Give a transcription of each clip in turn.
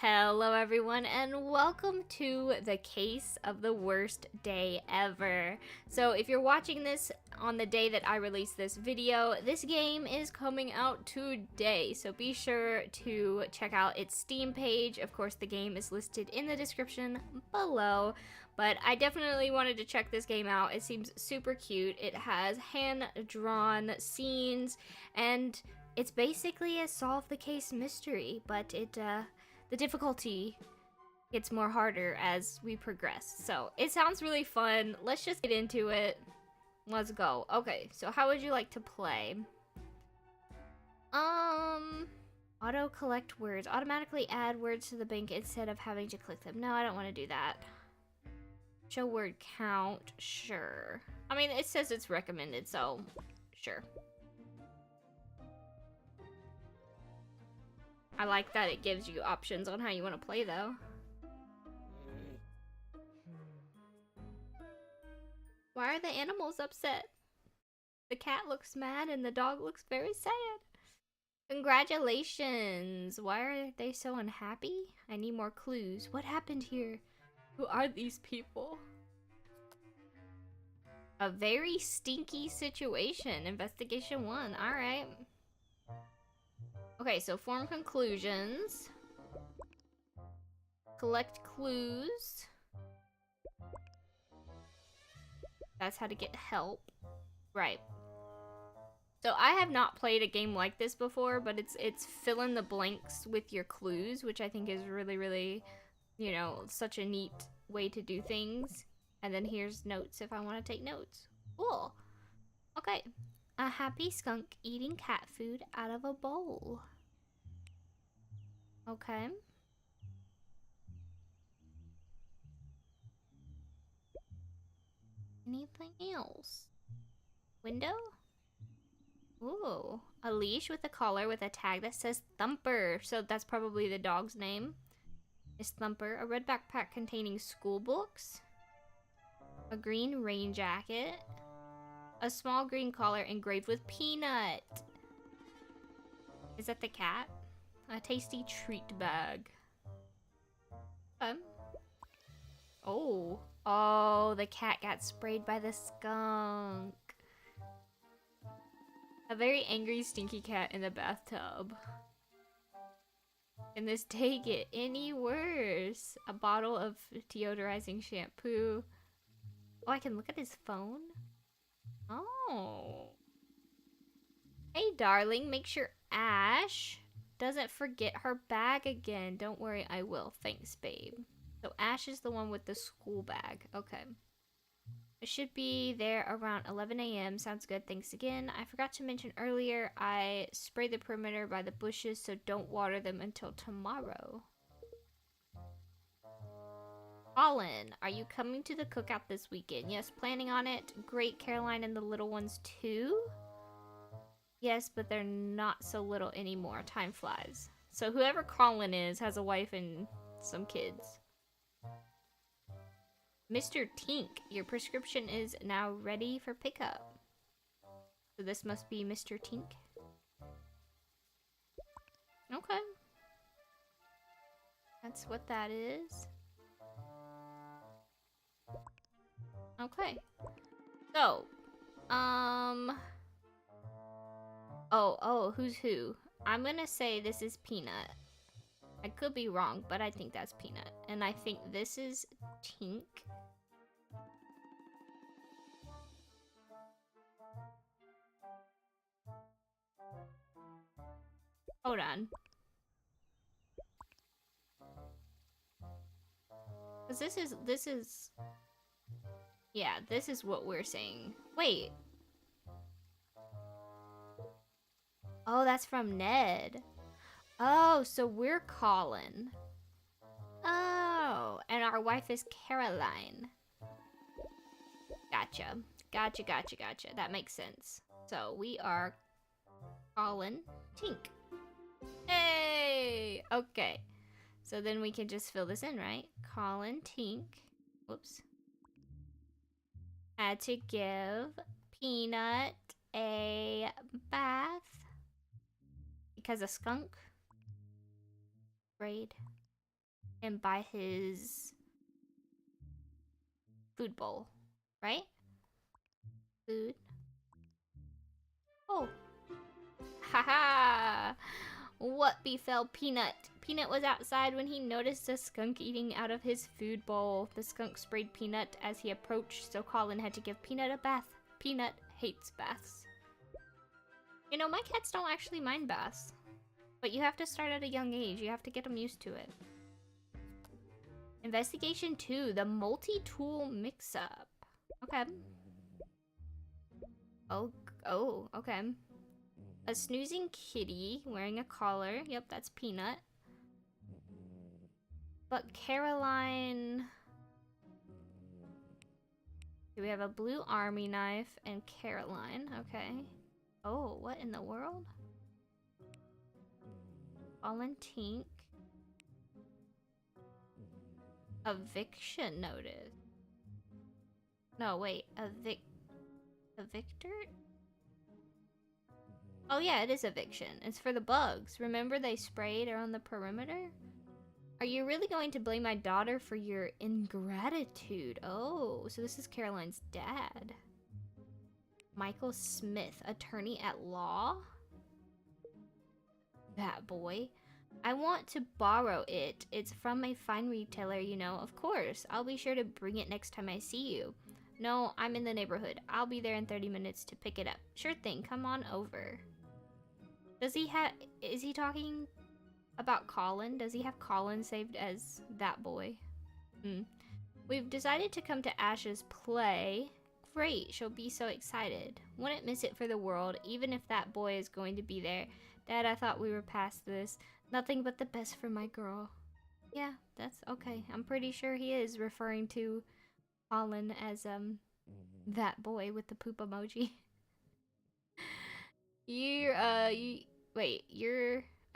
Hello everyone and welcome to the case of the worst day ever. So if you're watching this on the day that I release this video, this game is coming out today. So be sure to check out its Steam page. Of course the game is listed in the description below. But I definitely wanted to check this game out. It seems super cute. It has hand-drawn scenes and it's basically a solve the case mystery, but the difficulty gets more harder as we progress. So it sounds really fun. Let's just get into it. Let's go. Okay, so how would you like to play? Auto collect words. Automatically add words to the bank instead of having to click them. No, I don't want to do that. Show word count. Sure. I mean, it says it's recommended, so sure. I like that it gives you options on how you want to play, though. Why are the animals upset? The cat looks mad and the dog looks very sad. Congratulations! Why are they so unhappy? I need more clues. What happened here? Who are these people? A very stinky situation. Investigation 1. Alright. Okay, so form conclusions. Collect clues. That's how to get help. Right. So I have not played a game like this before, but it's fill in the blanks with your clues, which I think is really, you know, such a neat way to do things. And then here's notes if I want to take notes. Cool. Okay. A happy skunk eating cat food out of a bowl. Okay. Anything else? Window? Ooh. A leash with a collar with a tag that says Thumper. So that's probably the dog's name. Is Thumper. A red backpack containing school books. A green rain jacket. A small green collar engraved with peanut. Is that the cat? A tasty treat bag. Oh. Oh, the cat got sprayed by the skunk. A very angry, stinky cat in the bathtub. Can this day get any worse? A bottle of deodorizing shampoo. Oh, I can look at his phone? Oh. Hey, darling, make sure Ash doesn't forget her bag again. Don't worry, I will. Thanks, babe. So Ash is the one with the school bag. Okay. It should be there around 11 a.m. Sounds good. Thanks again. I forgot to mention earlier, I sprayed the perimeter by the bushes, so don't water them until tomorrow. Colin, are you coming to the cookout this weekend? Yes, planning on it. Great, Caroline and the little ones too? Yes, but they're not so little anymore. Time flies. So whoever Colin is has a wife and some kids. Mr. Tink, your prescription is now ready for pickup. So this must be Mr. Tink. Okay. That's what that is. Okay. So, Oh, who's who? I'm gonna say this is Peanut. I could be wrong, but I think that's Peanut. And I think this is Tink. Hold on. Cause this is yeah, this is what we're saying. Wait. Oh, that's from Ned. Oh, so we're Colin. Oh, and our wife is Caroline. Gotcha. Gotcha. That makes sense. So we are Colin Tink. Hey! Okay. So then we can just fill this in, right? Colin Tink. Whoops. Had to give Peanut a bath. Because a skunk. Braid. and by his food bowl, right? Food. Oh. Haha! What befell Peanut? Peanut was outside when he noticed a skunk eating out of his food bowl. The skunk sprayed Peanut as he approached, so Colin had to give Peanut a bath. Peanut hates baths. You know, my cats don't actually mind baths. But you have to start at a young age. You have to get them used to it. Investigation 2, the multi-tool mix-up. Okay. Oh, okay. A snoozing kitty wearing a collar. Yep, that's Peanut. But Caroline... We have a blue army knife and Caroline. Okay. Oh, what in the world? Fallen Tink. Eviction notice. No, wait. Evictor? Oh yeah, it is eviction. It's for the bugs. Remember they sprayed around the perimeter? Are you really going to blame my daughter for your ingratitude? Oh, so this is Caroline's dad. Michael Smith, attorney at law? That boy. I want to borrow it. It's from a fine retailer, you know. Of course. I'll be sure to bring it next time I see you. No, I'm in the neighborhood. I'll be there in 30 minutes to pick it up. Sure thing. Come on over. Does he have... Is he talking about Colin? Does he have Colin saved as that boy? We've decided to come to Ash's play. Great. She'll be so excited. Wouldn't miss it for the world, even if that boy is going to be there. Dad, I thought we were past this. Nothing but the best for my girl. Yeah, that's okay. I'm pretty sure he is referring to Colin as, that boy with the poop emoji.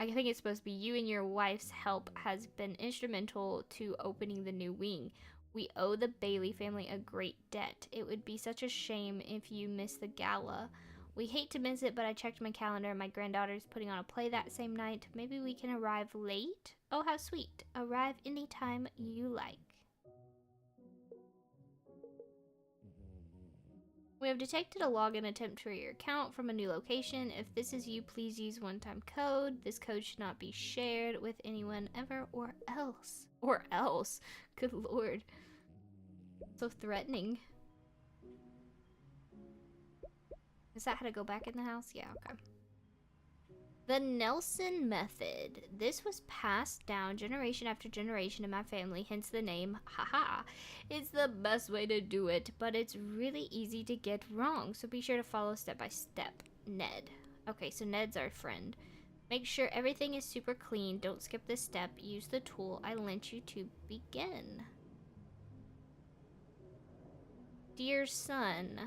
I think it's supposed to be you and your wife's help has been instrumental to opening the new wing. We owe the Bailey family a great debt. It would be such a shame if you miss the gala. We hate to miss it, but I checked my calendar and my granddaughter's putting on a play that same night. Maybe we can arrive late? Oh, how sweet. Arrive anytime you like. We have detected a login attempt for your account from a new location. If this is you, please use one-time code. This code should not be shared with anyone ever or else. Or else. Good lord. So threatening. Is that how to go back in the house? Yeah, okay. The Nelson method. This was passed down generation after generation in my family, hence the name, haha. It's the best way to do it, but it's really easy to get wrong, so be sure to follow step by step. Ned. Okay, so Ned's our friend. Make sure everything is super clean. Don't skip this step. Use the tool I lent you to begin. Dear son.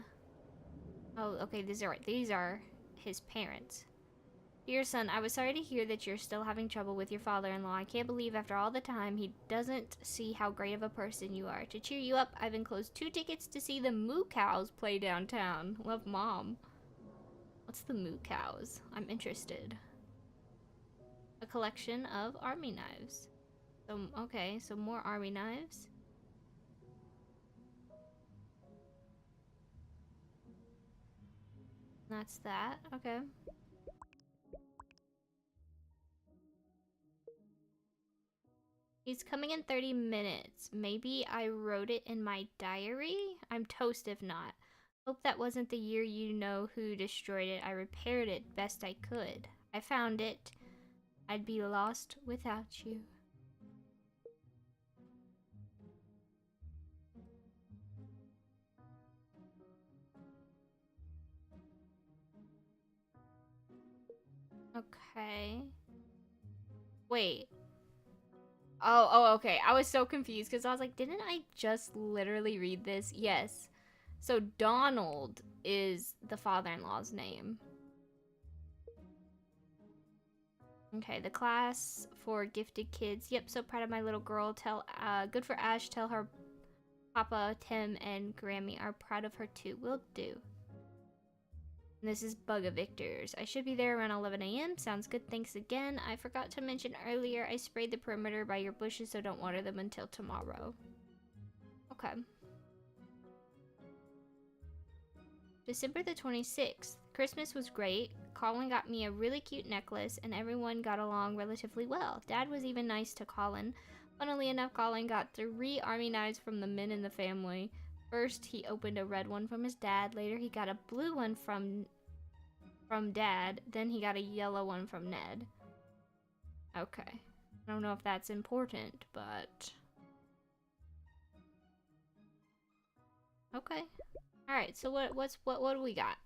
Oh, okay, these are his parents. Dear son, I was sorry to hear that you're still having trouble with your father-in-law. I can't believe after all the time he doesn't see how great of a person you are. To cheer you up, I've enclosed 2 tickets to see the Moo Cows play downtown. Love, Mom. What's the Moo Cows? I'm interested. A collection of army knives. So, okay, so more army knives. That's that. Okay. He's coming in 30 minutes. Maybe I wrote it in my diary? I'm toast if not. Hope that wasn't the year you know who destroyed it. I repaired it best I could. I found it. I'd be lost without you. Okay. Wait. Oh, okay. I was so confused because I was like, didn't I just literally read this? Yes. So Donald is the father-in-law's name. Okay, the class for gifted kids. Yep, so proud of my little girl. Good for Ash. Tell her Papa, Tim, and Grammy are proud of her too. Will do. And this is Bug Evictors. I should be there around 11 a.m. Sounds good. Thanks again. I forgot to mention earlier, I sprayed the perimeter by your bushes, so don't water them until tomorrow. Okay. December the 26th. Christmas was great. Colin got me a really cute necklace, and everyone got along relatively well. Dad was even nice to Colin. Funnily enough, Colin got 3 army knives from the men in the family. First, he opened a red one from his dad. Later, he got a blue one from Dad. Then he got a yellow one from Ned. Okay. I don't know if that's important, but... Okay. Alright, so what do we got?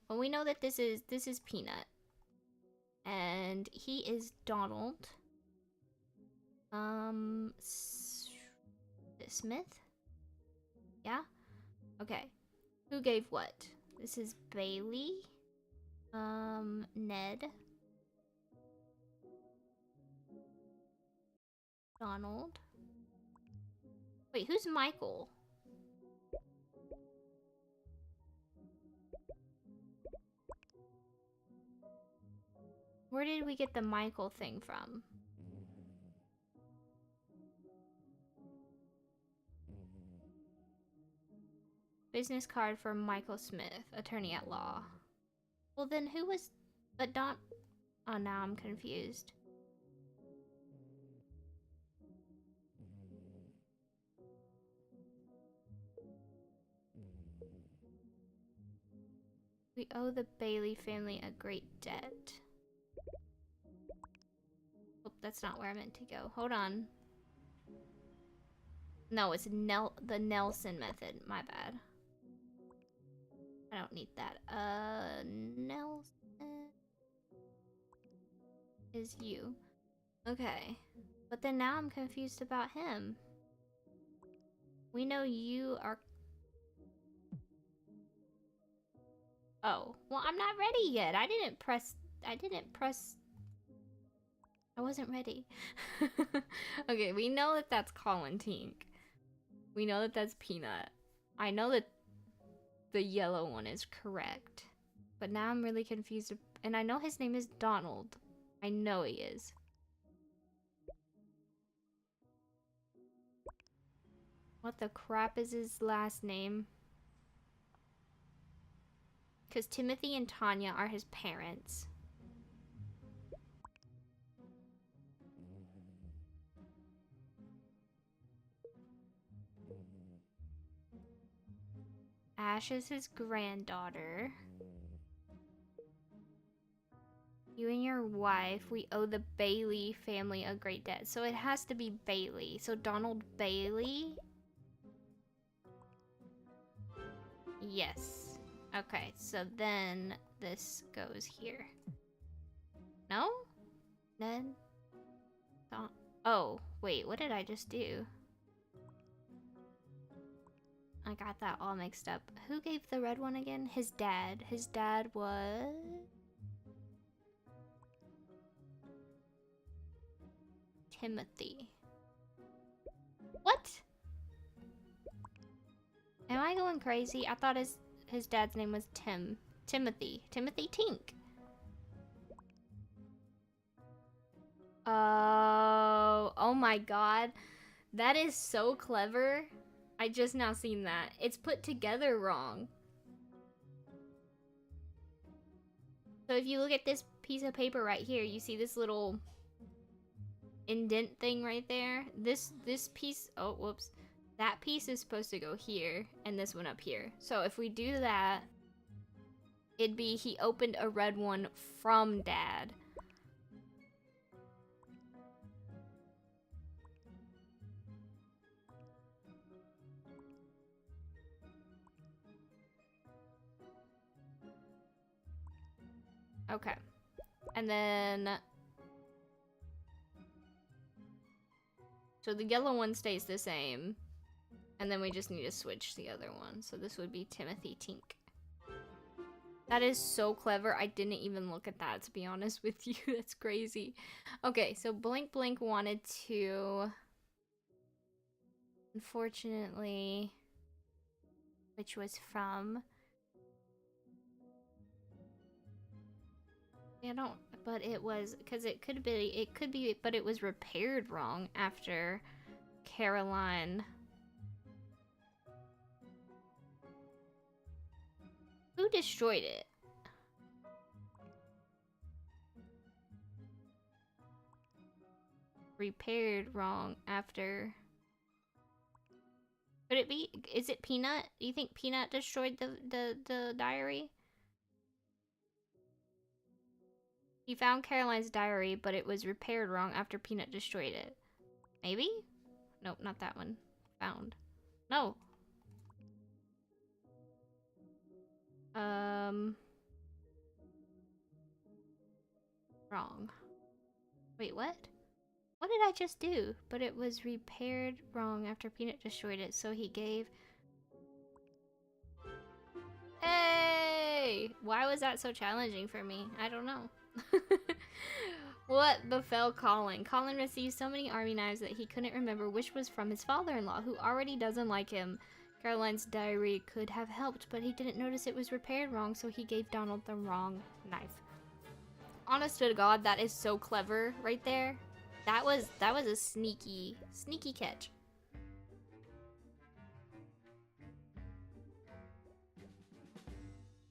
Well, we know that this is Peanut. And he is Donald. Smith? Yeah? Okay. Who gave what? This is Bailey. Ned. Donald. Wait, who's Michael? Where did we get the Michael thing from? Business card for Michael Smith, attorney at law. Well, then who was... But Don... Oh, now I'm confused. We owe the Bailey family a great debt. Oh, that's not where I meant to go. Hold on. No, it's the Nelson method. My bad. I don't need that. Nelson is you. Okay. But then now I'm confused about him. We know you are... Oh. Well, I'm not ready yet. I didn't press... I wasn't ready. Okay, we know that that's Colin Tink. We know that that's Peanut. I know that the yellow one is correct. But now I'm really confused. And I know his name is Donald. I know he is. What the crap is his last name? Because Timothy and Tanya are his parents. Ash is his granddaughter. You and your wife, we owe the Bailey family a great debt. So it has to be Bailey. So Donald Bailey? Yes. Okay, so then this goes here. No? Ned? Oh, wait, what did I just do? I got that all mixed up. Who gave the red one again? His dad. His dad was... Timothy. What? Am I going crazy? I thought his dad's name was Timothy. Timothy Tink. Oh my god. That is so clever. I just now seen that. It's put together wrong. So if you look at this piece of paper right here, you see this little indent thing right there. This piece, oh whoops. That piece is supposed to go here and this one up here. So if we do that, it'd be he opened a red one from Dad. Okay. And then... So the yellow one stays the same. And then we just need to switch the other one. So this would be Timothy Tink. That is so clever. I didn't even look at that, to be honest with you. That's crazy. Okay, so Blink Blink wanted to... Unfortunately... Which was from... I don't, but it was, because it could be, but it was repaired wrong after Caroline. Who destroyed it? Repaired wrong after. Could it be? Is it Peanut? Do you think Peanut destroyed the diary? He found Caroline's diary, but it was repaired wrong after Peanut destroyed it. Maybe? Nope, not that one. Found. No. Wrong. Wait, what? What did I just do? But it was repaired wrong after Peanut destroyed it, so he gave... Hey! Why was that so challenging for me? I don't know. What befell Colin? Colin received so many army knives that he couldn't remember which was from his father-in-law, who already doesn't like him. Caroline's diary could have helped, but he didn't notice it was repaired wrong, so he gave Donald the wrong knife. Honest to God, that is so clever right there. That was a sneaky catch.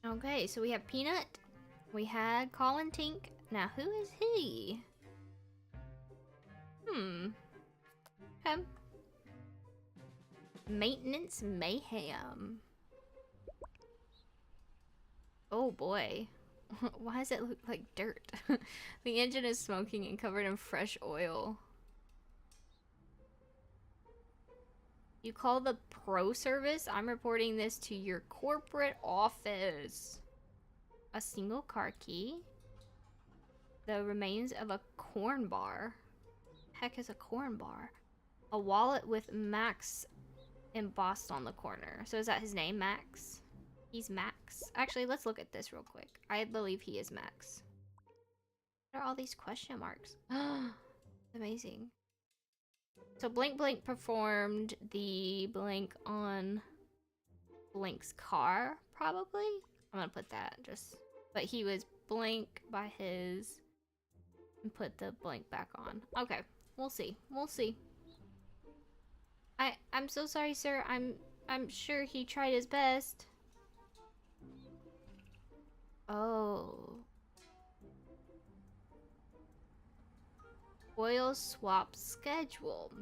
Okay, so we have Peanut. We had Colin Tink. Now, who is he? Okay. Maintenance Mayhem. Oh boy. Why does it look like dirt? The engine is smoking and covered in fresh oil. You call the pro service? I'm reporting this to your corporate office. A single car key. The remains of a corn bar. Heck is a corn bar? A wallet with Max embossed on the corner. So is that his name, Max? He's Max. Actually, let's look at this real quick. I believe he is Max. What are all these question marks? Amazing. So Blink Blink performed the blank on Blink's car, probably? I'm gonna put that just... But he was blank by his... And put the blank back on. Okay, we'll see. We'll see. I'm so sorry, sir. I'm sure he tried his best. Oh. Oil swap schedule.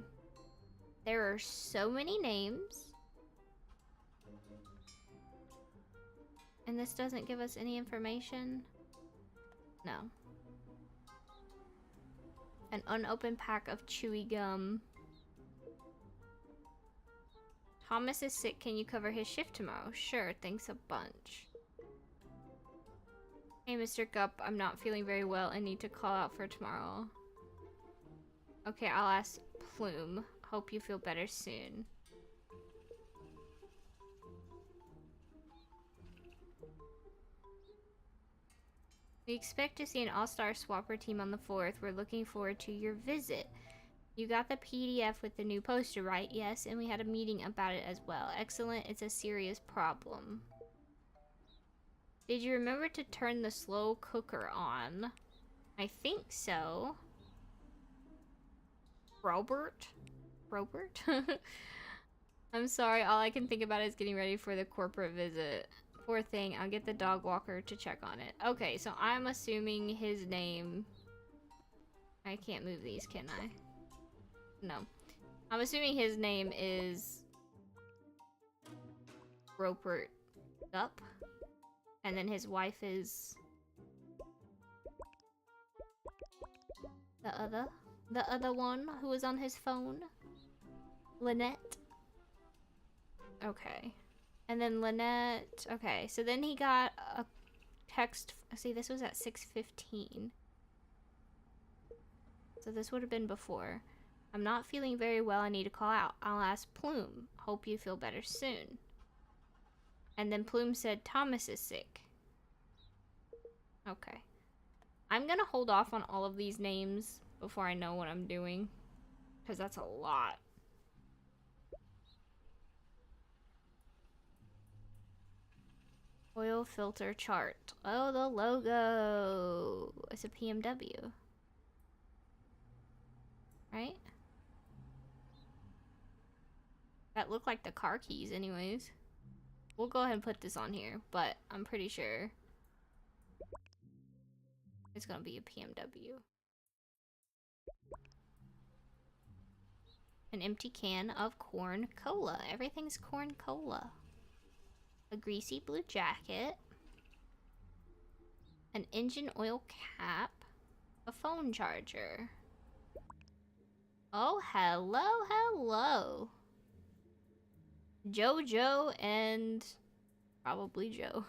There are so many names. And this doesn't give us any information. No. An unopened pack of chewy gum. Thomas is sick. Can you cover his shift tomorrow? Sure, thanks a bunch. Hey, Mr. Gup, I'm not feeling very well. I need to call out for tomorrow. Okay, I'll ask Plume. Hope you feel better soon. We expect to see an all-star swapper team on the 4th. We're looking forward to your visit. You got the PDF with the new poster, right? Yes, and we had a meeting about it as well. Excellent, it's a serious problem. Did you remember to turn the slow cooker on? I think so. Robert? I'm sorry, all I can think about is getting ready for the corporate visit. Poor thing, I'll get the dog walker to check on it. Okay, so I'm assuming his name... I can't move these, can I? No. I'm assuming his name is... Rupert Gup. And then his wife is... The other one who was on his phone. Lynette. Okay. And then Lynette... Okay, so then he got a text... See, this was at 6:15. So this would have been before. I'm not feeling very well. I need to call out. I'll ask Plume. Hope you feel better soon. And then Plume said Thomas is sick. Okay. I'm gonna hold off on all of these names before I know what I'm doing. Because that's a lot. Oil filter chart. Oh, the logo. It's a PMW. Right? That look like the car keys anyways. We'll go ahead and put this on here, but I'm pretty sure it's gonna be a PMW. An empty can of corn cola. Everything's corn cola. A greasy blue jacket. An engine oil cap. A phone charger. Oh, hello, hello. Jojo and probably Joe.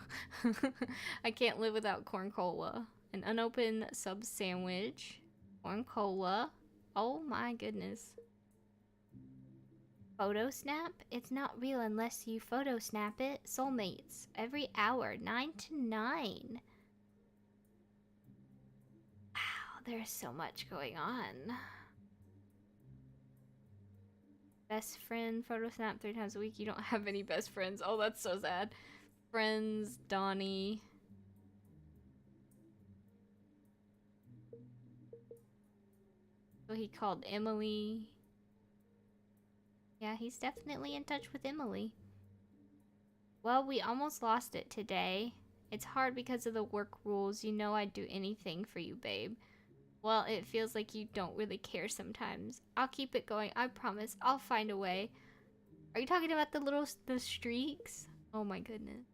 I can't live without corn cola. An unopened sub sandwich. Corn cola. Oh my goodness. Photo snap? It's not real unless you photo snap it. Soulmates. Every hour. 9 to 9. Wow, there's so much going on. Best friend, photo snap 3 times a week. You don't have any best friends. Oh, that's so sad. Friends, Donnie. So he called Emily. Yeah, he's definitely in touch with Emily. Well, we almost lost it today. It's hard because of the work rules. You know I'd do anything for you, babe. Well, it feels like you don't really care sometimes. I'll keep it going. I promise. I'll find a way. Are you talking about the streaks? Oh my goodness.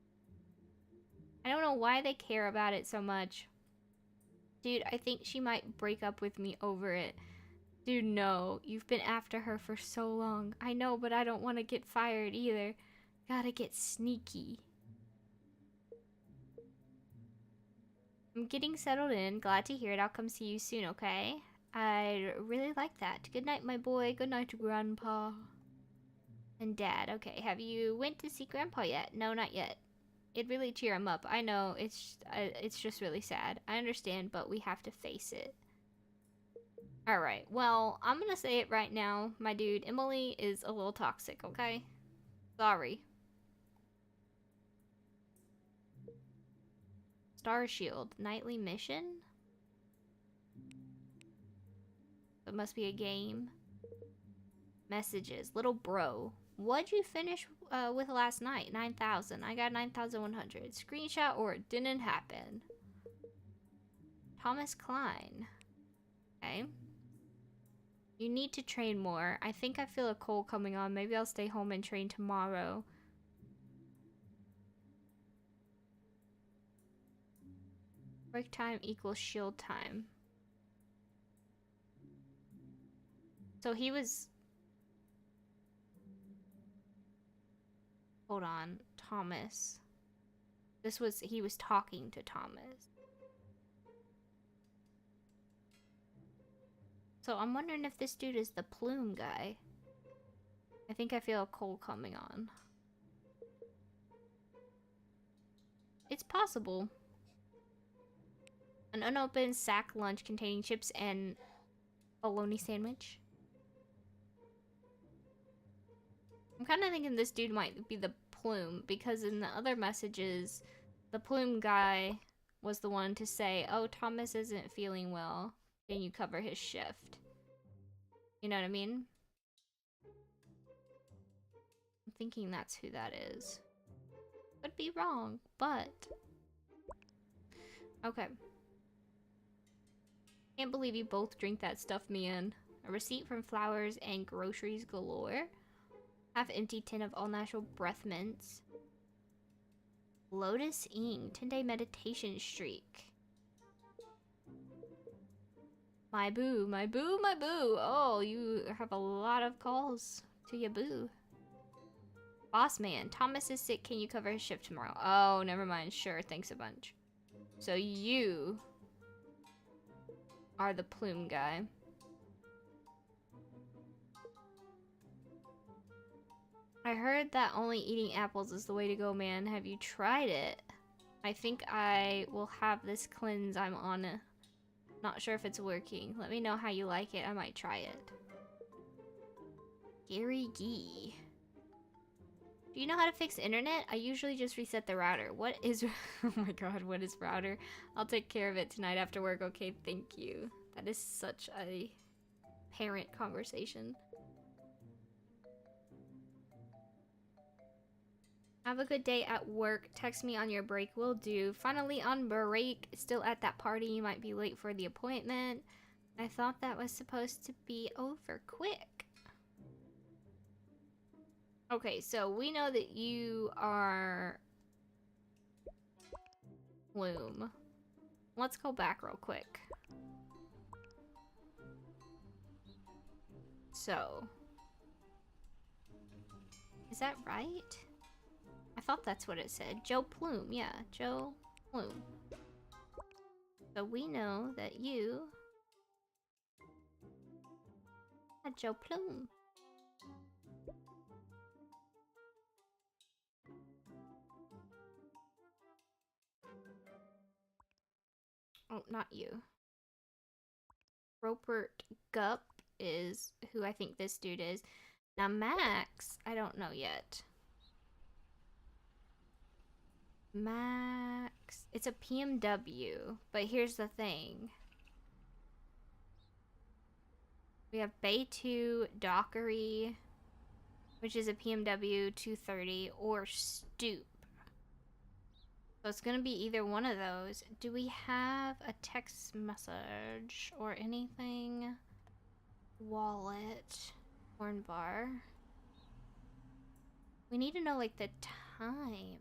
I don't know why they care about it so much. Dude, I think she might break up with me over it. Dude, no. You've been after her for so long. I know, but I don't want to get fired either. Gotta get sneaky. I'm getting settled in. Glad to hear it. I'll come see you soon, okay? I really like that. Good night, my boy. Good night, Grandpa. And Dad. Okay, have you went to see Grandpa yet? No, not yet. It'd really cheer him up. I know, it's just really sad. I understand, but we have to face it. Alright, well, I'm gonna say it right now, my dude. Emily is a little toxic, okay? Sorry. Star Shield, nightly mission? It must be a game. Messages, little bro. What'd you finish with last night? 9,000. I got 9,100. Screenshot or it didn't happen. Thomas Klein. Okay. You need to train more. I think I feel a cold coming on. Maybe I'll stay home and train tomorrow. Break time equals shield time. So he was... Hold on. Thomas. He was talking to Thomas. So I'm wondering if this dude is the plume guy. I think I feel a cold coming on. It's possible. An unopened sack lunch containing chips and bologna sandwich. I'm kind of thinking this dude might be the plume because in the other messages, the plume guy was the one to say, oh, Thomas isn't feeling well. Can you cover his shift? You know what I mean? I'm thinking that's who that is. Could be wrong, but... Okay. Can't believe you both drink that stuff me in. A receipt from Flowers and Groceries Galore. Half-empty tin of all-natural breath mints. Lotus Ing, 10-day meditation streak. My boo, my boo, my boo. Oh, you have a lot of calls to your boo. Boss man, Thomas is sick. Can you cover his shift tomorrow? Oh, never mind. Sure, thanks a bunch. So you are the plume guy. I heard that only eating apples is the way to go, man. Have you tried it? I think I will have this cleanse I'm on. Not sure if it's working. Let me know how you like it. I might try it. Gary Gee. Do you know how to fix internet? I usually just reset the router. What is... Oh my god, what is router? I'll take care of it tonight after work. Okay, thank you. That is such a parent conversation. Have a good day at work. Text me on your break. Will do. Finally on break. Still at that party. You might be late for the appointment. I thought that was supposed to be over quick. Okay, so we know that you are... Bloom. Let's go back real quick. So... Is that right? I thought that's what it said. Joe Plume. Yeah, Joe Plume. So we know that you... are Joe Plume. Oh, not you. Rupert Gup is who I think this dude is. Now Max, I don't know yet. Max, it's a PMW, but here's the thing. We have Bay 2 Dockery, which is a PMW 230, or Stoop. So it's gonna be either one of those. Do we have a text message or anything? Wallet. Horn bar. We need to know, like, the time.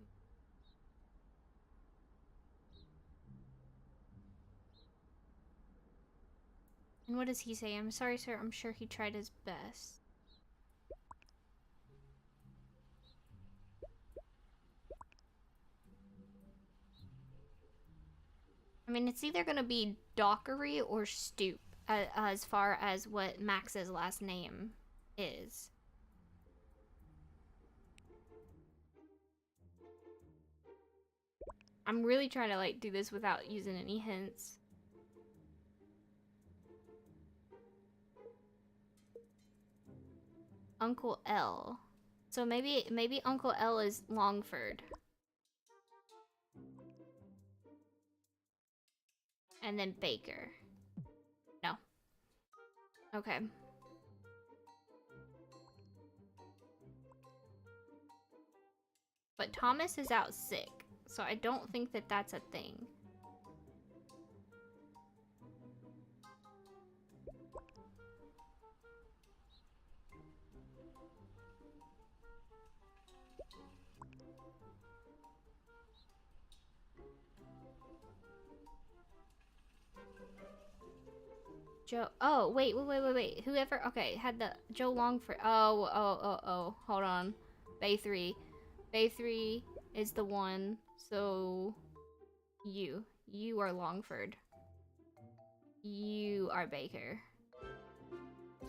And what does he say? I'm sorry, sir. I'm sure he tried his best. I mean, it's either gonna be Dockery or Stoop, as far as what Max's last name is. I'm really trying to, like, do this without using any hints. Uncle L. So maybe Uncle L is Longford. And then Baker. No. Okay. But Thomas is out sick, so I don't think that that's a thing. Joe. Oh, wait. Whoever. Okay, had the Joe Longford. Oh. Hold on. Bay 3. Bay 3 is the one. So you are Longford. You are Baker.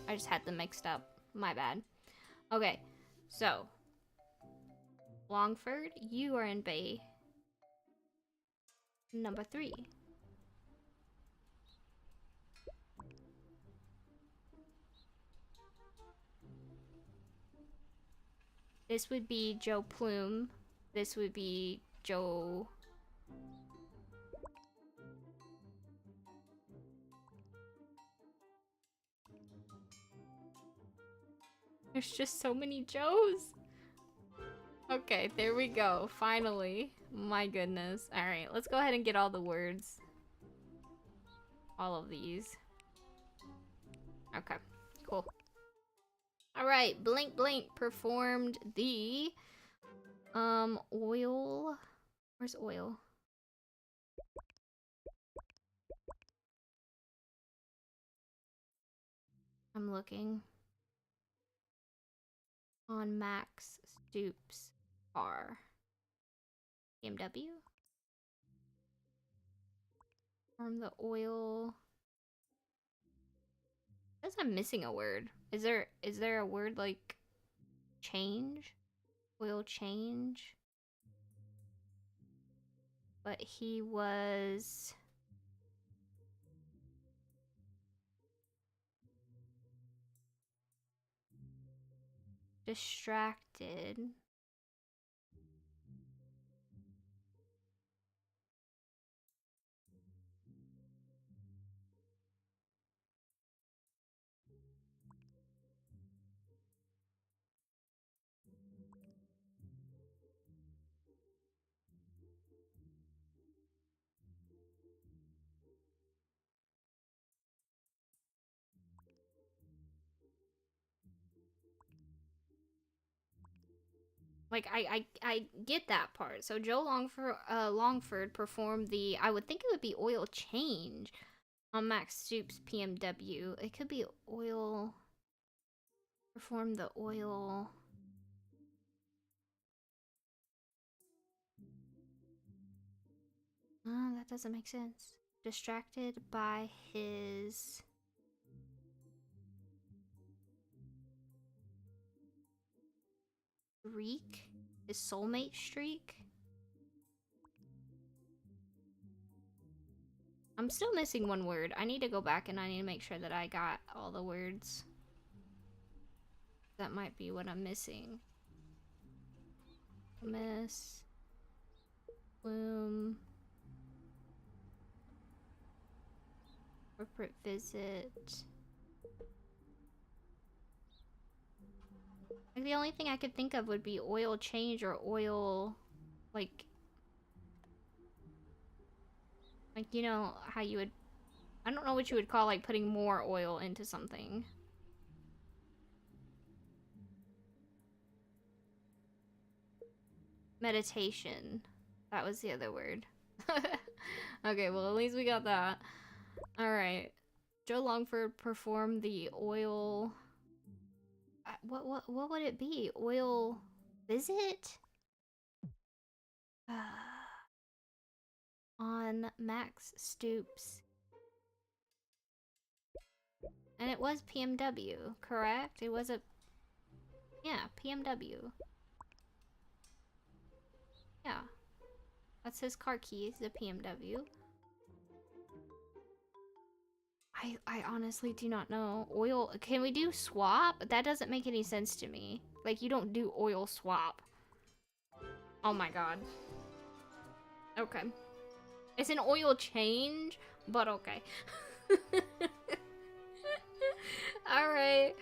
I just had them mixed up. My bad. Okay, so Longford, you are in Bay number 3. This would be Joe Plume. This would be Joe... There's just so many Joes. Okay, there we go. Finally. My goodness. Alright, let's go ahead and get all the words. All of these. Okay, cool. Alright, Blink Blink performed the... oil... Where's oil? I'm looking. On Max Stoops car. BMW? From the oil... I guess I'm missing a word. Is there a word like change? Oil change? But he was... distracted. Like, I get that part. So Joe Longford performed the, I would think it would be oil change on Max Stoops' PMW. It could be oil, perform the oil. Oh, that doesn't make sense. Distracted by his streak? His soulmate streak? I'm still missing one word. I need to go back and I need to make sure that I got all the words. That might be what I'm missing. Miss. Bloom. Corporate visit. Like, the only thing I could think of would be oil change or oil, like, you know, how you would, I don't know what you would call, like, putting more oil into something. Meditation. That was the other word. Okay, well, at least we got that. Alright. Joe Longford performed the oil... What would it be? Oil visit? On Max Stoops. And it was PMW, correct? It was a... Yeah, PMW. Yeah. That's his car keys, the PMW. I honestly do not know. Oil... Can we do swap? That doesn't make any sense to me. Like, you don't do oil swap. Oh my god. Okay. It's an oil change, but okay. Alright.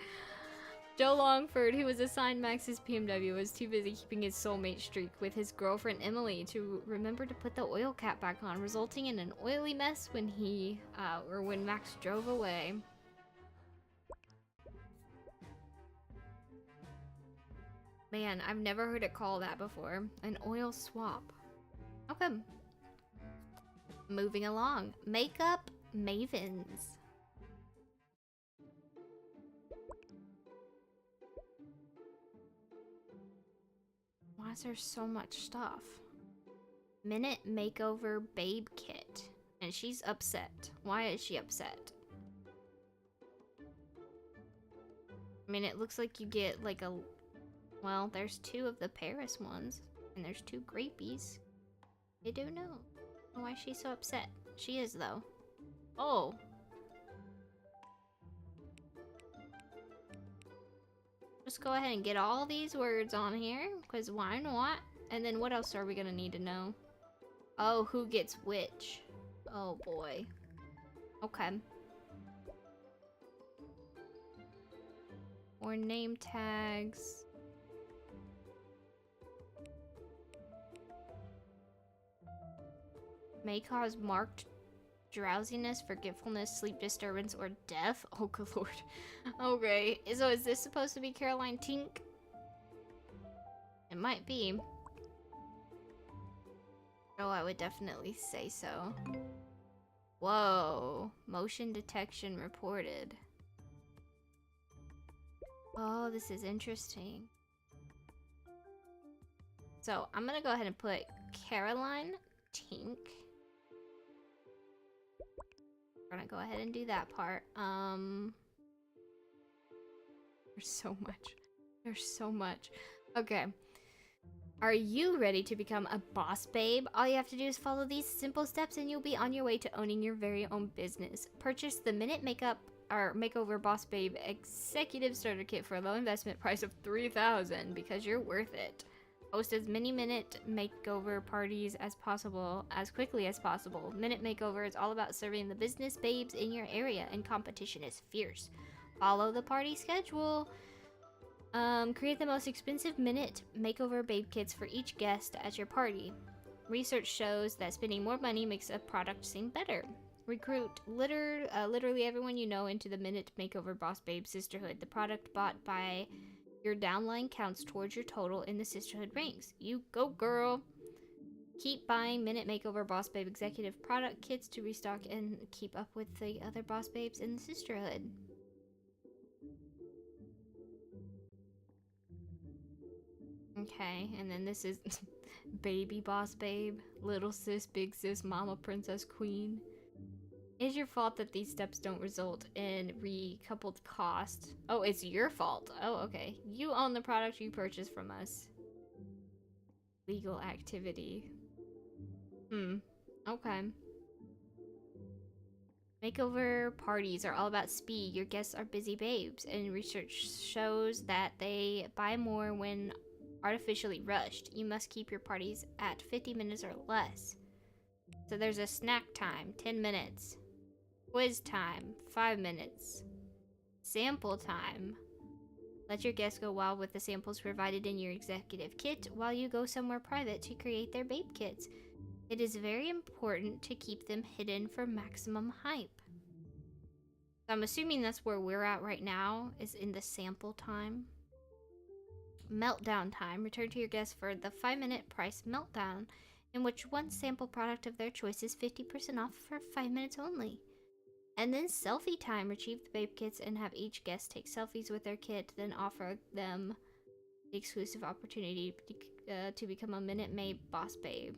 Joe Longford, who was assigned Max's PMW, was too busy keeping his soulmate streak with his girlfriend Emily to remember to put the oil cap back on, resulting in an oily mess when when Max drove away. Man, I've never heard it called that before. An oil swap. Okay. Moving along. Makeup mavens. Why is there so much stuff? Minute makeover babe kit. And she's upset. Why is she upset? I mean, it looks like you get like a... Well, there's 2 of the Paris ones. And there's 2 grapies. I don't know why she's so upset. She is, though. Oh. Just go ahead and get all these words on here, because why not? And then what else are we gonna need to know? Oh, who gets which? Oh boy. Okay. Or name tags. May cause marked drowsiness, forgetfulness, sleep disturbance, or death? Oh, good lord. Okay, so is this supposed to be Caroline Tink? It might be. Oh, I would definitely say so. Whoa. Motion detection reported. Oh, this is interesting. So, I'm gonna go ahead and put Caroline Tink. We're gonna go ahead and do that part. There's so much. There's so much. Okay. Are you ready to become a boss babe? All you have to do is follow these simple steps and you'll be on your way to owning your very own business. Purchase the Minute Makeup or Makeover Boss Babe Executive Starter Kit for a low investment price of $3,000 because you're worth it. Host as many Minute Makeover parties as possible, as quickly as possible. Minute Makeover is all about serving the business babes in your area, and competition is fierce. Follow the party schedule. Create the most expensive Minute Makeover Babe Kits for each guest at your party. Research shows that spending more money makes a product seem better. Recruit literally everyone you know into the Minute Makeover Boss Babe Sisterhood. The product bought by Your downline counts towards your total in the sisterhood ranks. You go, girl. Keep buying Minute Makeover Boss Babe executive product kits to restock and keep up with the other boss babes in the sisterhood. Okay, and then this is baby boss babe, little sis, big sis, mama, princess, queen. It is your fault that these steps don't result in recoupled cost. Oh, it's your fault. Oh, okay. You own the product you purchased from us. Legal activity. Okay. Makeover parties are all about speed. Your guests are busy babes, and research shows that they buy more when artificially rushed. You must keep your parties at 50 minutes or less. So there's a snack time, 10 minutes. Quiz time, 5 minutes. Sample time. Let your guests go wild with the samples provided in your executive kit while you go somewhere private to create their babe kits. It is very important to keep them hidden for maximum hype. So I'm assuming that's where we're at right now, is in the sample time. Meltdown time. Return to your guests for the 5-minute price meltdown, in which one sample product of their choice is 50% off for 5 minutes only. And then selfie time. Retrieve the babe kits and have each guest take selfies with their kit, then offer them the exclusive opportunity to become a Minute Maid boss babe.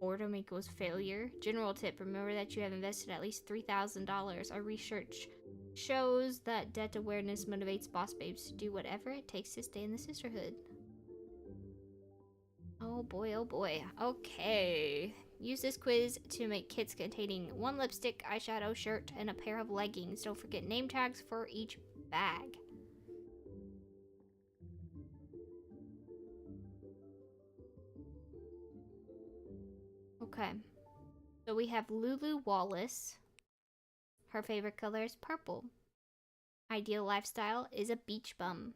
Boredom equals failure. General tip, remember that you have invested at least $3,000. Our research shows that debt awareness motivates boss babes to do whatever it takes to stay in the sisterhood. Oh boy, oh boy. Okay. Use this quiz to make kits containing 1 lipstick, eyeshadow, shirt, and a pair of leggings. Don't forget name tags for each bag. Okay. So we have Lulu Wallace. Her favorite color is purple. Ideal lifestyle is a beach bum.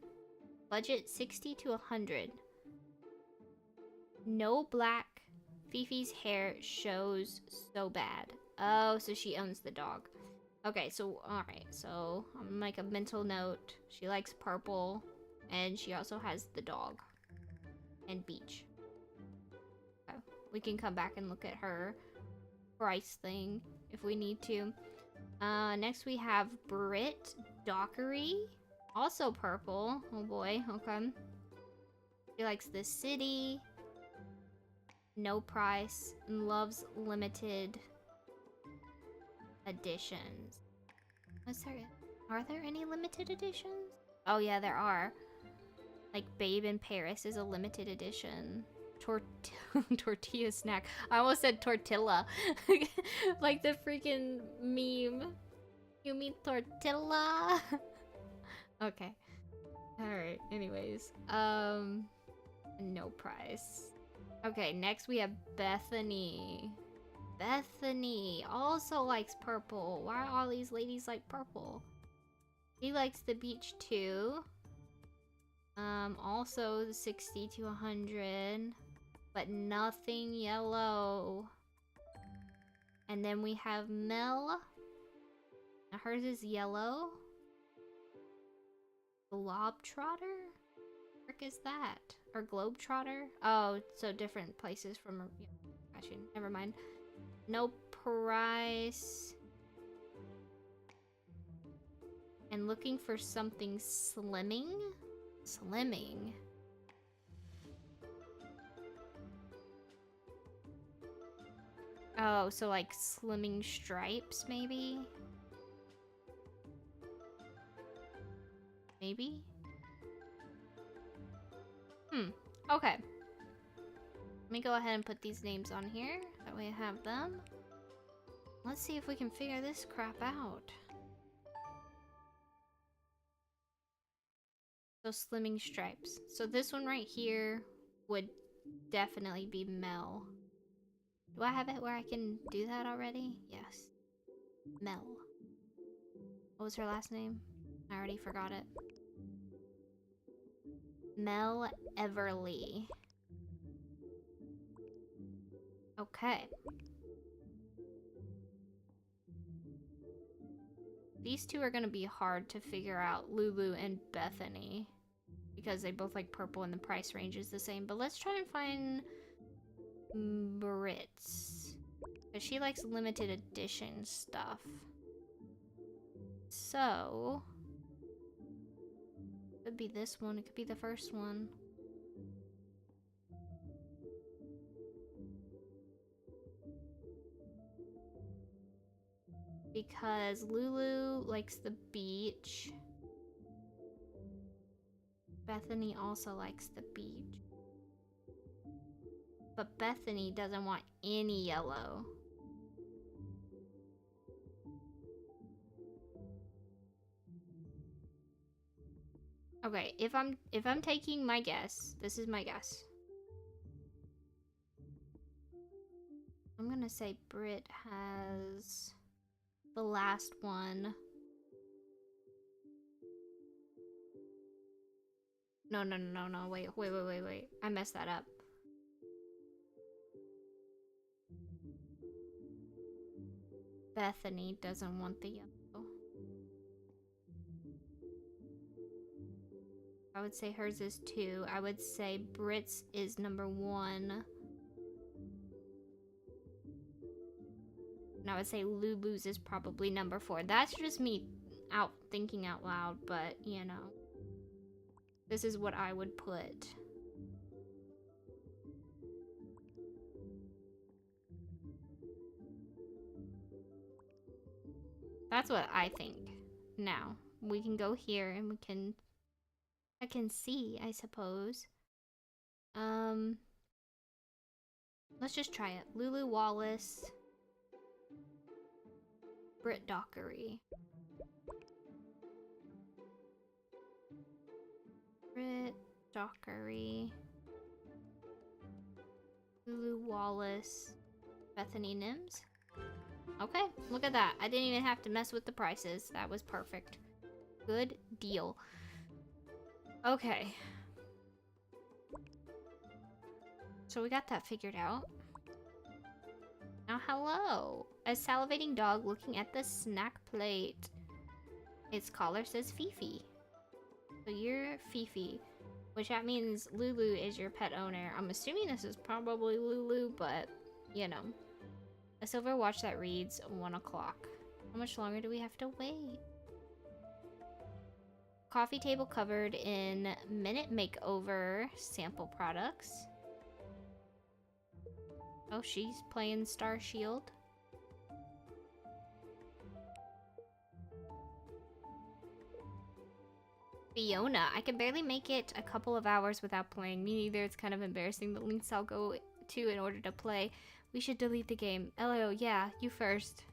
Budget 60 to 100. No black. Fifi's hair shows so bad. Oh, so she owns the dog. Okay, so alright, so I'm gonna make a mental note. She likes purple, and she also has the dog. And beach. Okay. We can come back and look at her price thing if we need to. Next we have Britt Dockery. Also purple. Oh boy, okay. She likes the city. No price. And loves limited editions. Are there any limited editions? Oh yeah, there are. Like Babe in Paris is a limited edition. Tortilla snack. I almost said tortilla. Like the freaking meme. You mean tortilla? Okay. Alright, anyways. No price. Okay, next we have Bethany. Bethany also likes purple. Why are all these ladies like purple? She likes the beach too. Also 60 to 100. But nothing yellow. And then we have Mel. Now hers is yellow. Globetrotter? What is that? Or Globetrotter? Oh, so different places from... Actually, never mind. No price. And looking for something slimming? Slimming. Oh, so like slimming stripes, maybe? Maybe? Okay. Let me go ahead and put these names on here. That way I have them. Let's see if we can figure this crap out. So slimming stripes. So this one right here would definitely be Mel. Do I have it where I can do that already? Yes. Mel. What was her last name? I already forgot it. Mel Everly. Okay. These two are gonna be hard to figure out, Lulu and Bethany, because they both like purple and the price range is the same. But let's try and find Brits, because she likes limited edition stuff. So, could be this one, it could be the first one. Because Lulu likes the beach. Bethany also likes the beach. But Bethany doesn't want any yellow. Okay, if I'm taking my guess, this is my guess. I'm gonna say Brit has the last one. No, wait. I messed that up. Bethany doesn't want the yellow. I would say hers is 2. I would say Brit's is number 1. And I would say Lulu's is probably number 4. That's just me thinking out loud, but you know. This is what I would put. That's what I think. Now, we can go here and I can see, I suppose. Let's just try it. Lulu Wallace. Brit Dockery. Brit Dockery. Lulu Wallace. Bethany Nims. Okay, look at that. I didn't even have to mess with the prices. That was perfect. Good deal. Okay. So we got that figured out. Now, hello. A salivating dog looking at the snack plate. Its collar says Fifi. So you're Fifi, which that means Lulu is your pet owner. I'm assuming this is probably Lulu, but you know. A silver watch that reads 1 o'clock. How much longer do we have to wait? Coffee table covered in Minute Makeover sample products. Oh, she's playing Star Shield. Fiona, I can barely make it a couple of hours without playing. Me neither, it's kind of embarrassing. The links I'll go to in order to play. We should delete the game. LO, yeah, you first.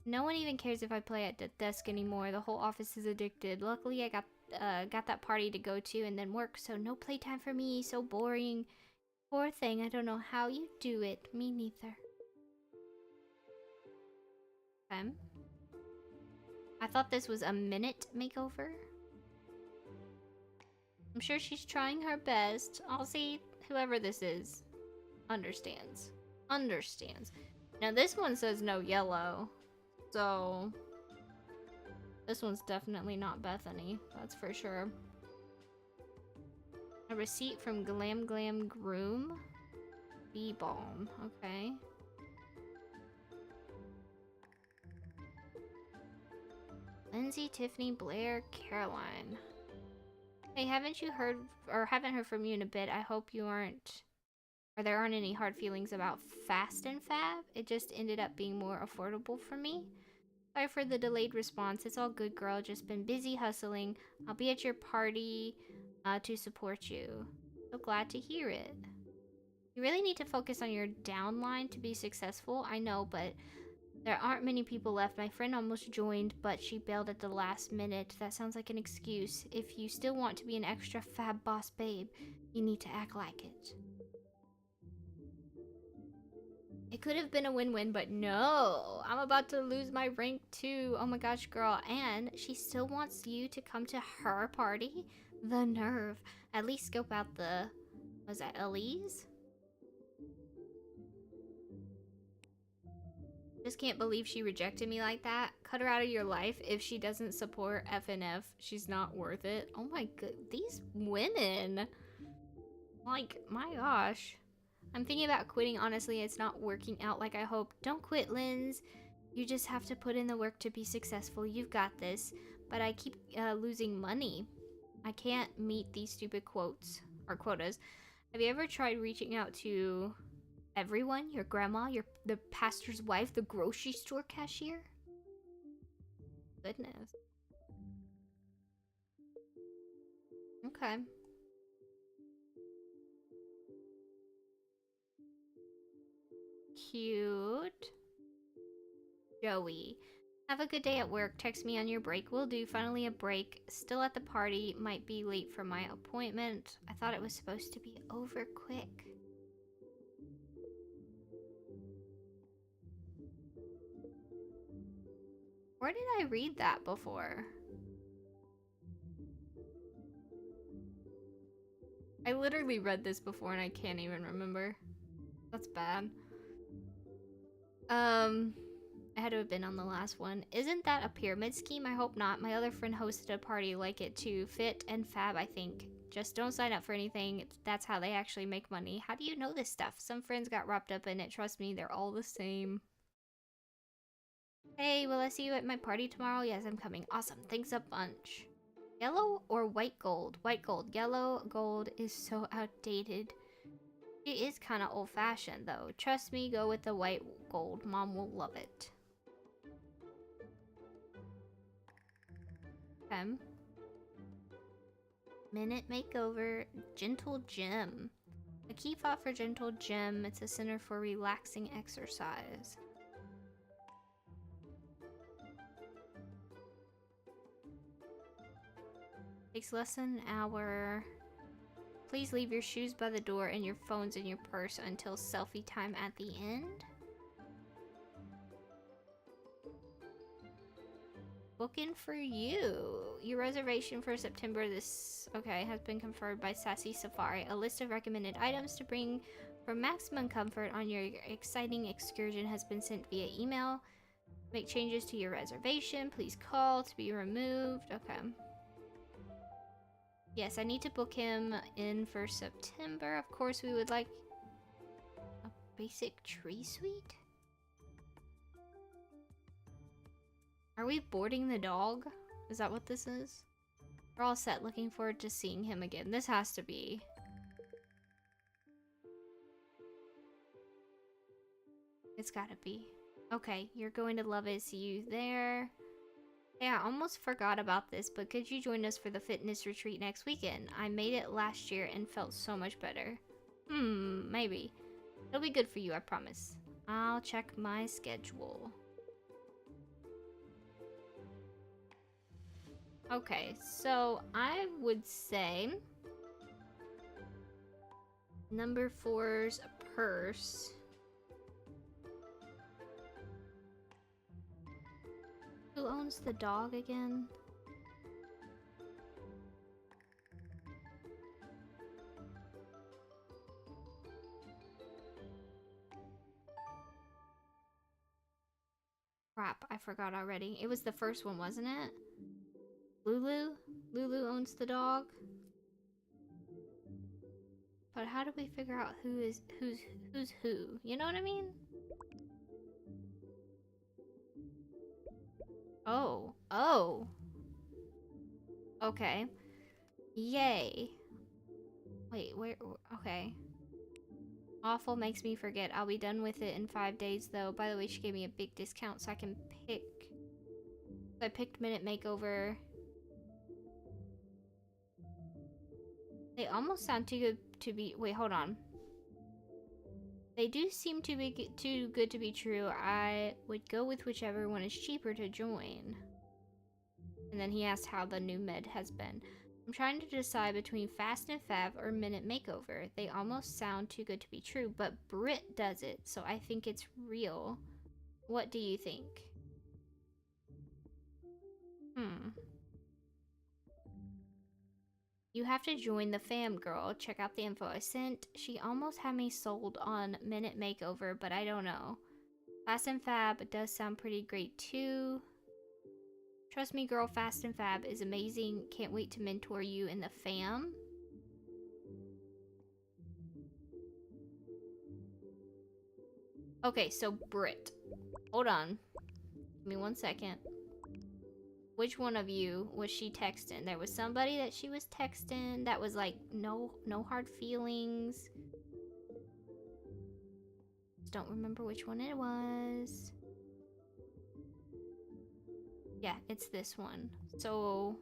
No one even cares if I play at the desk anymore. The whole office is addicted. Luckily, I got that party to go to and then work, so no playtime for me. So boring. Poor thing, I don't know how you do it. Me neither. Okay. I thought this was a Minute Makeover. I'm sure she's trying her best. I'll see whoever this is understands. Understands. Now this one says no yellow. So this one's definitely not Bethany. That's for sure. A receipt from Glam Glam Groom. Bee Balm. Okay. Lindsay, Tiffany, Blair, Caroline. Hey, haven't heard from you in a bit. I hope you aren't, or there aren't any hard feelings about Fast and Fab. It just ended up being more affordable for me. Sorry for the delayed response. It's all good, girl. Just been busy hustling. I'll be at your party to support you. So glad to hear it. You really need to focus on your downline to be successful. I know, but there aren't many people left. My friend almost joined, but she bailed at the last minute. That sounds like an excuse. If you still want to be an extra fab boss babe, you need to act like it. It could have been a win-win, but no. I'm about to lose my rank too. Oh my gosh, girl. And she still wants you to come to her party? The nerve. At least scope out the... Was that Elise? Just can't believe she rejected me like that. Cut her out of your life. If she doesn't support FNF, she's not worth it. Oh my god, these women. Like, my gosh. I'm thinking about quitting, honestly. It's not working out like I hoped. Don't quit, Linz. You just have to put in the work to be successful. You've got this. But I keep losing money. I can't meet these stupid quotas. Have you ever tried reaching out to everyone? Your grandma, the pastor's wife, the grocery store cashier? Goodness. Okay. Cute. Joey. Have a good day at work. Text me on your break. Will do. Finally a break. Still at the party. Might be late for my appointment. I thought it was supposed to be over quick. Where did I read that before? I literally read this before and I can't even remember. That's bad. I had to have been on the last one. Isn't that a pyramid scheme? I hope not. My other friend hosted a party like it too. Fit and Fab, I think. Just don't sign up for anything. That's how they actually make money. How do you know this stuff? Some friends got wrapped up in it. Trust me, they're all the same. Hey, will I see you at my party tomorrow? Yes, I'm coming. Awesome. Thanks a bunch. Yellow or white gold? White gold. Yellow gold is so outdated. It is kind of old-fashioned, though. Trust me, go with the white gold. Mom will love it. Okay. Minute makeover. Gentle gym. A key fob for gentle gym. It's a center for relaxing exercise. Takes less than an hour. Please leave your shoes by the door and your phones in your purse until selfie time at the end. Booking for you. Your reservation for September has been confirmed by Sassy Safari. A list of recommended items to bring for maximum comfort on your exciting excursion has been sent via email. Make changes to your reservation. Please call to be removed. Okay. Yes, I need to book him in for September. Of course, we would like a basic tree suite. Are we boarding the dog? Is that what this is? We're all set. Looking forward to seeing him again. This has to be. It's gotta be. Okay, you're going to love it. See you there. Yeah, I almost forgot about this, but could you join us for the fitness retreat next weekend? I made it last year and felt so much better. Maybe. It'll be good for you, I promise. I'll check my schedule. Okay, so I would say number 4's a purse. Who owns the dog again? Crap, I forgot already. It was the first one, wasn't it? Lulu? Lulu owns the dog? But how do we figure out who's who? You know what I mean? Oh. Okay. Yay. Wait, where? Okay. Awful makes me forget. I'll be done with it in 5 days, though. By the way, she gave me a big discount so I can pick. I picked Minute Makeover. They almost sound too good to be... Wait, hold on. They do seem to be too good to be true. I would go with whichever one is cheaper to join. And then he asked how the new med has been. I'm trying to decide between Fast and Fab or Minute Makeover. They almost sound too good to be true, but Brit does it, so I think it's real. What do you think? You have to join the fam, girl. Check out the info I sent. She almost had me sold on Minute Makeover, but I don't know. Fast and Fab does sound pretty great too. Trust me, girl, Fast and Fab is amazing. Can't wait to mentor you in the fam. Okay, so Brit. Hold on. Give me 1 second. Which one of you was she texting? There was somebody that she was texting that was like, no hard feelings. Just don't remember which one it was. Yeah, it's this one. So,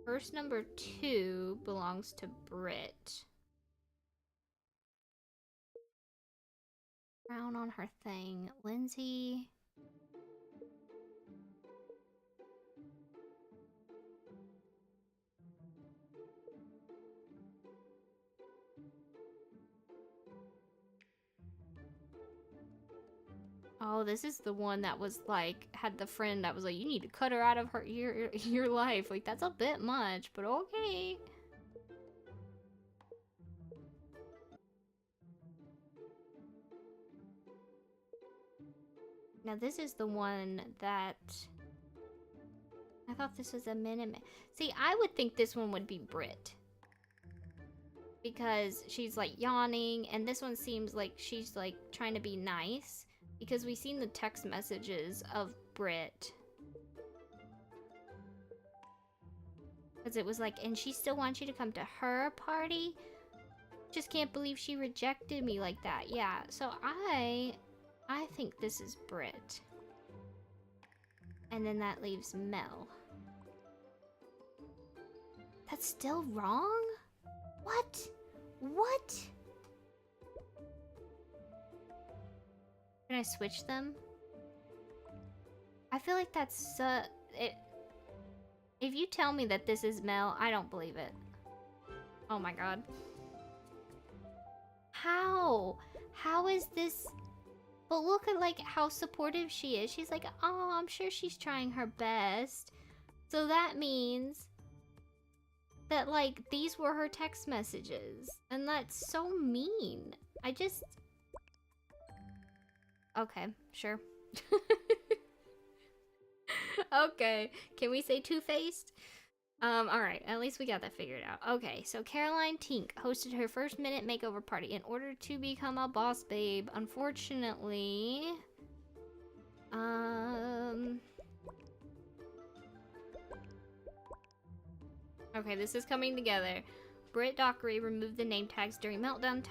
first number 2 belongs to Brit. Crown on her thing. Lindsay. Oh, this is the one that was like, had the friend that was like, you need to cut her out of your life. Like, that's a bit much, but okay. Now this is the one that... I thought this was a minute. See, I would think this one would be Brit. Because she's like yawning, and this one seems like she's like trying to be nice. Because we've seen the text messages of Brit. Because it was like, and she still wants you to come to her party? Just can't believe she rejected me like that. Yeah, so I think this is Brit. And then that leaves Mel. That's still wrong? What? What? Can I switch them? I feel like that's if you tell me that this is Mel, I don't believe it. Oh my god. How? How is this? But look at like how supportive she is. She's like, oh, I'm sure she's trying her best. So that means that like these were her text messages. And that's so mean. I just... Okay, sure. Okay, can we say two-faced? Alright, at least we got that figured out. Okay, so Caroline Tink hosted her first minute makeover party in order to become a boss babe. Unfortunately... Okay, this is coming together. Britt Dockery removed the name tags during Meltdown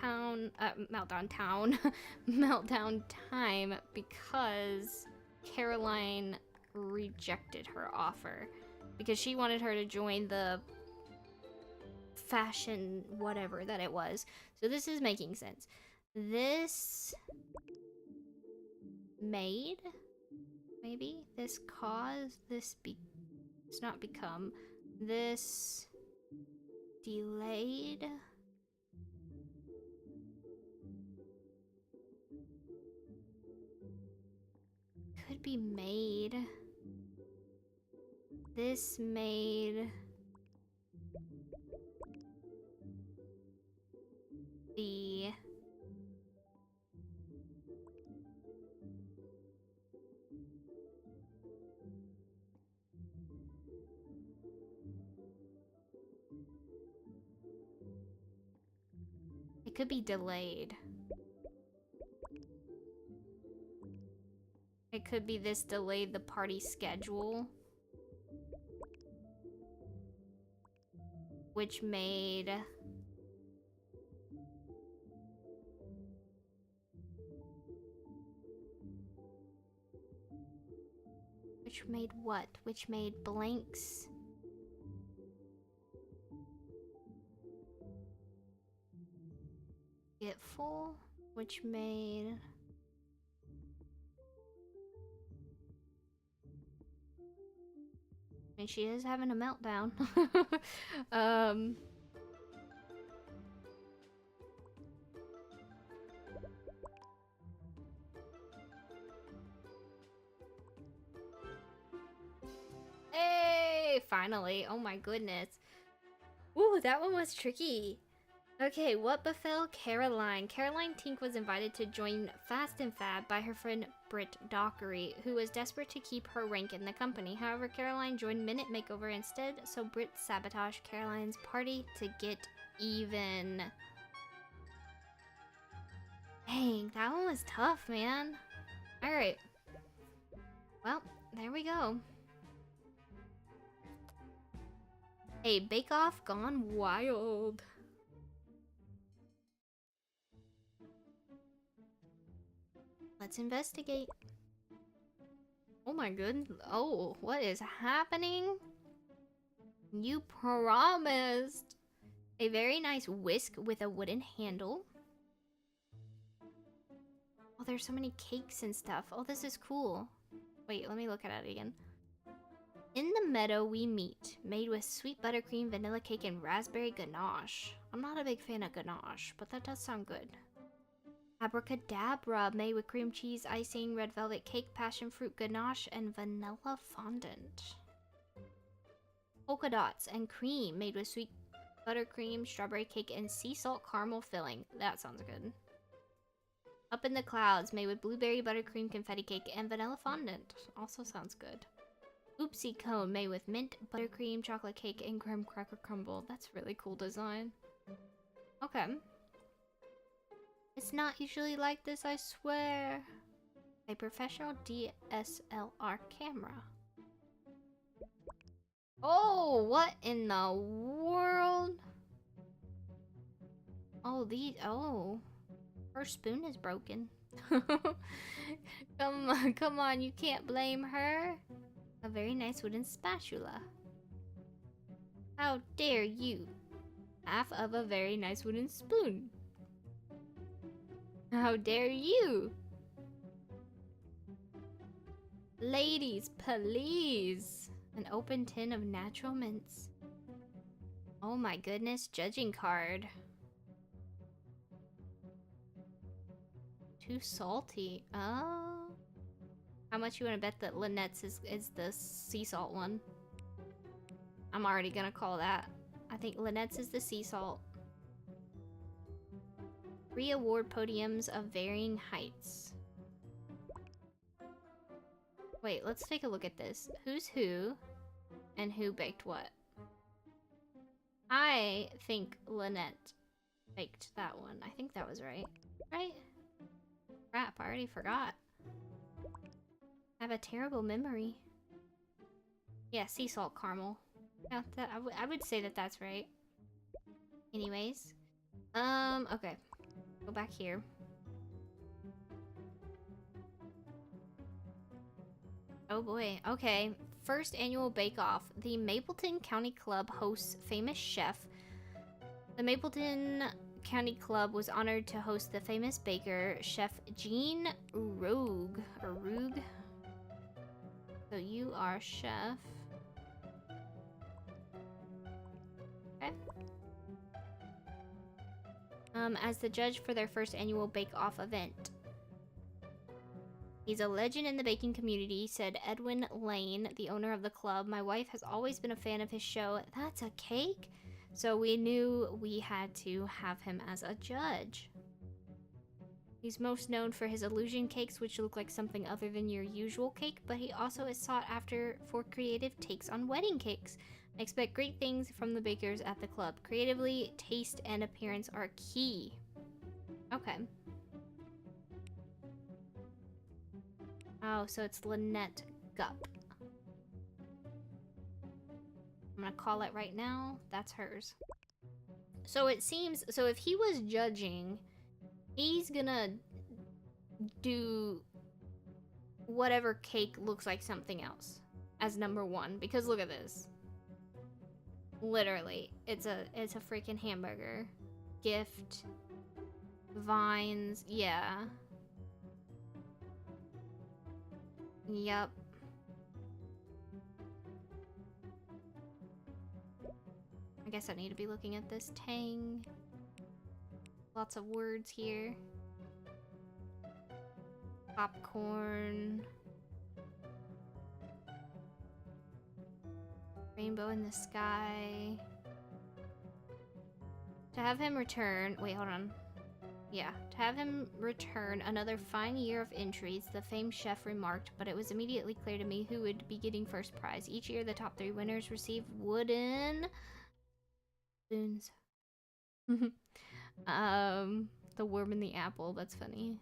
time because Caroline rejected her offer. Because she wanted her to join the fashion whatever that it was. So this is making sense. This made, maybe? This caused, it's not become. This delayed. Could be made. This made the it could be delayed. It could be this delayed the party schedule. Which made... Which made what? Which made blanks? Get full? Which made... And she is having a meltdown. Hey, finally. Oh my goodness. Ooh, that one was tricky. Okay, what befell Caroline? Caroline Tink was invited to join Fast and Fab by her friend Britt Dockery, who was desperate to keep her rank in the company. However, Caroline joined Minute Makeover instead, so Britt sabotaged Caroline's party to get even. Dang, that one was tough, man. Alright. Well, there we go. Hey, Bake Off gone wild. Let's investigate. Oh my goodness. Oh, what is happening? You promised a very nice whisk with a wooden handle. Oh, there's so many cakes and stuff. Oh, this is cool. Wait, let me look at it again. In the meadow we meet, made with sweet buttercream, vanilla cake, and raspberry ganache. I'm not a big fan of ganache, but that does sound good. Abracadabra, made with cream cheese, icing, red velvet cake, passion fruit ganache, and vanilla fondant. Polka dots and cream, made with sweet buttercream, strawberry cake, and sea salt caramel filling. That sounds good. Up in the clouds, made with blueberry buttercream, confetti cake, and vanilla fondant. Also sounds good. Oopsie cone, made with mint, buttercream, chocolate cake, and graham cracker crumble. That's really cool design. Okay. It's not usually like this, I swear. A professional DSLR camera. Oh, what in the world? Oh, oh. Her spoon is broken. Come on, you can't blame her. A very nice wooden spatula. How dare you? Half of a very nice wooden spoon. How dare you? Ladies, please. An open tin of natural mints. Oh my goodness, judging card. Too salty. Oh. How much you want to bet that Lynette's is the sea salt one? I'm already gonna call that. I think Lynette's is the sea salt. 3 award podiums of varying heights. Wait, let's take a look at this. Who's who and who baked what? I think Lynette baked that one. I think that was right. Right? Crap, I already forgot. I have a terrible memory. Yeah, sea salt caramel. Yeah, I would say that that's right. Anyways. Okay. Go back here. Oh boy. Okay. First annual Bake Off. The Mapleton County Club hosts famous chef. The Mapleton County Club was honored to host the famous baker, Chef Jean Rogue. Or Roog. So you are chef. Okay. As the judge for their first annual Bake Off event. He's a legend in the baking community, said Edwin Lane, the owner of the club. My wife has always been a fan of his show. That's a cake? So we knew we had to have him as a judge. He's most known for his illusion cakes, which look like something other than your usual cake, but he also is sought after for creative takes on wedding cakes. I expect great things from the bakers at the club. Creatively, taste and appearance are key. Okay. Oh, so it's Lynette Gupp. I'm gonna call it right now. That's hers. So it seems, so if he was judging, he's gonna do whatever cake looks like something else as number 1, because look at this. Literally, it's a freaking hamburger. Gift. Vines, yeah. Yup. I guess I need to be looking at this. Tang. Lots of words here. Popcorn. Rainbow in the sky. To have him return... Wait, hold on. Yeah. To have him return another fine year of entries, the famed chef remarked, but it was immediately clear to me who would be getting first prize. Each year, the top 3 winners receive wooden... spoons. The worm in the apple. That's funny.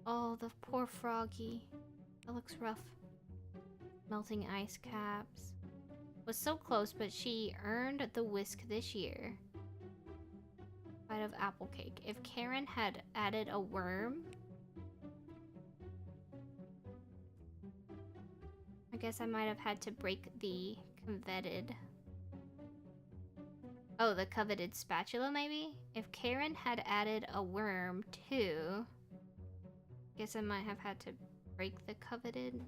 Oh, the poor froggy. That looks rough. Melting ice caps. Was so close, but she earned the whisk this year. Bite of apple cake. If Karen had added a worm... I guess I might have had to break the coveted... Oh, the coveted spatula, maybe? If Karen had added a worm, too... Guess I might have had to break the coveted...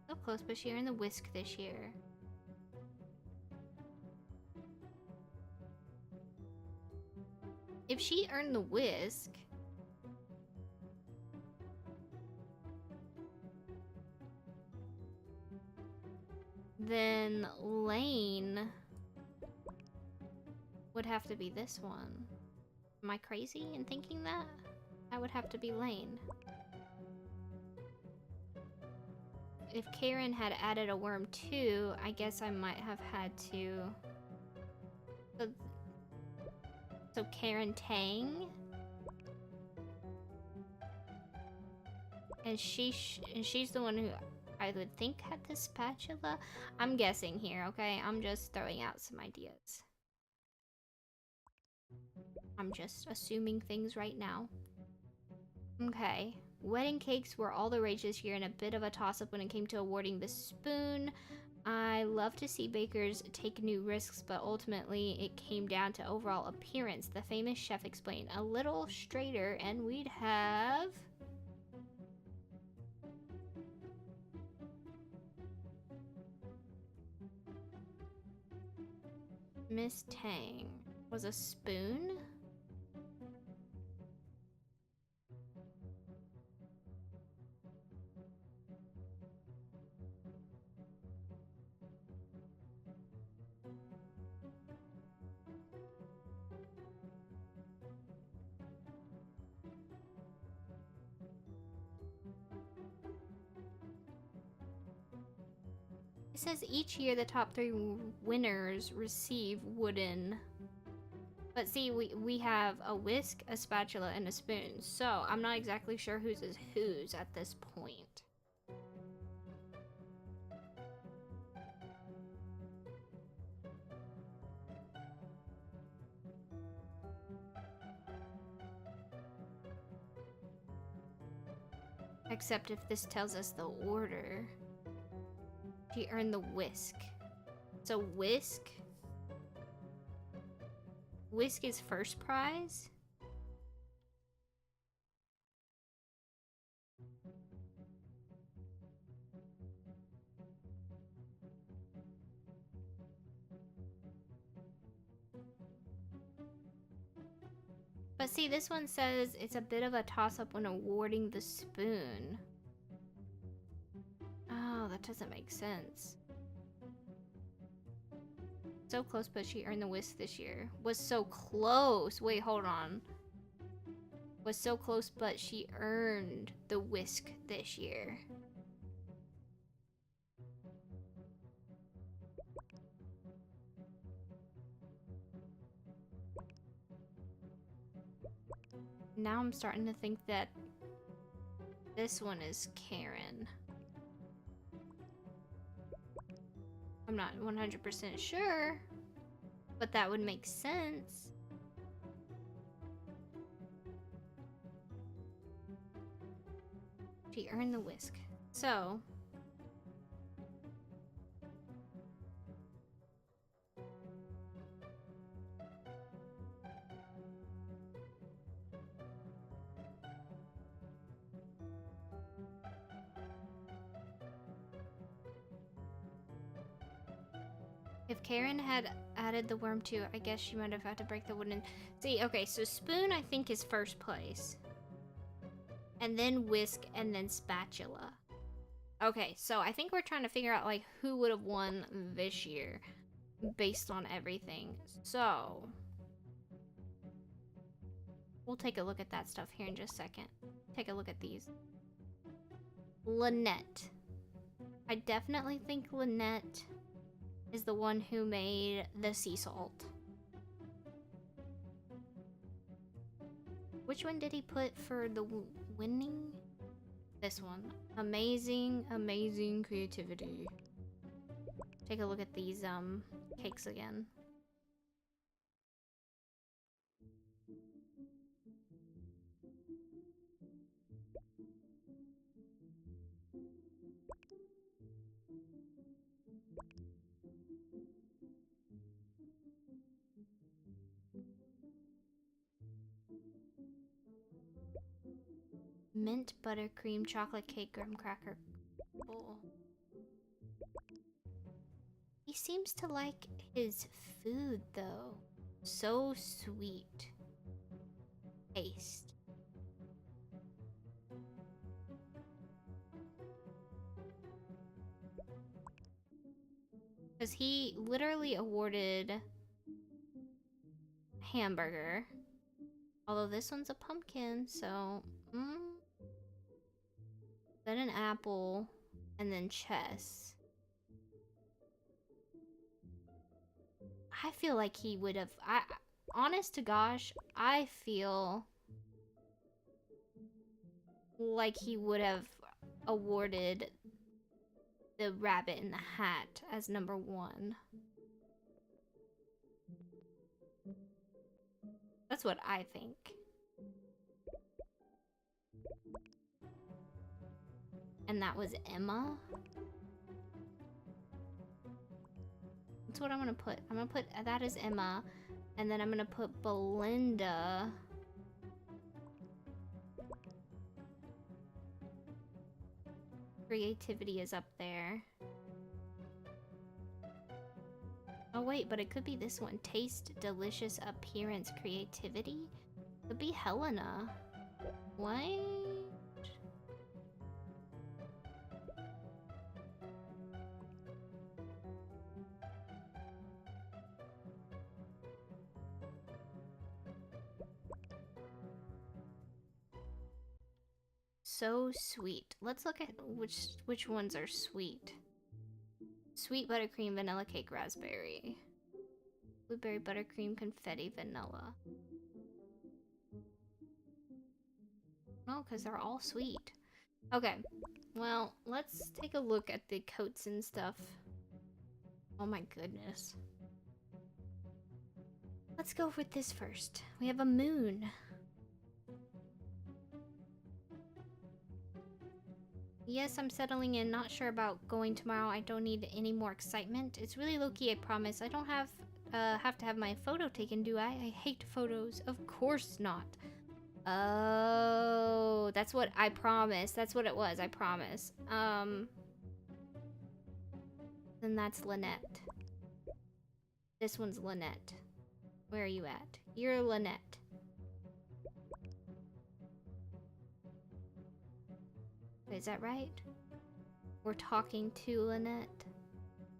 So close, but she earned the whisk this year. If she earned the whisk... then Lane would have to be this one. Am I crazy in thinking that? I would have to be Lane. If Karen had added a worm too, I guess I might have had to... So Karen Tang? And she's the one who I would think had the spatula? I'm guessing here, okay? I'm just throwing out some ideas. I'm just assuming things right now. Okay. Wedding cakes were all the rage this year and a bit of a toss-up when it came to awarding the spoon. I love to see bakers take new risks, but ultimately it came down to overall appearance. The famous chef explained, a little straighter and we'd have... Miss Tang was a spoon? It says each year the top 3 winners receive wooden. But see, we have a whisk, a spatula, and a spoon. So I'm not exactly sure whose is whose at this point. Except if this tells us the order. She earned the whisk. So whisk? Whisk is first prize? But see, this one says it's a bit of a toss-up when awarding the spoon. Oh, that doesn't make sense. So close, but she earned the whisk this year. Was so close. Wait, hold on. Was so close, but she earned the whisk this year. Now I'm starting to think that this one is Karen. I'm not 100% sure, but that would make sense. She earned the whisk. So... if Karen had added the worm too, I guess she might have had to break the wooden... See, okay, so spoon I think is first place. And then whisk, and then spatula. Okay, so I think we're trying to figure out, like, who would have won this year based on everything. So, we'll take a look at that stuff here in just a second. Take a look at these. Lynette. I definitely think Lynette is the one who made the sea salt. Which one did he put for the winning? This one. Amazing, amazing creativity. Take a look at these cakes again. Mint buttercream chocolate cake graham cracker bowl. He seems to like his food though. So sweet. Taste. Because he literally awarded hamburger. Although this one's a pumpkin, so... Then an apple, and then chess. I feel like he would have... honest to gosh, I feel like he would have awarded the rabbit in the hat as number 1. That's what I think. And that was Emma. That's what I'm gonna put. I'm gonna put that as Emma. And then I'm gonna put Belinda. Creativity is up there. Oh wait, but it could be this one. Taste, delicious, appearance, creativity. Could be Helena. What? So sweet. Let's look at which ones are sweet. Sweet buttercream, vanilla cake, raspberry. Blueberry buttercream, confetti, vanilla. No, because they're all sweet. Okay, well, let's take a look at the coats and stuff. Oh my goodness. Let's go with this first. We have a moon. Yes, I'm settling in. Not sure about going tomorrow. I don't need any more excitement. It's really low-key, I promise. I don't have to have my photo taken, do I? I hate photos. Of course not. Oh, that's what I promised. That's what it was, I promise. Then that's Lynette. This one's Lynette. Where are you at? You're Lynette. Is that right? We're talking to Lynette.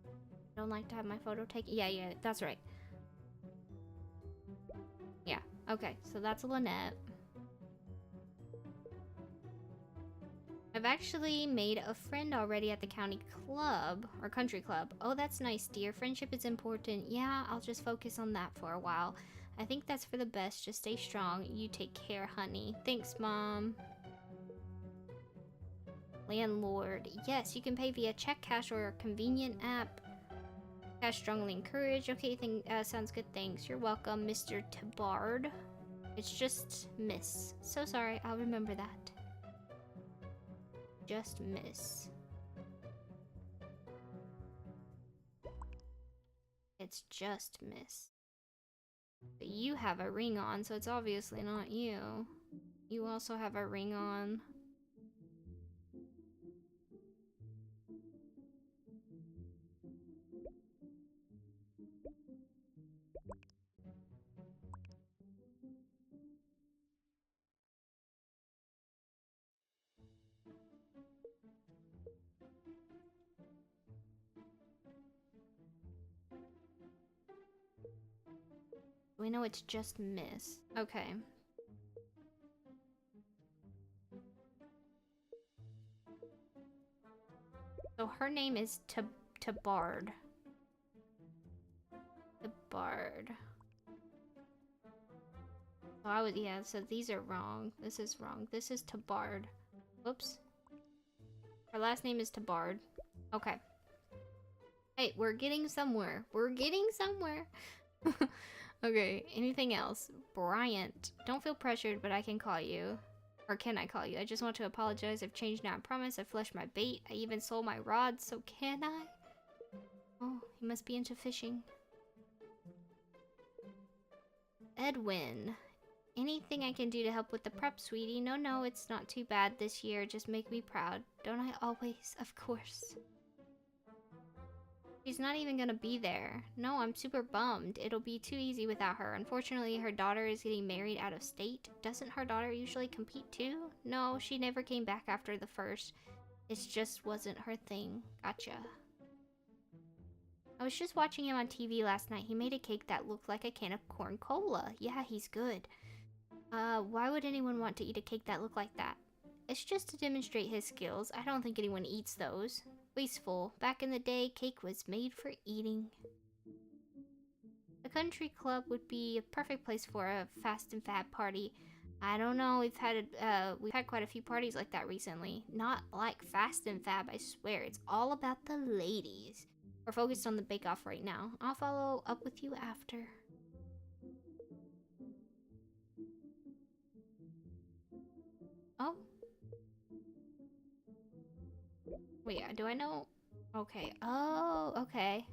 I don't like to have my photo taken. Yeah, that's right. Yeah, okay, so that's Lynette. I've actually made a friend already at the county club, or country club. Oh, that's nice, dear. Friendship is important. Yeah, I'll just focus on that for a while. I think that's for the best. Just stay strong. You take care, honey. Thanks, Mom. Landlord. Yes, you can pay via check, cash, or a convenient app. Cash strongly encouraged. Okay, sounds good. Thanks. You're welcome, Mr. Tabard. It's just Miss. So sorry. I'll remember that. Just Miss. It's just Miss. But you have a ring on, so it's obviously not you. You also have a ring on. We know it's just Miss. Okay. So her name is Tabard. Tabard. Oh, yeah, so these are wrong. This is wrong. This is Tabard. Whoops. Her last name is Tabard. Okay. Hey, we're getting somewhere. We're getting somewhere. Okay, anything else? Bryant. Don't feel pressured, but I can call you. Or can I call you? I just want to apologize. I've changed now, I promise. I fleshed my bait. I even sold my rod, so can I? Oh, he must be into fishing. Edwin. Anything I can do to help with the prep, sweetie? No, it's not too bad this year. Just make me proud. Don't I always? Of course. She's not even gonna be there. No, I'm super bummed. It'll be too easy without her. Unfortunately, her daughter is getting married out of state. Doesn't her daughter usually compete too? No, she never came back after the first. It just wasn't her thing. Gotcha. I was just watching him on TV last night. He made a cake that looked like a can of corn cola. Yeah, he's good. Why would anyone want to eat a cake that looked like that? It's just to demonstrate his skills. I don't think anyone eats those. Wasteful. Back in the day, cake was made for eating. The country club would be a perfect place for a fast and fab party. I don't know, we've had quite a few parties like that recently. Not like fast and fab, I swear. It's all about the ladies. We're focused on the bake-off right now. I'll follow up with you after. Oh. Wait, do I know? Okay. Oh, okay.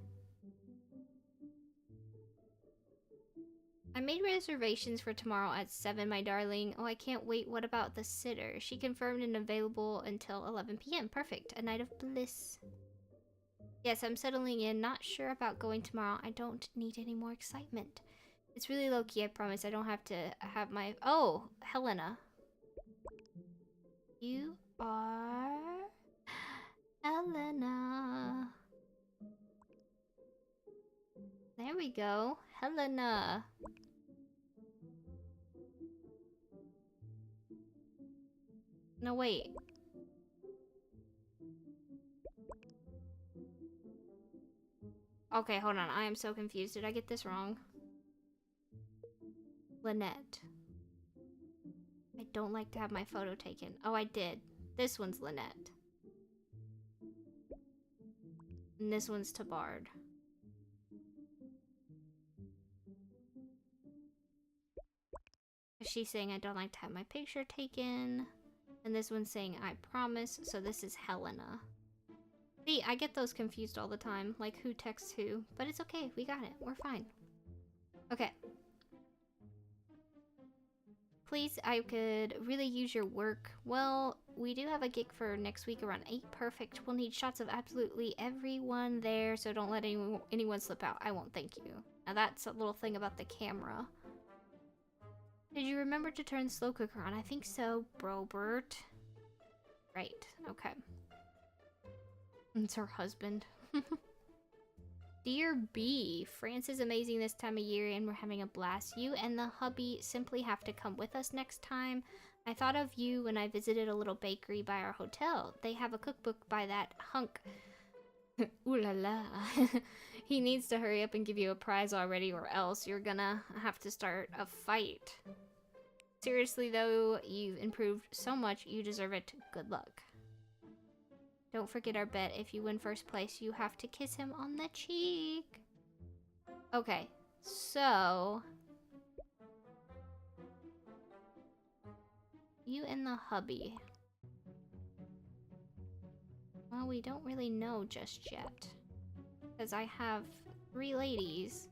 I made reservations for tomorrow at 7, my darling. Oh, I can't wait. What about the sitter? She confirmed and available until 11 p.m. Perfect. A night of bliss. Yes, I'm settling in. Not sure about going tomorrow. I don't need any more excitement. It's really low-key, I promise. I don't have to have my... Oh, Helena. You are... Helena. There we go. Helena. No, wait. Okay, hold on. I am so confused. Did I get this wrong? Lynette. I don't like to have my photo taken. Oh, I did. This one's Lynette. And this one's Tabard. She's saying I don't like to have my picture taken. And this one's saying I promise. So this is Helena. See, I get those confused all the time. Like who texts who. But it's okay. We got it. We're fine. Okay. Please, I could really use your work. Well, we do have a gig for next week around 8. Perfect. We'll need shots of absolutely everyone there, so don't let anyone slip out. I won't, thank you. Now that's a little thing about the camera. Did you remember to turn the slow cooker on? I think so, Brobert. Right, okay. It's her husband. Dear B, France is amazing this time of year and we're having a blast. You and the hubby simply have to come with us next time. I thought of you when I visited a little bakery by our hotel. They have a cookbook by that hunk. Ooh la la. He needs to hurry up and give you a prize already or else you're gonna have to start a fight. Seriously though, you've improved so much, you deserve it. Good luck. Don't forget our bet. If you win first place, you have to kiss him on the cheek. Okay, so... you and the hubby. Well, we don't really know just yet. Because I have 3 ladies.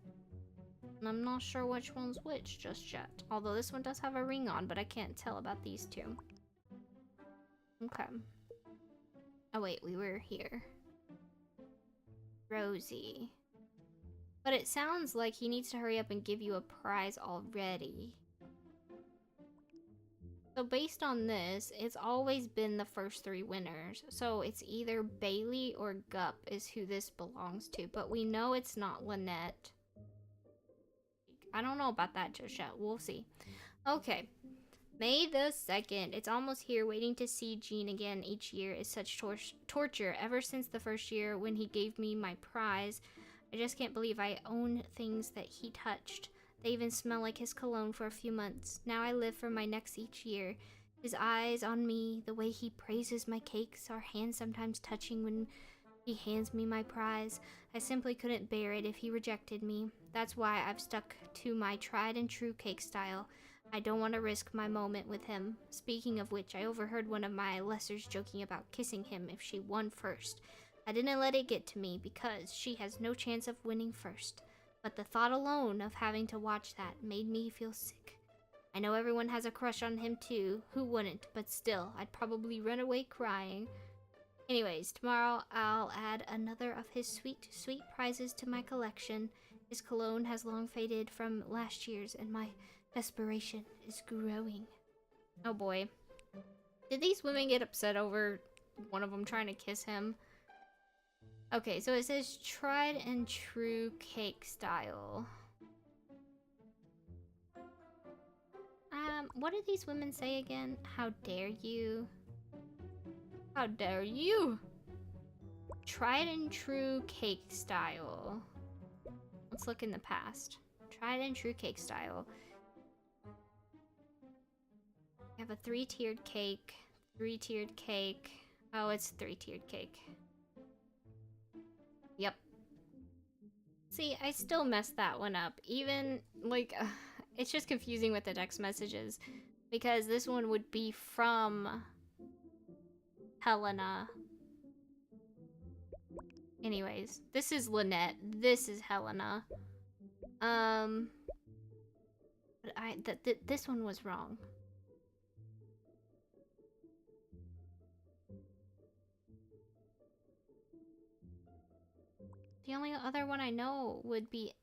And I'm not sure which one's which just yet. Although this one does have a ring on, but I can't tell about these 2. Okay. Oh wait, we were here. Rosie. But it sounds like he needs to hurry up and give you a prize already. So based on this, it's always been the first 3 winners. So it's either Bailey or Gup is who this belongs to. But we know it's not Lynette. I don't know about that just yet. We'll see. Okay. May the 2nd. It's almost here. Waiting to see Gene again each year is such torture. Ever since the first year when he gave me my prize, I just can't believe I own things that he touched. They even smell like his cologne for a few months. Now I live for my next each year. His eyes on me, the way he praises my cakes, our hands sometimes touching when he hands me my prize. I simply couldn't bear it if he rejected me. That's why I've stuck to my tried and true cake style. I don't want to risk my moment with him. Speaking of which, I overheard one of my lessers joking about kissing him if she won first. I didn't let it get to me because she has no chance of winning first. But the thought alone of having to watch that made me feel sick. I know everyone has a crush on him too. Who wouldn't? But still, I'd probably run away crying. Anyways, tomorrow I'll add another of his sweet, sweet prizes to my collection. His cologne has long faded from last year's and my desperation is growing. Oh boy. Did these women get upset over one of them trying to kiss him? Okay, so it says tried and true cake style. What did these women say again? How dare you? How dare you? Tried and true cake style. Let's look in the past. Tried and true cake style. We have a 3-tiered cake. 3-tiered cake. Oh, it's 3-tiered cake. Yep. See, I still messed that one up. Even, like, it's just confusing with the text messages. Because this one would be from Helena. Anyways, this is Lynette. This is Helena. But this one was wrong. The only other one I know would be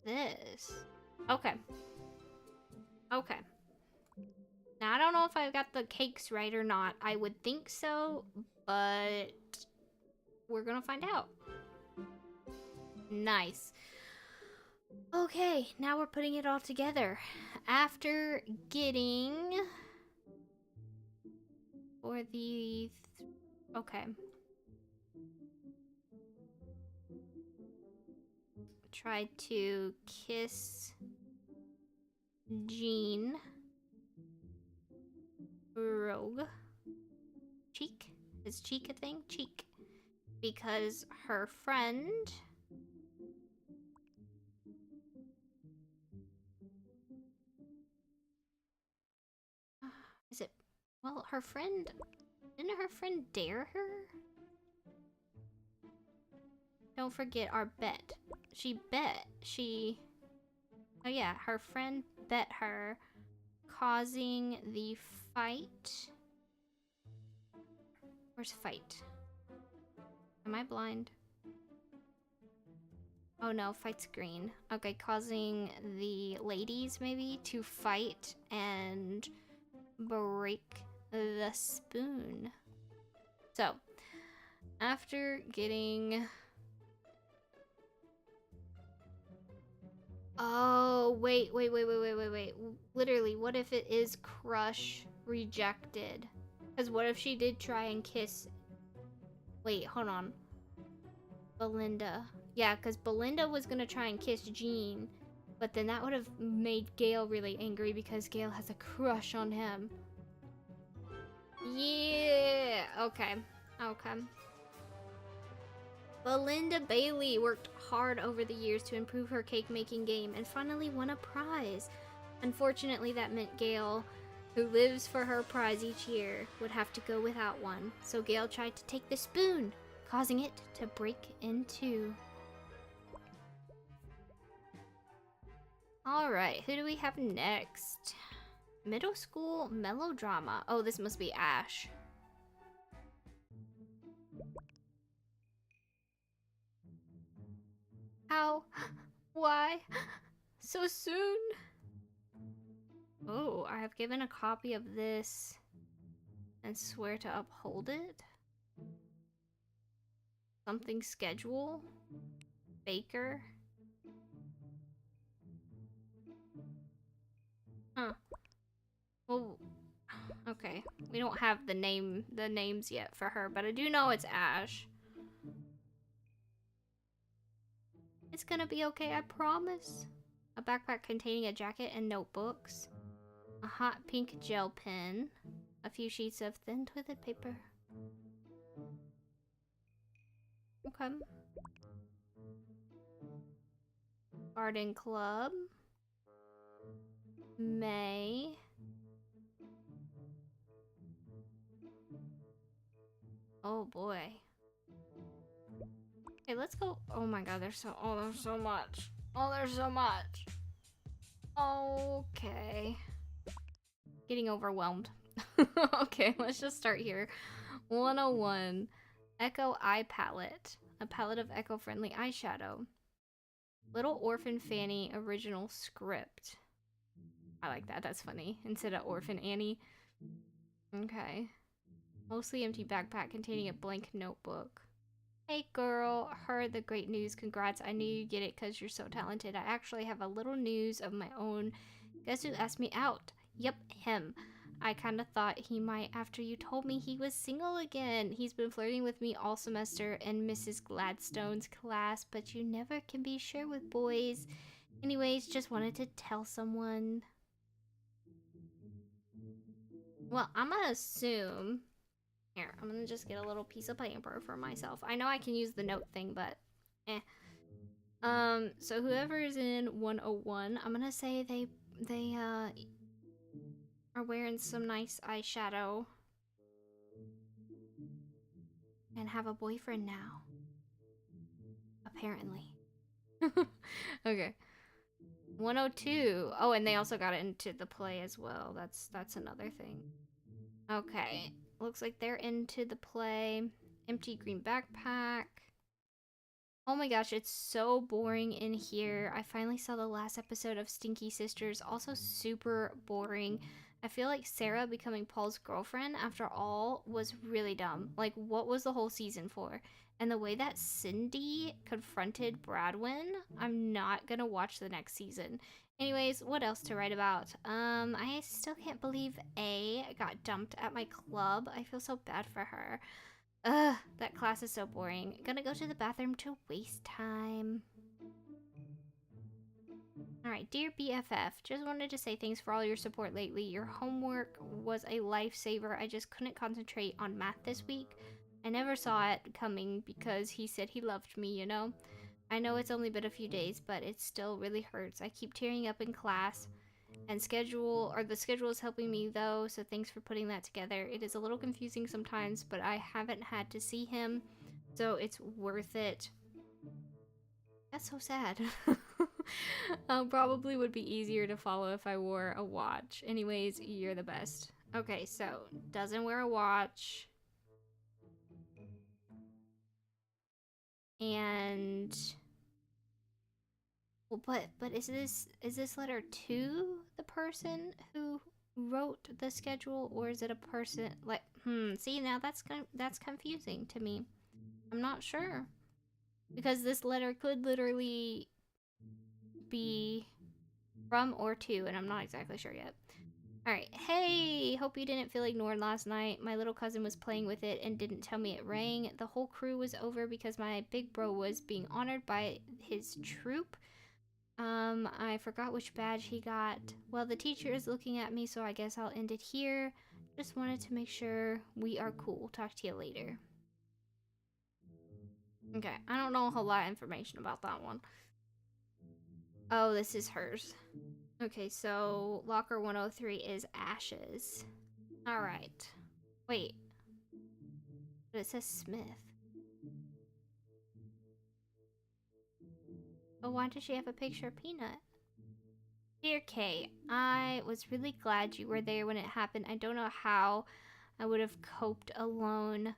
this. Okay. Okay. Now, I don't know if I've got the cakes right or not. I would think so, but we're gonna find out. Nice. Okay, now we're putting it all together. After getting... For the... Okay. Tried to kiss Jean Rogue. Cheek? Is cheek a thing? Cheek. Because her friend... Is it... Well, her friend... Didn't her friend dare her? Don't forget our bet. She bet. Oh yeah, her friend bet her, causing the fight. Where's fight? Am I blind? Oh no, fight's green. Okay, causing the ladies maybe to fight and break the spoon. So, after getting... Oh, wait. Literally, what if it is crush rejected? Because what if she did try and kiss... Wait, hold on. Belinda. Yeah, because Belinda was going to try and kiss Jean, but then that would have made Gail really angry because Gail has a crush on him. Yeah, okay. Belinda Bailey worked hard over the years to improve her cake making game and finally won a prize. Unfortunately, that meant Gail, who lives for her prize each year, would have to go without one. So Gail tried to take the spoon, causing it to break in two. Alright, who do we have next? Middle school melodrama. Oh, this must be Ash. How? Why? So soon? Oh, I have given a copy of this and swear to uphold it. Something schedule? Baker? We don't have the names yet for her, but I do know it's Ash. It's gonna be okay, I promise. A backpack containing a jacket and notebooks. A hot pink gel pen. A few sheets of thin toilet paper. Okay. Garden club. May. Oh boy. Okay, let's go. Oh my god, there's so much. Oh, there's so much. Okay. Getting overwhelmed. Okay, let's just start here. 101. Echo Eye Palette. A palette of eco-friendly eyeshadow. Little Orphan Fanny original script. I like that, that's funny. Instead of Orphan Annie. Okay. Mostly empty backpack containing a blank notebook. Hey girl, heard the great news. Congrats. I knew you'd get it because you're so talented. I actually have a little news of my own. Guess who asked me out? Yep, him. I kind of thought he might after you told me he was single again. He's been flirting with me all semester in Mrs. Gladstone's class, but you never can be sure with boys. Anyways, just wanted to tell someone. Well, I'm gonna assume. Here, I'm gonna just get a little piece of paper for myself. I know I can use the note thing, but eh. So whoever is in 101, I'm gonna say they are wearing some nice eyeshadow and have a boyfriend now. Apparently. Okay. 102. Oh, and they also got into the play as well. That's another thing. Okay. Looks like they're into the play. Empty green backpack. Oh my gosh, it's so boring in here. I finally saw the last episode of Stinky Sisters. Also super boring. I feel like Sarah becoming Paul's girlfriend after all was really dumb. Like, what was the whole season for? And the way that Cindy confronted Bradwin, I'm not gonna watch the next season. Anyways, what else to write about? I still can't believe A got dumped at my club. I feel so bad for her. Ugh, that class is so boring. Gonna go to the bathroom to waste time. Alright, dear BFF, just wanted to say thanks for all your support lately. Your homework was a lifesaver. I just couldn't concentrate on math this week. I never saw it coming because he said he loved me, you know? I know it's only been a few days, but it still really hurts. I keep tearing up in class. And the schedule is helping me though, so thanks for putting that together. It is a little confusing sometimes, but I haven't had to see him, so it's worth it. That's so sad. Probably would be easier to follow if I wore a watch. Anyways, you're the best. Okay, so doesn't wear a watch. And well, but is this letter to the person who wrote the schedule, or is it a person like see, now that's confusing to me. I'm not sure, because this letter could literally be from or to, and I'm not exactly sure yet. Alright, hey, hope you didn't feel ignored last night. My little cousin was playing with it and didn't tell me it rang. The whole crew was over because my big bro was being honored by his troop. I forgot which badge he got. Well, the teacher is looking at me, so I guess I'll end it here. Just wanted to make sure we are cool. Talk to you later. Okay, I don't know a whole lot of information about that one. Oh, this is hers. Okay, so locker 103 is Ash's. Alright. Wait. But it says Smith. But why does she have a picture of Peanut? Dear Kay, I was really glad you were there when it happened. I don't know how I would have coped alone.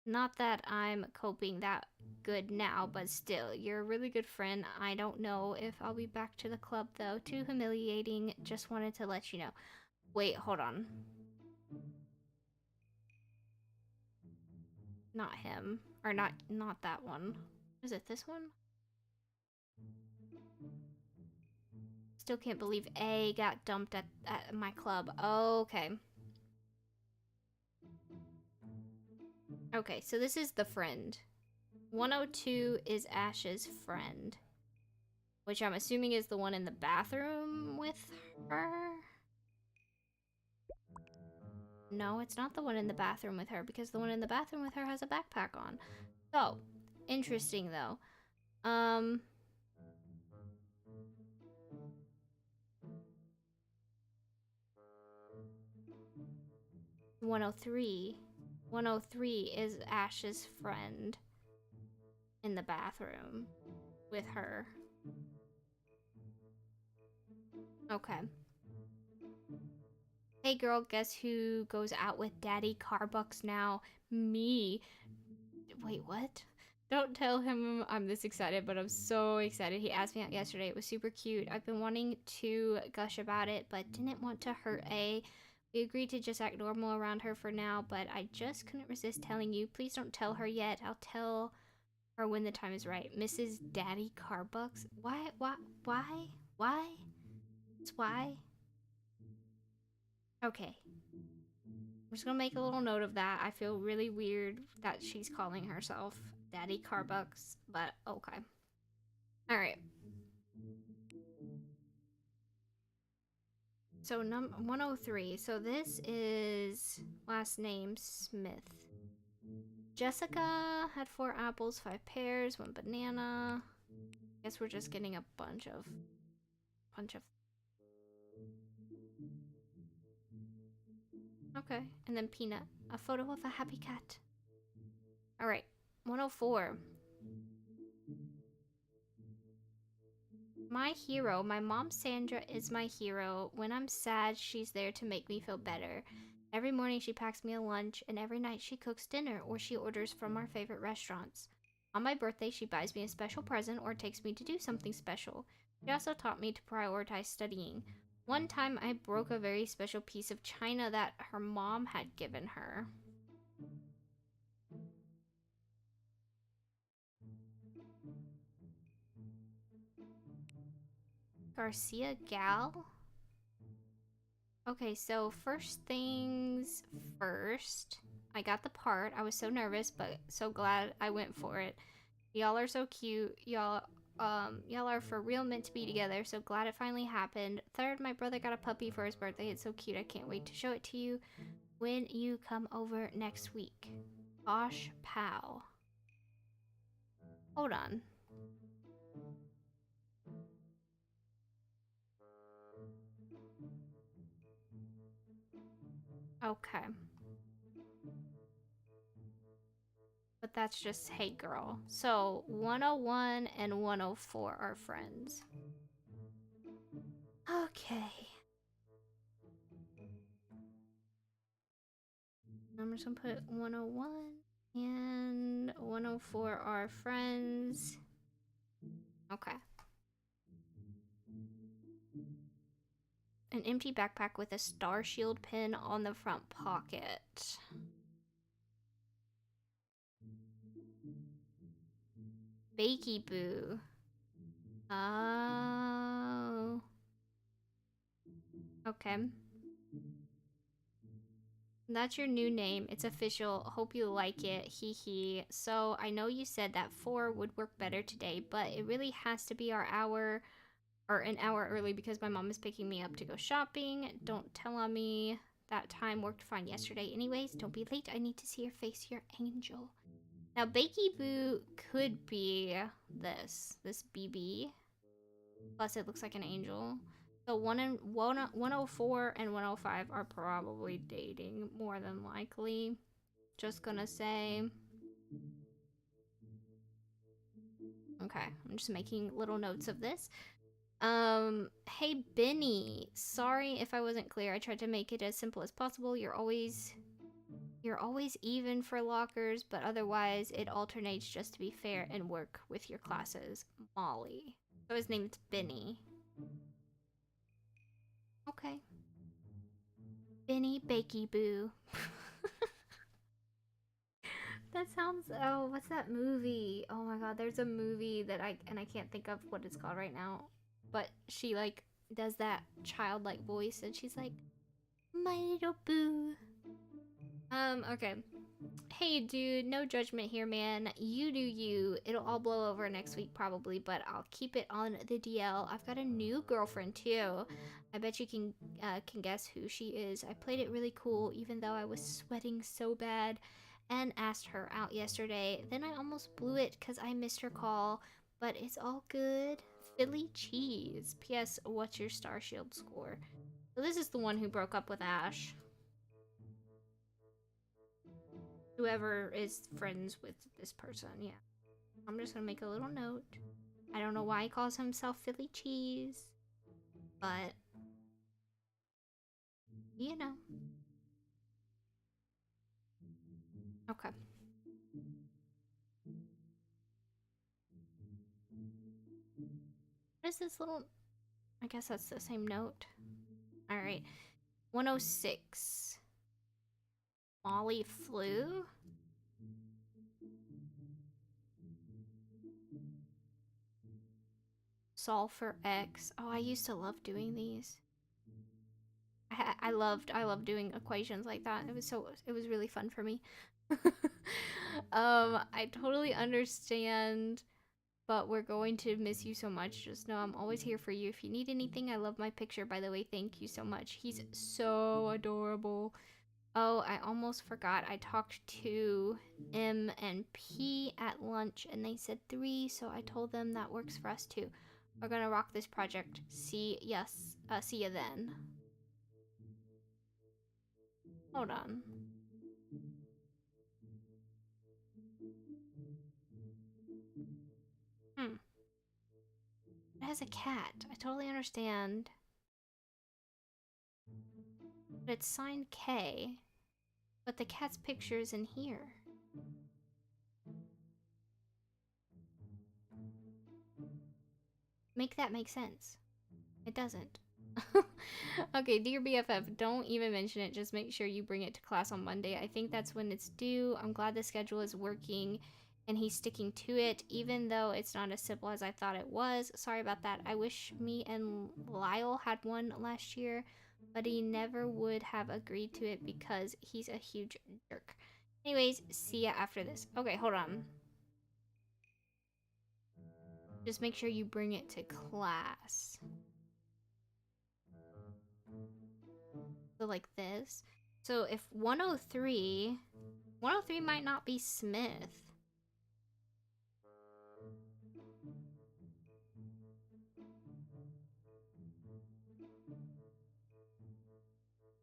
Not that I'm coping that good now, but still, you're a really good friend. I don't know if I'll be back to the club though. Too humiliating. Just wanted to let you know. Wait, hold on. Not him. Or not that one. Is it this one? Still can't believe A got dumped at my club. Okay. Okay, so this is the friend. 102 is Ash's friend, which I'm assuming is the one in the bathroom with her. No, it's not the one in the bathroom with her, because the one in the bathroom with her has a backpack on. So, interesting though. 103. 103 is Ash's friend in the bathroom with her. Okay. Hey girl, guess who goes out with Daddy Carbucks now? Me. Wait, what? Don't tell him I'm this excited, but I'm so excited. He asked me out yesterday. It was super cute. I've been wanting to gush about it, but didn't want to hurt A. We agreed to just act normal around her for now, but I just couldn't resist telling you. Please don't tell her yet. I'll tell her when the time is right. Mrs. Daddy Carbucks? Why? It's why? Okay. I'm just gonna make a little note of that. I feel really weird that she's calling herself Daddy Carbucks, but okay. Alright. So 103. So this is last name Smith. Jessica had 4 apples, 5 pears, 1 banana. Guess we're just getting a bunch of okay, and then Peanut. A photo of a happy cat. Alright, 104. My hero. My mom Sandra is my hero. When I'm sad, she's there to make me feel better. Every morning she packs me a lunch, and every night she cooks dinner or she orders from our favorite restaurants. On my birthday, she buys me a special present or takes me to do something special. She also taught me to prioritize studying. One time I broke a very special piece of china that her mom had given her. Garcia Gal? Okay, so first things first. I got the part. I was so nervous, but so glad I went for it. Y'all are so cute. Y'all are for real meant to be together. So glad it finally happened. Third, my brother got a puppy for his birthday. It's so cute. I can't wait to show it to you when you come over next week. Posh Pal. Hold on. Okay. But that's just hey girl. So 101 and 104 are friends. Okay. I'm just gonna put 101 and 104 are friends. Okay. An empty backpack with a star shield pin on the front pocket. Bakey Boo. Oh. Okay. That's your new name. It's official. Hope you like it. Hee hee. So I know you said that 4 would work better today, but it really has to be our hour or an hour early because my mom is picking me up to go shopping. Don't tell on me. That time worked fine yesterday. Anyways, don't be late. I need to see your face. Your angel. Now, Bakey Boo could be this BB. Plus, it looks like an angel. So 104 and 105 are probably dating, more than likely. Just gonna say. Okay, I'm just making little notes of this. Hey Benny, sorry if I wasn't clear. I tried to make it as simple as possible. You're always even for lockers, but otherwise it alternates just to be fair and work with your classes. Molly. So his name's Benny. Okay. Benny Bakey Boo. That sounds, oh, what's that movie? Oh my god, there's a movie that I can't think of what it's called right now. But she like does that childlike voice and she's like, my little boo. Okay. hey dude, no judgment here, man. You do you. It'll all blow over next week probably, but I'll keep it on the DL. I've got a new girlfriend too. I bet you can guess who she is. I played it really cool even though I was sweating so bad and asked her out yesterday. Then I almost blew it because I missed her call, but it's all good. Philly cheese. P.S. What's your Star Shield score? So this is the one who broke up with Ash. Whoever is friends with this person, yeah. I'm just gonna make a little note. I don't know why he calls himself Philly cheese, but you know. Okay. What is this little... I guess that's the same note. Alright. 106. Molly flu? Solve for X. Oh, I used to love doing these. I loved doing equations like that. It was really fun for me. I totally understand, but we're going to miss you so much. Just know I'm always here for you. If you need anything, I love my picture, by the way. Thank you so much. He's so adorable. Oh, I almost forgot. I talked to M and P at lunch, and they said 3, so I told them that works for us too. We're gonna rock this project. See ya then. Hold on. It has a cat. I totally understand. But it's signed K. But the cat's picture is in here. Make that make sense. It doesn't. Okay, dear BFF, don't even mention it. Just make sure you bring it to class on Monday. I think that's when it's due. I'm glad the schedule is working and he's sticking to it, even though it's not as simple as I thought it was. Sorry about that. I wish me and Lyle had one last year, but he never would have agreed to it because he's a huge jerk. Anyways, see ya after this. Okay, hold on. Just make sure you bring it to class. So like this. So if 103 might not be Smith.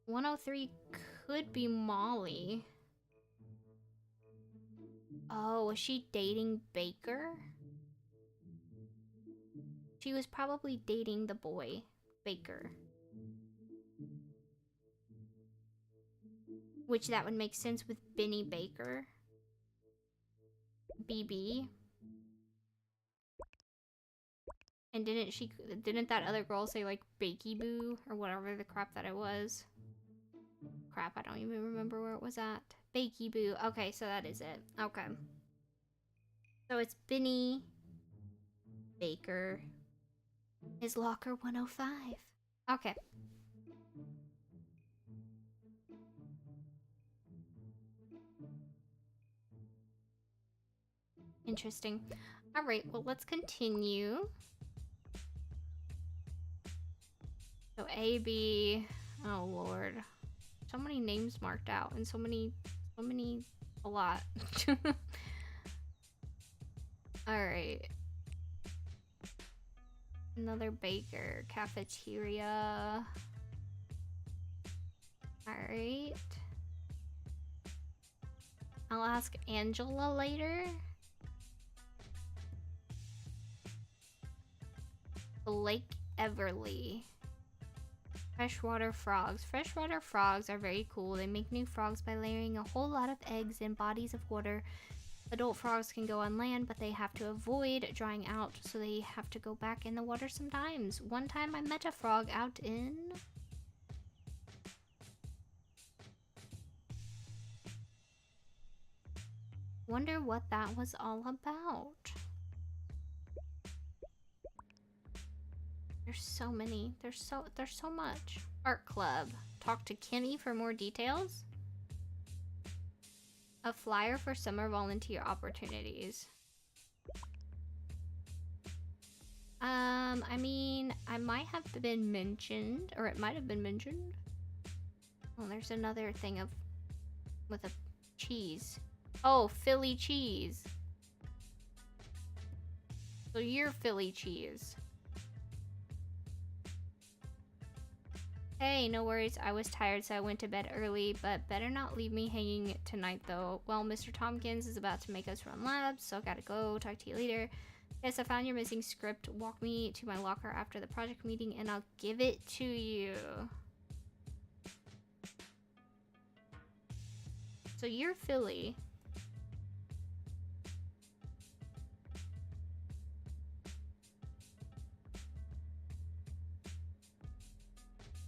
"103 could be Molly." Oh, was she dating Baker? She was probably dating the boy, Baker. Which that would make sense with Benny Baker. BB. And didn't that other girl say like Bakey Boo or whatever the crap that it was? Crap, I don't even remember where it was at. Bakey Boo. Okay, so that is it. Okay. So it's Benny Baker. His locker 105. Okay. Interesting. Alright, well, let's continue. So A, B... Oh, Lord. So many names marked out and so many... A lot. Alright. Another baker. Cafeteria. Alright. I'll ask Angela later. Lake Everly. Freshwater frogs. Freshwater frogs are very cool. They make new frogs by layering a whole lot of eggs in bodies of water. Adult frogs can go on land, but they have to avoid drying out, so they have to go back in the water sometimes. One time I met a frog out in... Wonder what that was all about. There's so many. There's so much. Art club. Talk to Kenny for more details. A flyer for summer volunteer opportunities. I mean, I might have been mentioned, or it might have been mentioned. Oh, there's another thing of with a cheese. Oh, Philly cheese. So you're Philly cheese. Hey, no worries. I was tired, so I went to bed early, but better not leave me hanging tonight, though. Well, Mr. Tompkins is about to make us run labs, so I gotta go. Talk to you later. Yes, I found your missing script. Walk me to my locker after the project meeting, and I'll give it to you. So you're Philly.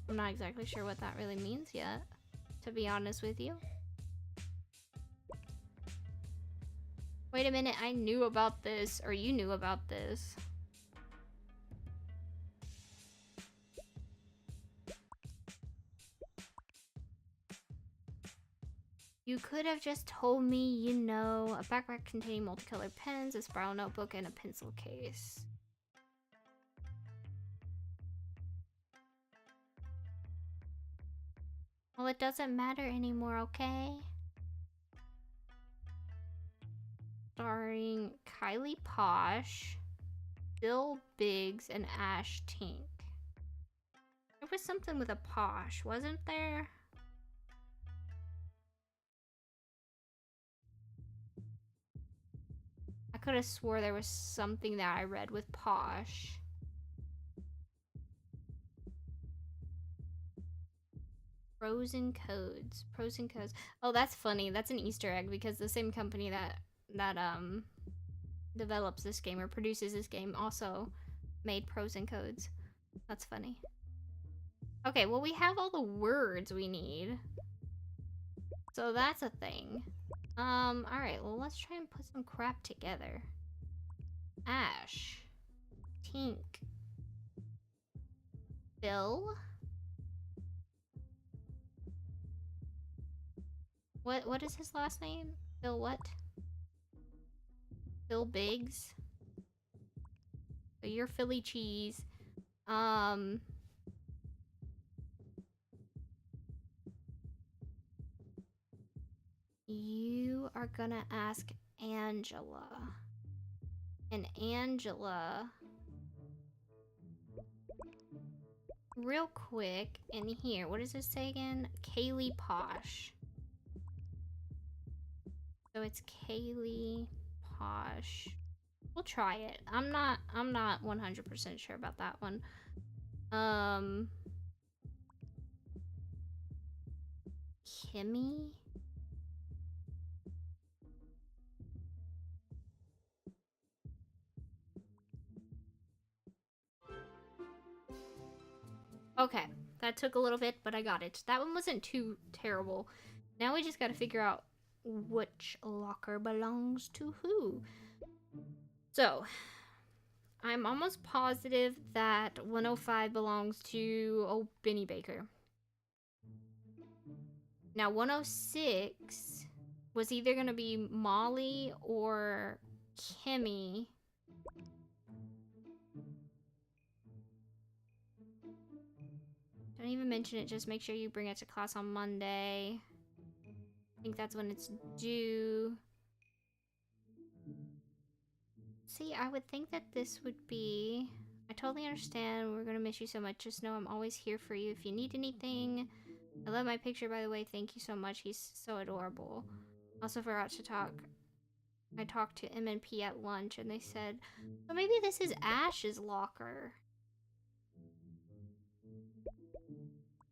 I'm not exactly sure what that really means yet, to be honest with you. Wait a minute, I knew about this, or you knew about this. You could have just told me, you know, a backpack containing multicolored pens, a spiral notebook, and a pencil case. Well, it doesn't matter anymore, okay? Starring Kylie Posh, Bill Biggs, and Ash Tink. There was something with a Posh, wasn't there? I could have swore there was something that I read with Posh. Pros and codes. Pros and codes. Oh, that's funny. That's an Easter egg because the same company that develops this game or produces this game also made pros and codes. That's funny. Okay, well we have all the words we need. So that's a thing. Alright, well let's try and put some crap together. Ash. Tink. Bill. What is his last name? Bill what? Bill Biggs. So you're Philly cheese. You are gonna ask Angela. And Angela, real quick, in here, what does this say again? Kaylee Posh. So it's Kaylee Posh. We'll try it. I'm not 100% sure about that one. Kimmy? Okay, that took a little bit, but I got it. That one wasn't too terrible. Now we just gotta figure out which locker belongs to who. So, I'm almost positive that 105 belongs to, Benny Baker. Now, 106 was either gonna be Molly or Kimmy. Don't even mention it, just make sure you bring it to class on Monday. I think that's when it's due. See, I would think that this would be... I totally understand. We're gonna miss you so much. Just know I'm always here for you if you need anything. I love my picture, by the way. Thank you so much. He's so adorable. Also forgot to talk. I talked to M and P at lunch, and they said, well, maybe this is Ash's locker.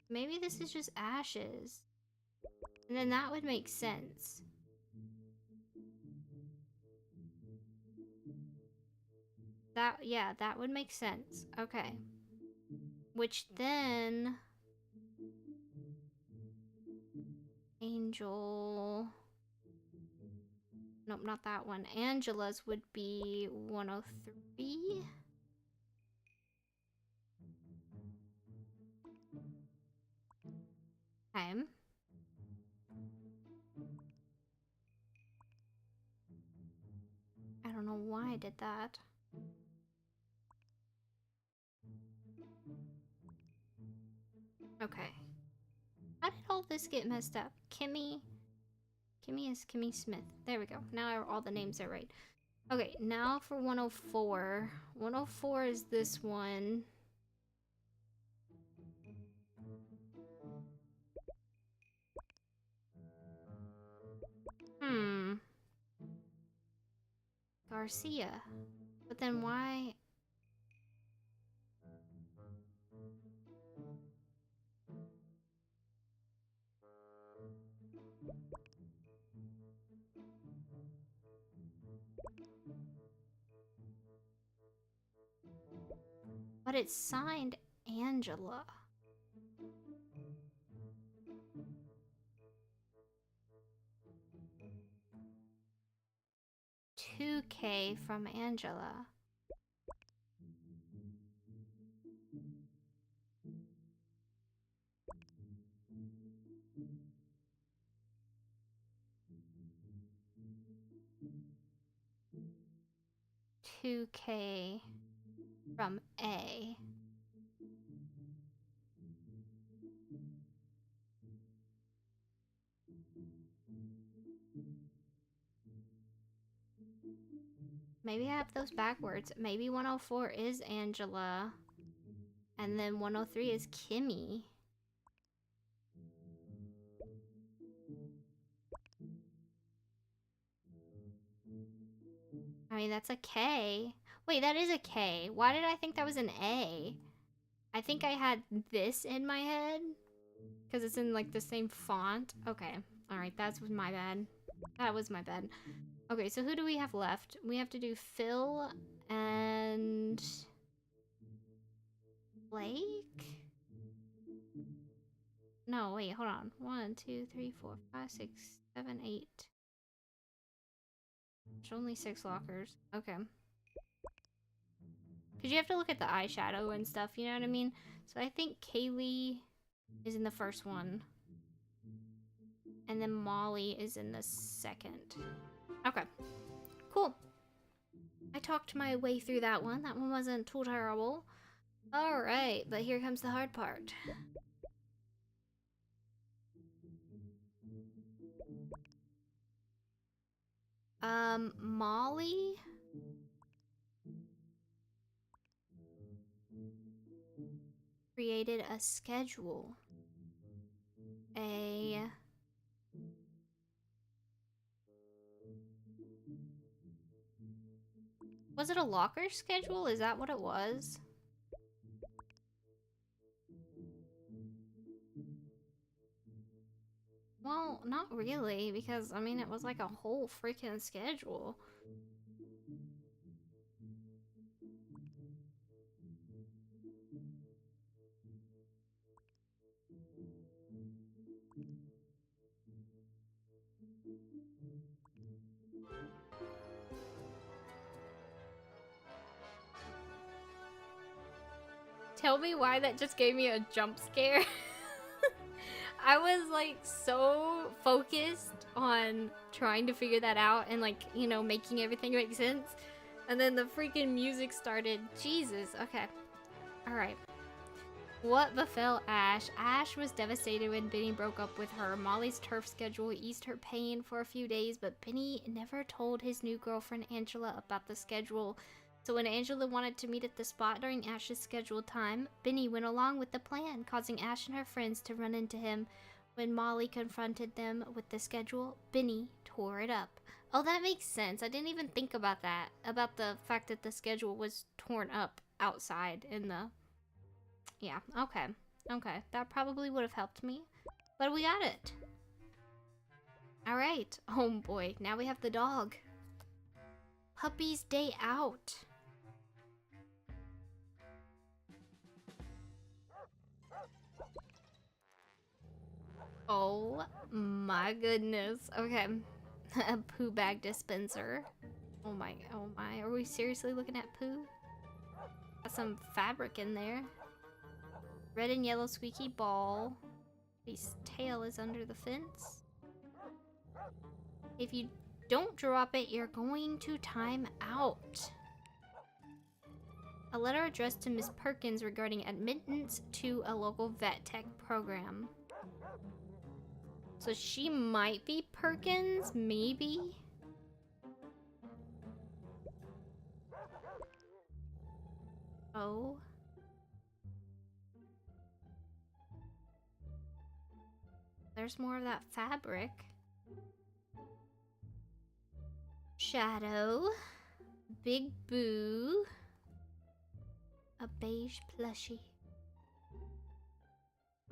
Maybe this is just Ash's. And then that would make sense. Yeah, that would make sense. Okay. Which then... Angel... Nope, not that one. Angela's would be 103. Okay. that. Okay. How did all this get messed up? Kimmy is Kimmy Smith. There we go. Now all the names are right. Okay, now for 104. 104 is this one. Garcia. But then why? But it's signed Angela. $2K from Angela. $2K from A. Maybe I have those backwards. Maybe 104 is Angela. And then 103 is Kimmy. I mean, that's a K. Wait, that is a K. Why did I think that was an A? I think I had this in my head. Because it's in, like, the same font. Okay. Alright, that's my bad. That was my bad. Okay, so who do we have left? We have to do Phil and... Blake? No, wait, hold on. 1, 2, 3, 4, 5, 6, 7, 8. There's only 6 lockers. Okay. Because you have to look at the eyeshadow and stuff, you know what I mean? So I think Kaylee is in the first one. And then Molly is in the second. Okay. Cool. I talked my way through that one. That one wasn't too terrible. Alright, but here comes the hard part. Molly? Created a schedule. Was it a locker schedule? Is that what it was? Well, not really, because, I mean, it was like a whole freaking schedule. Tell me why that just gave me a jump scare. I was like so focused on trying to figure that out and like, you know, making everything make sense. And then the freaking music started. Jesus, okay. Alright. What befell Ash? Ash was devastated when Benny broke up with her. Molly's turf schedule eased her pain for a few days, but Benny never told his new girlfriend Angela about the schedule. So when Angela wanted to meet at the spot during Ash's scheduled time, Benny went along with the plan, causing Ash and her friends to run into him. When Molly confronted them with the schedule, Benny tore it up. Oh, that makes sense. I didn't even think about that. About the fact that the schedule was torn up outside in the... Yeah, okay. Okay, that probably would have helped me. But we got it. Alright. Oh boy, now we have the dog. Puppy's Day Out. Oh my goodness. Okay. A poo bag dispenser. Oh my, oh my. Are we seriously looking at poo? Got some fabric in there. Red and yellow squeaky ball. His tail is under the fence. If you don't drop it, you're going to time out. A letter addressed to Miss Perkins regarding admittance to a local vet tech program. So she might be Perkins, maybe? Oh. There's more of that fabric. Shadow. Big Boo. A beige plushie.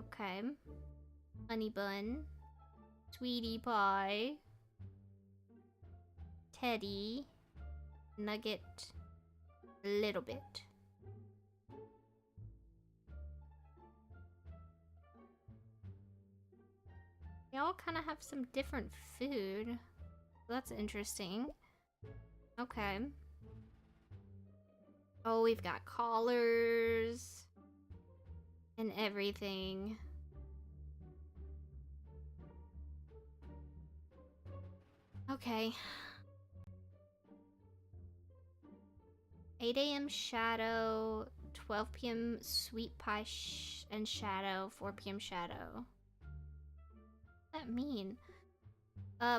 Okay. Honey Bun. Sweetie Pie. Teddy. Nugget. A little bit. They all kind of have some different food. That's interesting. Okay. Oh, we've got collars and everything. Okay. 8 a.m. Shadow, 12 p.m. Sweet Pie and Shadow, 4 p.m. Shadow. What does that mean?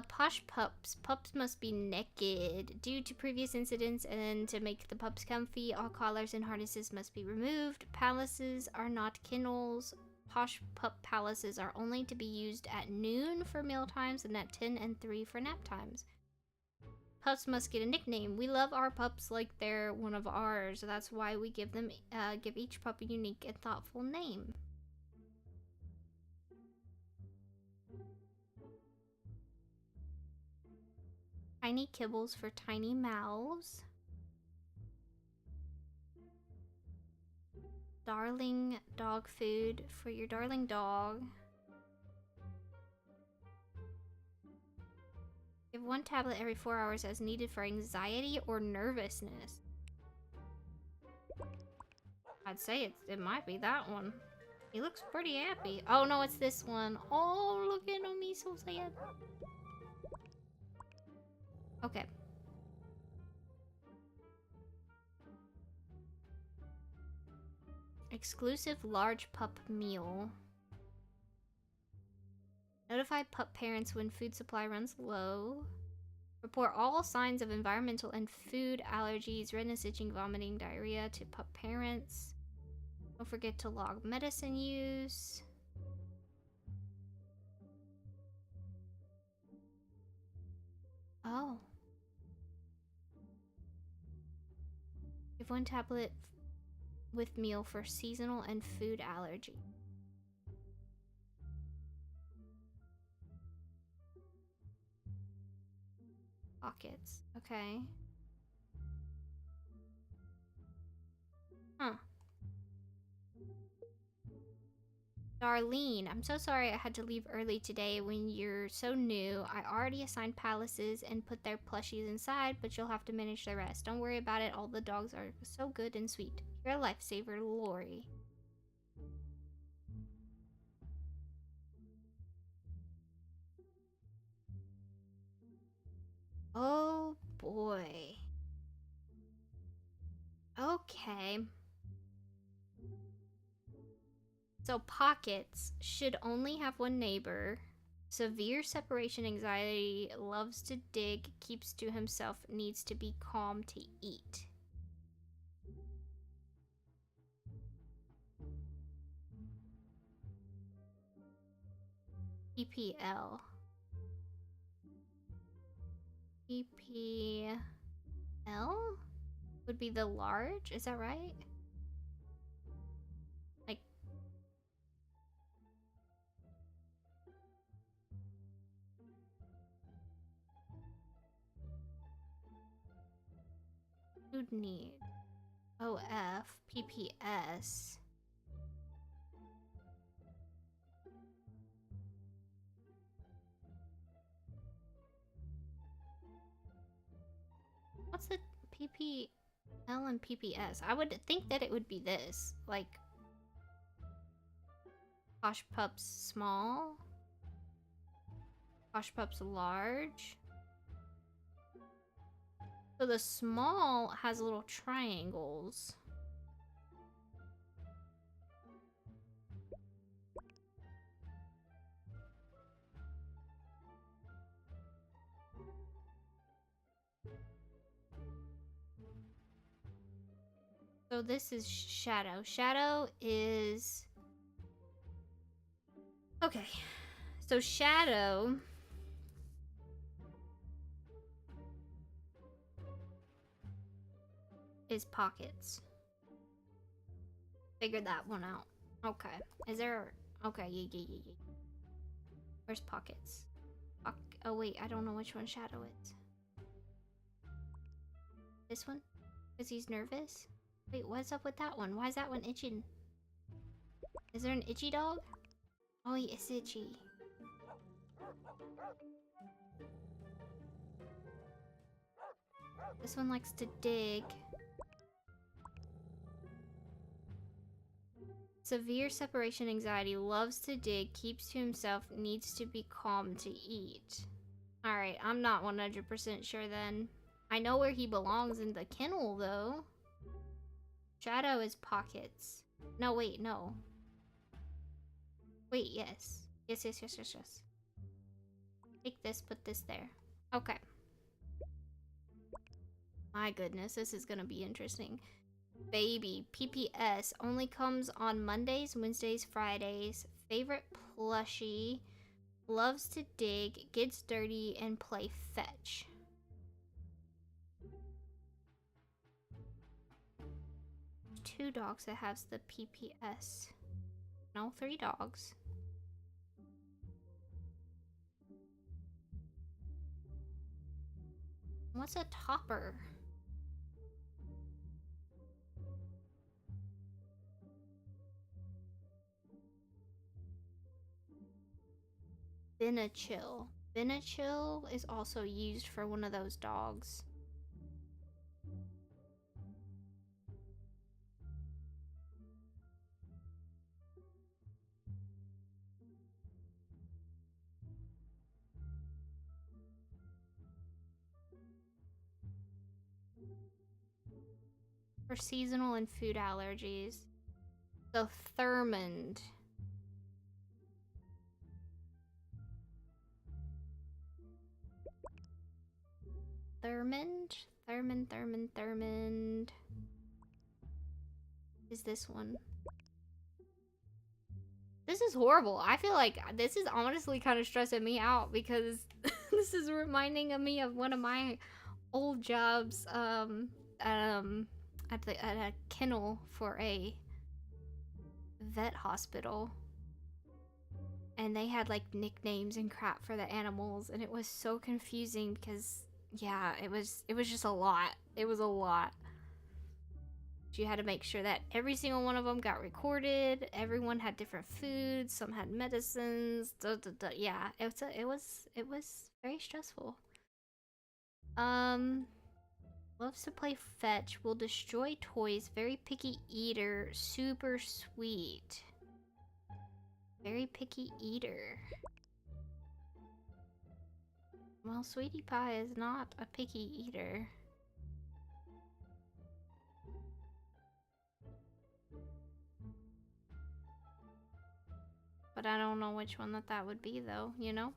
Posh pups. Pups must be naked. Due to previous incidents and to make the pups comfy, all collars and harnesses must be removed. Palaces are not kennels. Posh pup palaces are only to be used at noon for meal times and at 10 and 3 for nap times. Pups must get a nickname. We love our pups like they're one of ours. That's why we give each pup a unique and thoughtful name. Tiny kibbles for tiny mouths. Darling dog food for your darling dog. Give 1 tablet every 4 hours as needed for anxiety or nervousness. I'd say it might be that one. He looks pretty happy. Oh no, it's this one. Oh, look at him, he's so sad. Okay. Exclusive large pup meal. Notify pup parents when food supply runs low. Report all signs of environmental and food allergies, redness, itching, vomiting, diarrhea to pup parents. Don't forget to log medicine use. Oh. Give 1 tablet with meal for seasonal and food allergy. Pockets. Okay. Huh. Darlene, I'm so sorry I had to leave early today when you're so new. I already assigned palaces and put their plushies inside, but you'll have to manage the rest. Don't worry about it. All the dogs are so good and sweet. You're a lifesaver, Lori. Oh boy. Okay. So Pockets should only have 1 neighbor. Severe separation anxiety, loves to dig, keeps to himself, needs to be calm to eat. PPL. PPL would be the large, is that right? Like, food need. OF, PPS. What's the PPL and PPS? I would think that it would be this. Like, Posh Pups small. Posh Pups large. So the small has little triangles. So this is Shadow. Shadow is... Okay. So Shadow... is Pockets. Figured that one out. Okay. Is there... Okay, yeah. Where's Pockets? Oh wait, I don't know which one Shadow is. This one? Because he's nervous? Wait, what's up with that one? Why is that one itching? Is there an itchy dog? Oh, he is itchy. This one likes to dig. Severe separation anxiety, loves to dig, keeps to himself, needs to be calm to eat. Alright, I'm not 100% sure then. I know where he belongs in the kennel though. Shadow is Pockets. No, wait, no. Wait, yes. Yes. Take this, put this there. Okay. My goodness, this is gonna be interesting. Baby, PPS, only comes on Mondays, Wednesdays, Fridays. Favorite plushie, loves to dig, gets dirty, and play fetch. Two dogs that has the PPS. No, 3 dogs. What's a topper? Binachill. Binachill is also used for one of those dogs. For seasonal and food allergies. So Thurmond. Thurmond. Is this one? This is horrible. I feel like this is honestly kind of stressing me out because this is reminding me of one of my old jobs at a kennel for a vet hospital. And they had like nicknames and crap for the animals, and it was so confusing because yeah, it was just a lot. It was a lot. You had to make sure that every single one of them got recorded. Everyone had different foods. Some had medicines. Yeah, it was very stressful. Loves to play fetch. Will destroy toys. Very picky eater. Super sweet. Very picky eater. Well, Sweetie Pie is not a picky eater. But I don't know which one that would be though, you know?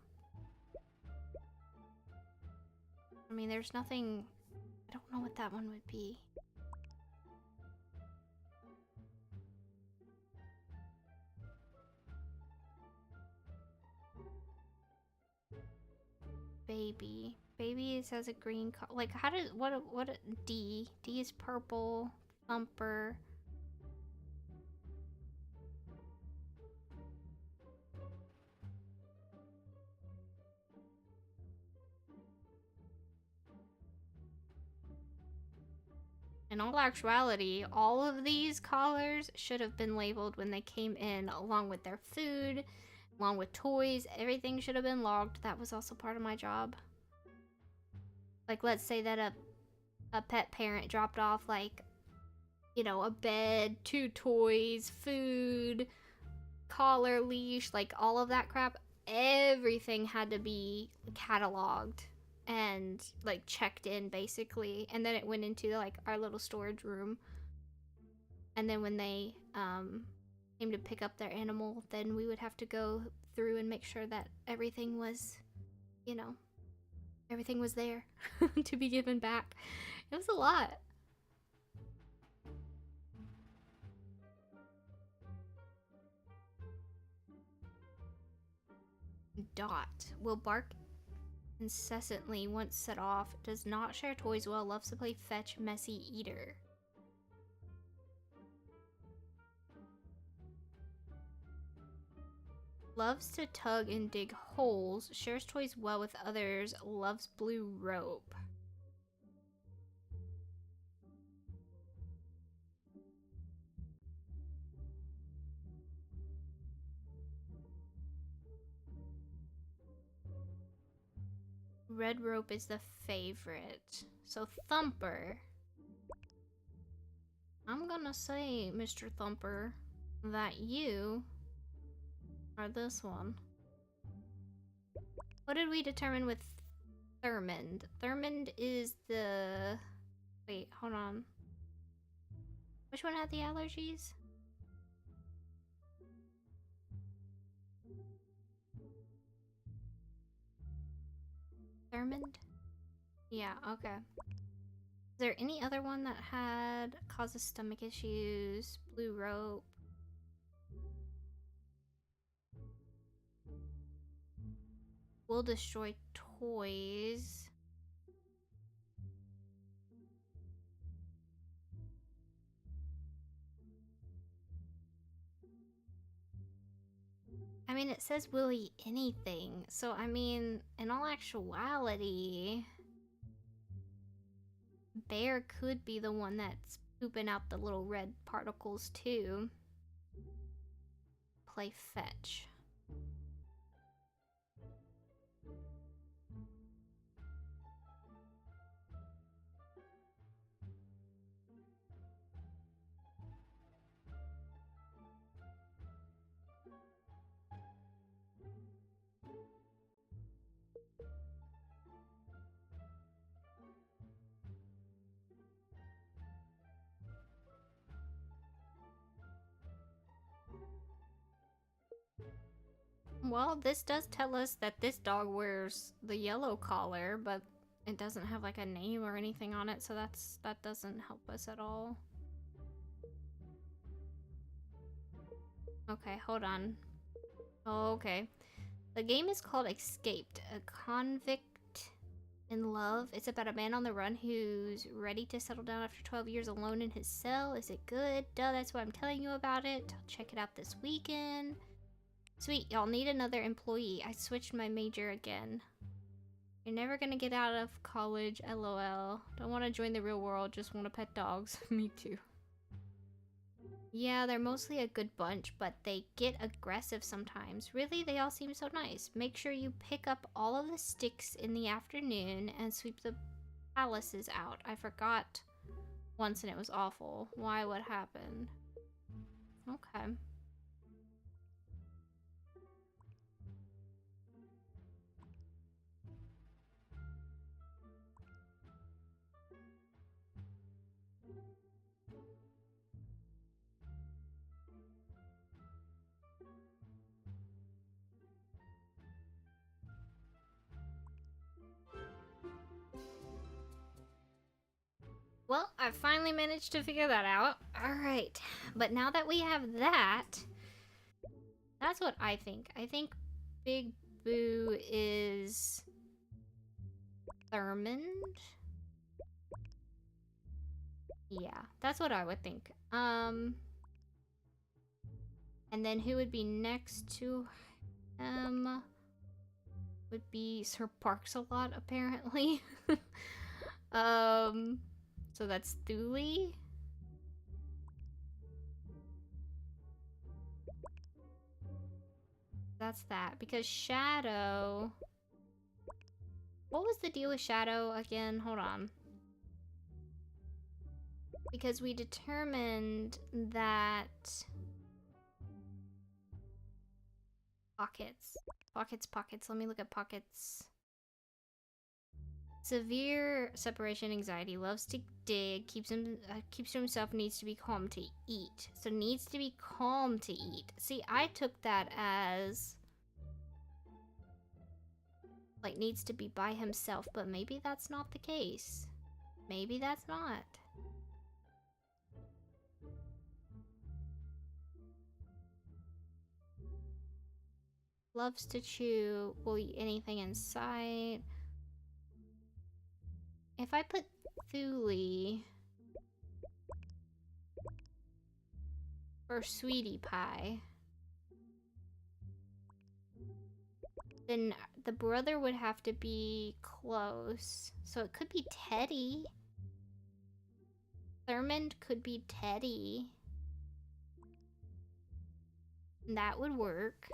I mean, there's nothing... I don't know what that one would be. Baby. Baby has a green color. Like, how does... What D? D is purple. Thumper. In all actuality, all of these collars should have been labeled when they came in, along with their food, along with toys. Everything should have been logged. That was also part of my job. Like, let's say that a pet parent dropped off, like, you know, a bed, 2 toys, food, collar, leash, like, all of that crap. Everything had to be cataloged and like checked in basically, and then it went into like our little storage room, and then when they came to pick up their animal, then we would have to go through and make sure that everything was, you know, everything was there to be given back. It was a lot. Dot will bark incessantly once set off, does not share toys well, loves to play fetch, messy eater. Loves to tug and dig holes, shares toys well with others, loves blue rope. Red rope is the favorite. So Thumper. I'm gonna say, Mr. Thumper, that you are this one. What did we determine with Thurmond? Thurmond is the... Wait, hold on. Which one had the allergies? Thurmond? Yeah, okay. Is there any other one that had causes stomach issues? Blue rope. Will destroy toys. I mean, it says will eat anything. So, I mean, in all actuality, Bear could be the one that's pooping out the little red particles too. Play fetch. Well, this does tell us that this dog wears the yellow collar, but it doesn't have like a name or anything on it, so that doesn't help us at all. Okay, hold on. Oh, okay. The game is called Escaped, a convict in love. It's about a man on the run who's ready to settle down after 12 years alone in his cell. Is it good? Duh, that's why I'm telling you about it. I'll check it out this weekend. Sweet, y'all need another employee. I switched my major again. You're never gonna get out of college, lol. Don't want to join the real world, just want to pet dogs. Me too. Yeah, they're mostly a good bunch, but they get aggressive sometimes. Really, they all seem so nice. Make sure you pick up all of the sticks in the afternoon and sweep the palaces out. I forgot once and it was awful. Why? What happened? Okay. Well, I finally managed to figure that out. Alright, but now that we have that, that's what I think. I think Big Boo is Thurmond. Yeah, that's what I would think. And then who would be next to him would be Sir Parks-a-Lot, apparently. So that's Thule. That's that. Because Shadow... What was the deal with Shadow again? Hold on. Because we determined that... Pockets. Pockets. Let me look at pockets. Severe separation anxiety, loves to dig, keeps to himself, needs to be calm to eat. So needs to be calm to eat. See, I took that as like needs to be by himself, but maybe that's not the case. Maybe that's not. Loves to chew. Will eat anything in sight. If I put Thule or Sweetie Pie, then the brother would have to be close. So it could be Teddy. Thurmond could be Teddy. That would work.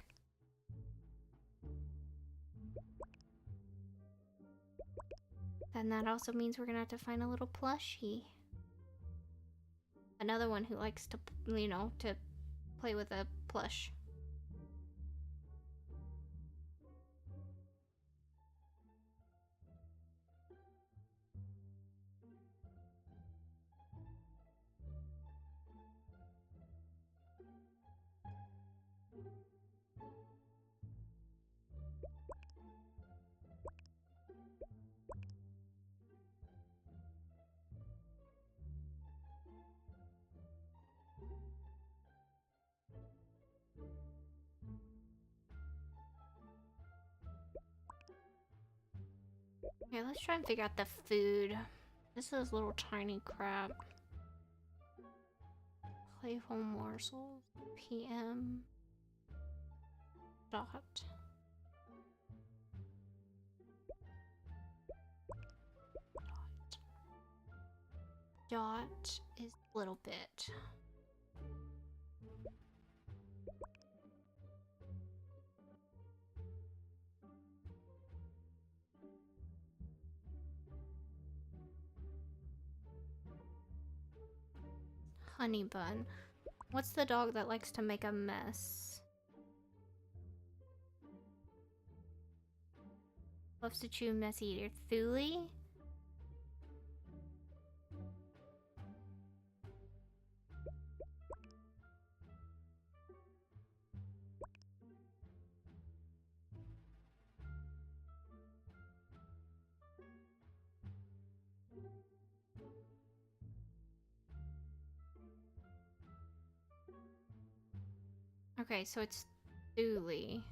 Then that also means we're gonna have to find a little plushie. Another one who likes to, you know, to play with a plush. Okay, let's try and figure out the food. This is little tiny crab. Playful morsels. PM. Dot. Dot is a little bit. Honey bun. What's the dog that likes to make a mess? Loves to chew messy eater. Thule? Okay, so it's Thule.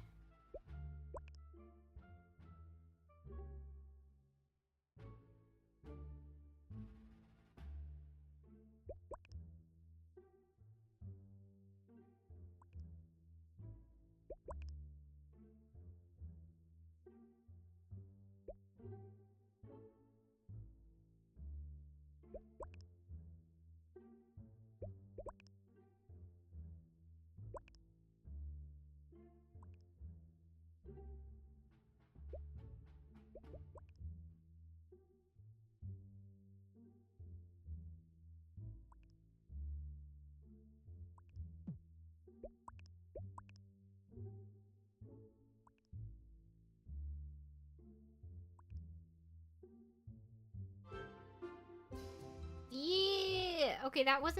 Yeah. Okay, that was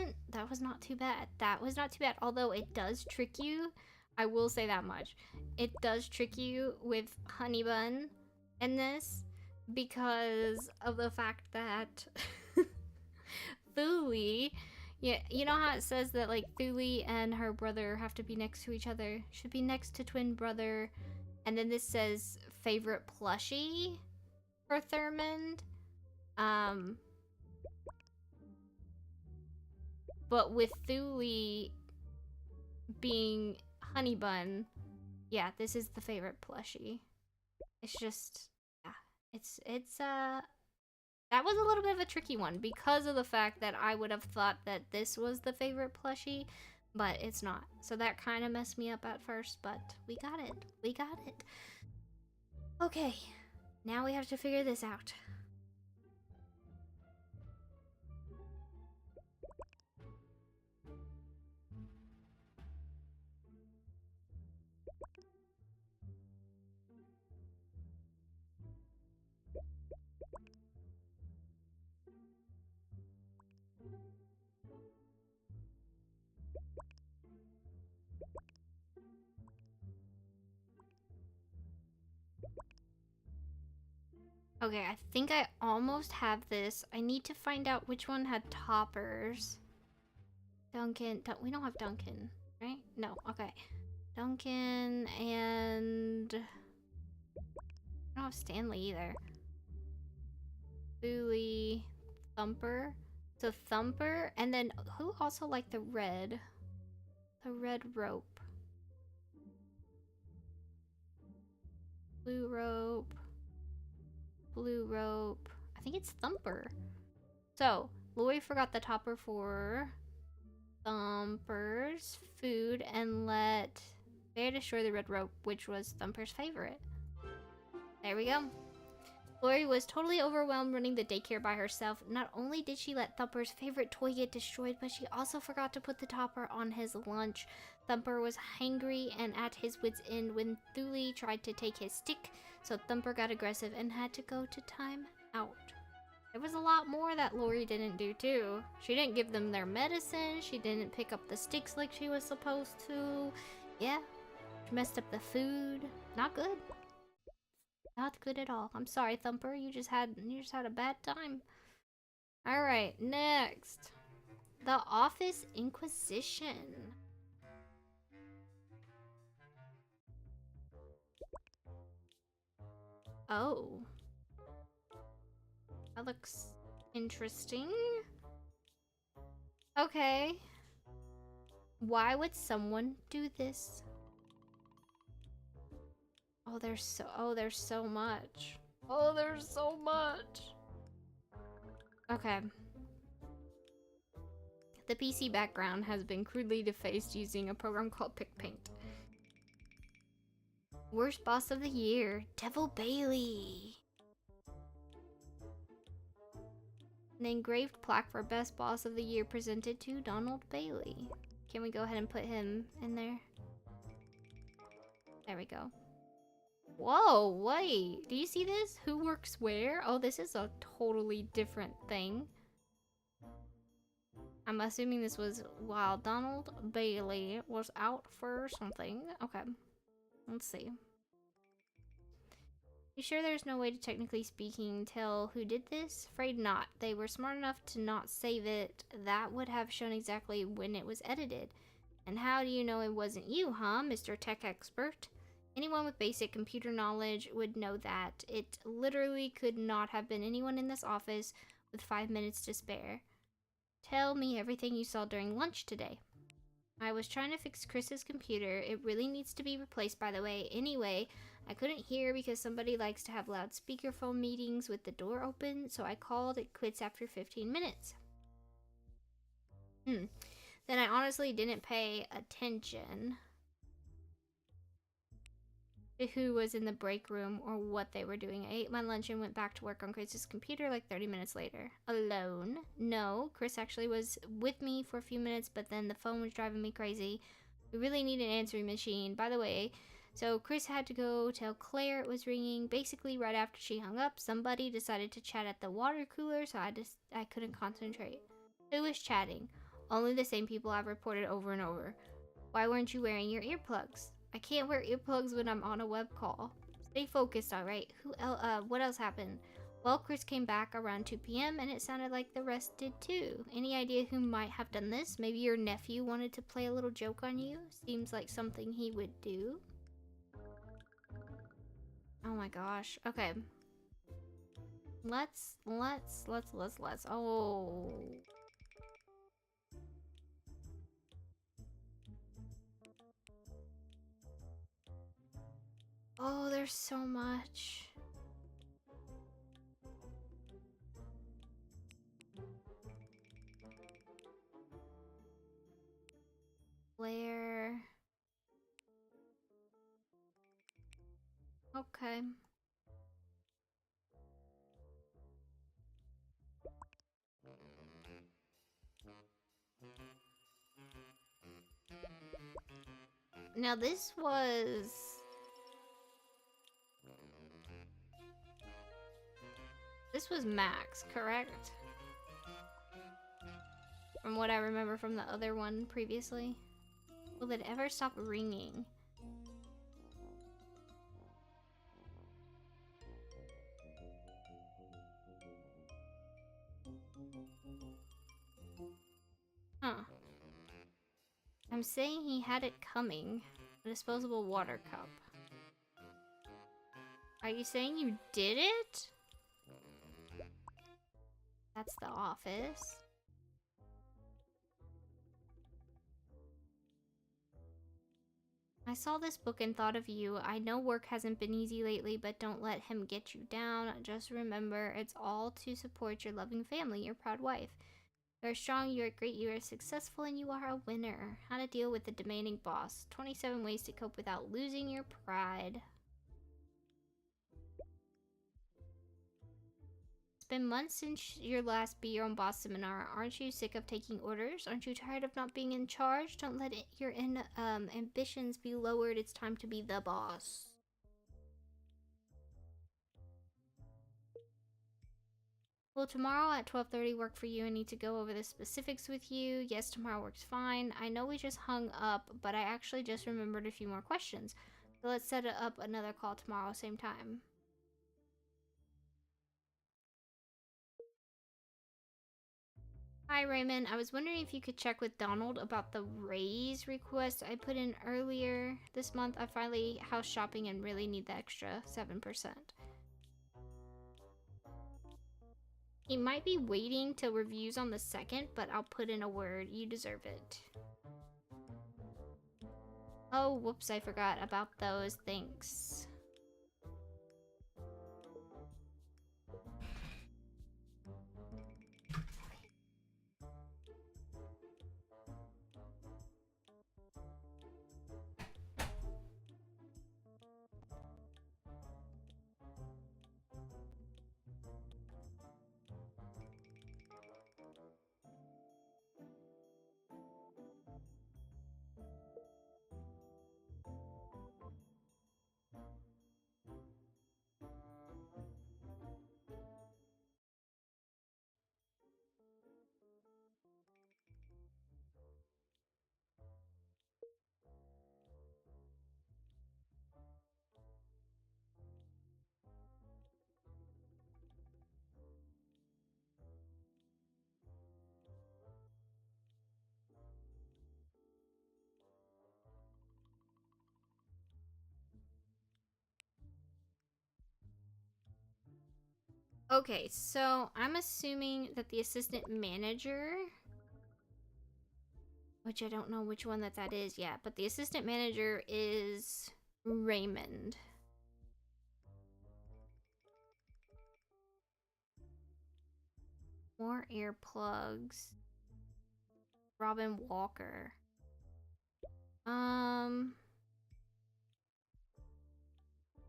not too bad. That was not too bad. Although it does trick you. I will say that much. It does trick you with honey bun in this because of the fact that Thule, yeah, you know how it says that like Thule and her brother have to be next to each other, should be next to twin brother, and then this says favorite plushie for Thurmond. But with Thule being honey bun, yeah, this is the favorite plushie. It's just, yeah, it's that was a little bit of a tricky one because of the fact that I would have thought that this was the favorite plushie, but it's not. So that kind of messed me up at first, but we got it. We got it. Okay, now we have to figure this out. Okay, I think I almost have this. I need to find out which one had toppers. Duncan, we don't have Duncan, right? No, okay. Duncan and... I don't have Stanley either. Booley, Thumper. So Thumper, and then who also liked the red? The red rope. Blue rope. Blue rope. I think it's Thumper. So, Lori forgot the topper for Thumper's food and let Bear destroy the red rope, which was Thumper's favorite. There we go. Lori was totally overwhelmed running the daycare by herself. Not only did she let Thumper's favorite toy get destroyed, but she also forgot to put the topper on his lunch. Thumper was hangry and at his wit's end when Thule tried to take his stick, so Thumper got aggressive and had to go to time out. There was a lot more that Lori didn't do too. She didn't give them their medicine, she didn't pick up the sticks like she was supposed to. Yeah, she messed up the food. Not good. Not good at all. I'm sorry, Thumper. You just had a bad time. Alright, next. The Office Inquisition. Oh. That looks interesting. Okay. Why would someone do this? Oh, there's so much. Oh, there's so much. Okay. The PC background has been crudely defaced using a program called PicPaint. Worst boss of the year, Devil Bailey. An engraved plaque for best boss of the year presented to Donald Bailey. Can we go ahead and put him in there? There we go. Whoa, wait. Do you see this? Who works where? Oh, this is a totally different thing. I'm assuming this was while Donald Bailey was out for something. Okay. Let's see. You sure there's no way to, technically speaking, tell who did this? Afraid not. They were smart enough to not save it. That would have shown exactly when it was edited. And how do you know it wasn't you, huh, Mr. Tech Expert? Anyone with basic computer knowledge would know that. It literally could not have been anyone in this office with 5 minutes to spare. Tell me everything you saw during lunch today. I was trying to fix Chris's computer. It really needs to be replaced, by the way. Anyway, I couldn't hear because somebody likes to have loud speakerphone meetings with the door open, so I called it quits after 15 minutes. Then I honestly didn't pay attention to who was in the break room or what they were doing. I ate my lunch and went back to work on Chris's computer like 30 minutes later. Alone? No, Chris actually was with me for a few minutes, but then the phone was driving me crazy. We really need an answering machine. By the way, so Chris had to go tell Claire it was ringing. Basically, right after she hung up, somebody decided to chat at the water cooler, so I couldn't concentrate. Who was chatting? Only the same people I've reported over and over. Why weren't you wearing your earplugs? I can't wear earplugs when I'm on a web call. Stay focused, alright? What else happened? Well, Chris came back around 2 p.m. and it sounded like the rest did too. Any idea who might have done this? Maybe your nephew wanted to play a little joke on you? Seems like something he would do. Oh my gosh. Okay. Let's. Oh. Oh, there's so much. Blair. Okay. Now this was... This was Max, correct? From what I remember from the other one previously. Will it ever stop ringing? Huh. I'm saying he had it coming. A disposable water cup. Are you saying you did it? That's the office. I saw this book and thought of you. I know work hasn't been easy lately, but don't let him get you down. Just remember, it's all to support your loving family, your proud wife. You are strong, you are great, you are successful, and you are a winner. How to deal with a demanding boss. 27 ways to cope without losing your pride. It's been months since your last Be Your Own Boss seminar. Aren't you sick of taking orders? Aren't you tired of not being in charge? Don't let your ambitions be lowered. It's time to be the boss. Will tomorrow at 12:30 work for you? I need to go over the specifics with you. Yes, tomorrow works fine. I know we just hung up, but I actually just remembered a few more questions. So let's set up another call tomorrow, same time. Hi Raymond, I was wondering if you could check with Donald about the raise request I put in earlier this month. I finally house shopping and really need the extra 7%. He might be waiting till reviews on the 2nd, but I'll put in a word. You deserve it. Oh, whoops, I forgot about those. Thanks. Okay, so I'm assuming that the assistant manager, which I don't know which one that is yet, but the assistant manager is Raymond. More earplugs. Robin Walker.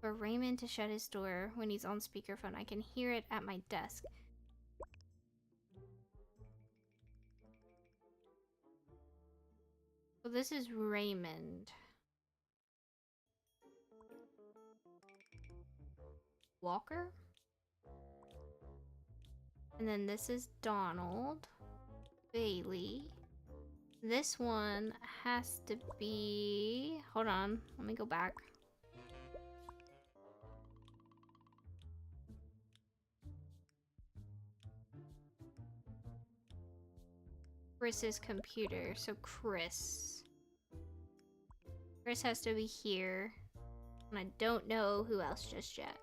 For Raymond to shut his door when he's on speakerphone. I can hear it at my desk. So this is Raymond. Walker? And then this is Donald. Bailey. This one has to be... Hold on, let me go back. Chris's computer, so Chris. Chris has to be here. And I don't know who else just yet.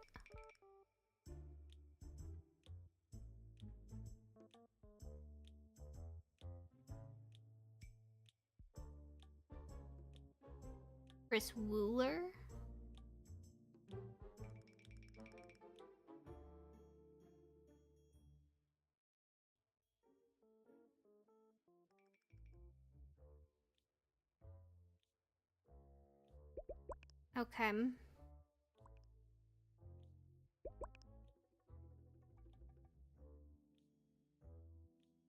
Chris Wooler? Okay.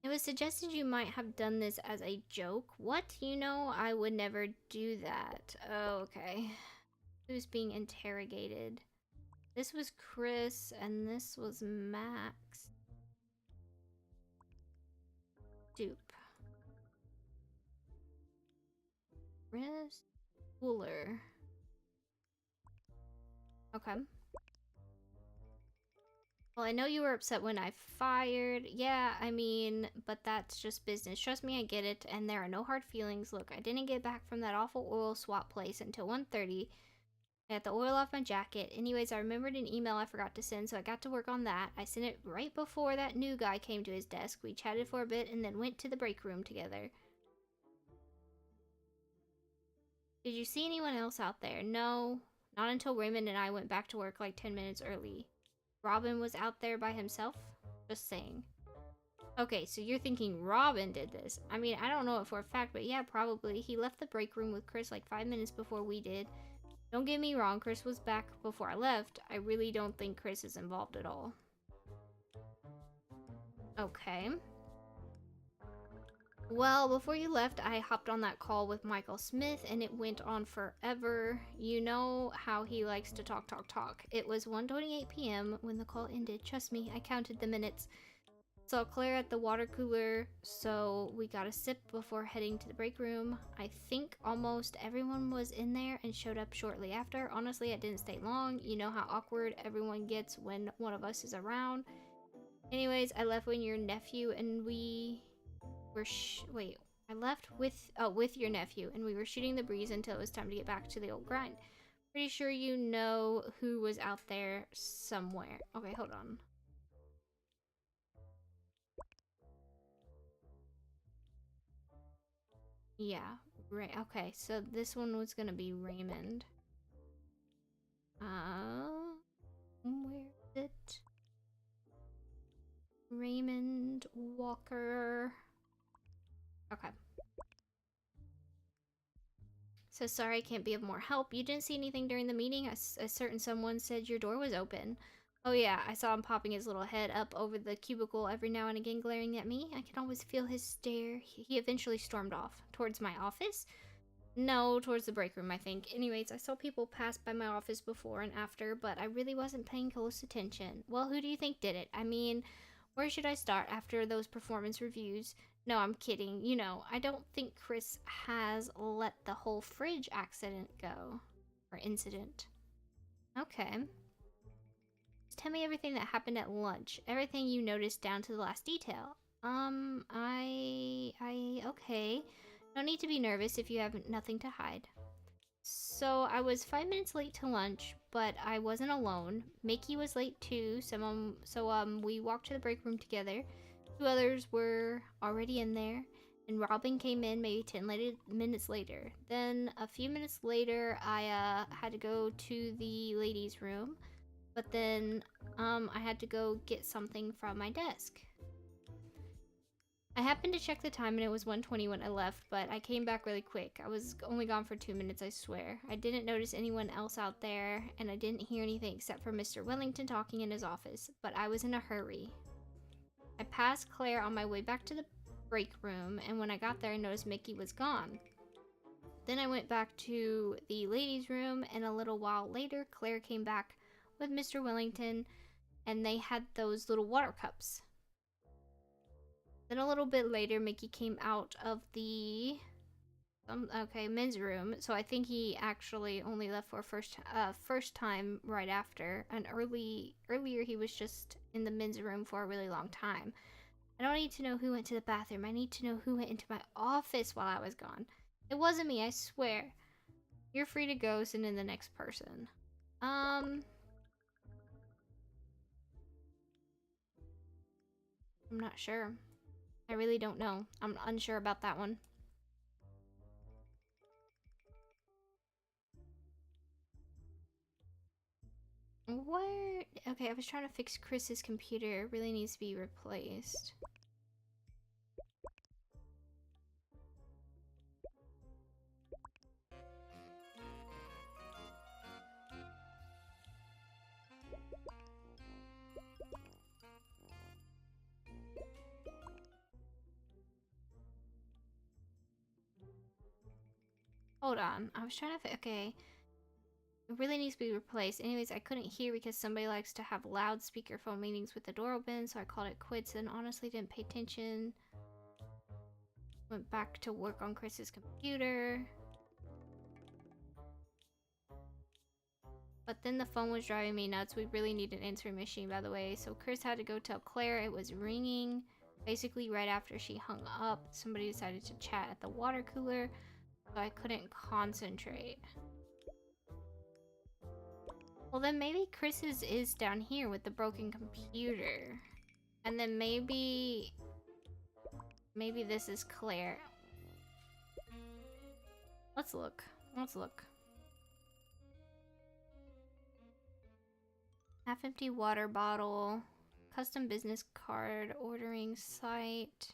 It was suggested you might have done this as a joke. What? You know, I would never do that. Oh, okay. Who's being interrogated? This was Chris, and this was Max. Dupe. Chris Wooler. Okay. Well, I know you were upset when I fired. Yeah, I mean, but that's just business. Trust me, I get it, and there are no hard feelings. Look, I didn't get back from that awful oil swap place until 1:30. I got the oil off my jacket. Anyways, I remembered an email I forgot to send, so I got to work on that. I sent it right before that new guy came to his desk. We chatted for a bit and then went to the break room together. Did you see anyone else out there? No, not until Raymond and I went back to work like 10 minutes early. Robin was out there by himself? Just saying. Okay, so you're thinking Robin did this. I mean, I don't know it for a fact, but yeah, probably. He left the break room with Chris like 5 minutes before we did. Don't get me wrong, Chris was back before I left. I really don't think Chris is involved at all. Okay. Well, before you left, I hopped on that call with Michael Smith, and it went on forever. You know how he likes to talk. It was 1:28 p.m. when the call ended. Trust me, I counted the minutes. Saw Claire at the water cooler, so we got a sip before heading to the break room. I think almost everyone was in there and showed up shortly after. Honestly, I didn't stay long. You know how awkward everyone gets when one of us is around. Anyways, I left when your nephew and we were wait. I left with your nephew, and we were shooting the breeze until it was time to get back to the old grind. Pretty sure you know who was out there somewhere. Okay, hold on. Yeah, right. Okay, so this one was gonna be Raymond. Where is it? Raymond Walker. Okay. So sorry I can't be of more help. You didn't see anything during the meeting? A certain someone said your door was open. Oh yeah, I saw him popping his little head up over the cubicle every now and again, glaring at me. I could always feel his stare. He eventually stormed off. Towards my office? No, towards the break room, I think. Anyways, I saw people pass by my office before and after, but I really wasn't paying close attention. Well, who do you think did it? I mean, where should I start after those performance reviews? No, I'm kidding. You know, I don't think Chris has let the whole fridge accident go. Or incident. Okay. Just tell me everything that happened at lunch. Everything you noticed down to the last detail. Okay. No need to be nervous if you have nothing to hide. So I was 5 minutes late to lunch, but I wasn't alone. Mickey was late too, so we walked to the break room together. Two others were already in there, and Robin came in maybe 10 minutes later. Then a few minutes later, I had to go to the ladies' room, but then I had to go get something from my desk. I happened to check the time and it was 1:20 when I left, but I came back really quick. I was only gone for 2 minutes, I swear. I didn't notice anyone else out there, and I didn't hear anything except for Mr. Wellington talking in his office, but I was in a hurry. I passed Claire on my way back to the break room, and when I got there, I noticed Mickey was gone. Then I went back to the ladies' room, and a little while later, Claire came back with Mr. Wellington, and they had those little water cups. Then a little bit later, Mickey came out of the men's room. So I think he actually only left for first time right after. And earlier he was just in the men's room for a really long time. I don't need to know who went to the bathroom. I need to know who went into my office while I was gone. It wasn't me, I swear. You're free to go, send in the next person. I'm not sure. I really don't know. I'm unsure about that one. Where? Okay, I was trying to fix Chris's computer. It really needs to be replaced. Hold on. I was trying to okay. It really needs to be replaced. Anyways, I couldn't hear because somebody likes to have loud speakerphone meetings with the door open, so I called it quits and honestly didn't pay attention. Went back to work on Chris's computer. But then the phone was driving me nuts. We really need an answering machine, by the way. So Chris had to go tell Claire it was ringing. Basically, right after she hung up, somebody decided to chat at the water cooler, so I couldn't concentrate. Well, then maybe Chris's is down here with the broken computer. And then maybe this is Claire. Let's look. Let's look. Half empty water bottle. Custom business card. Ordering site.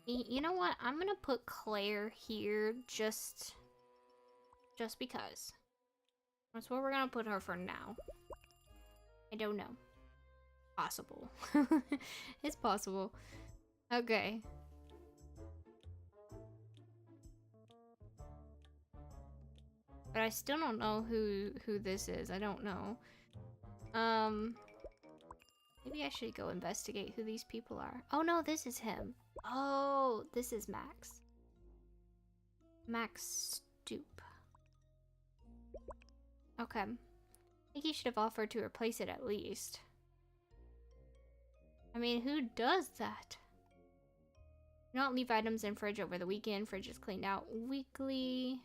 You know what? I'm gonna put Claire here just because. That's where we're gonna put her for now. I don't know. Possible. It's possible. Okay. But I still don't know who this is. I don't know. Maybe I should go investigate who these people are. Oh no, this is him. Oh, this is Max. Max Stoop. Okay. I think he should have offered to replace it at least. I mean, who does that? Do not leave items in fridge over the weekend. Fridge is cleaned out weekly.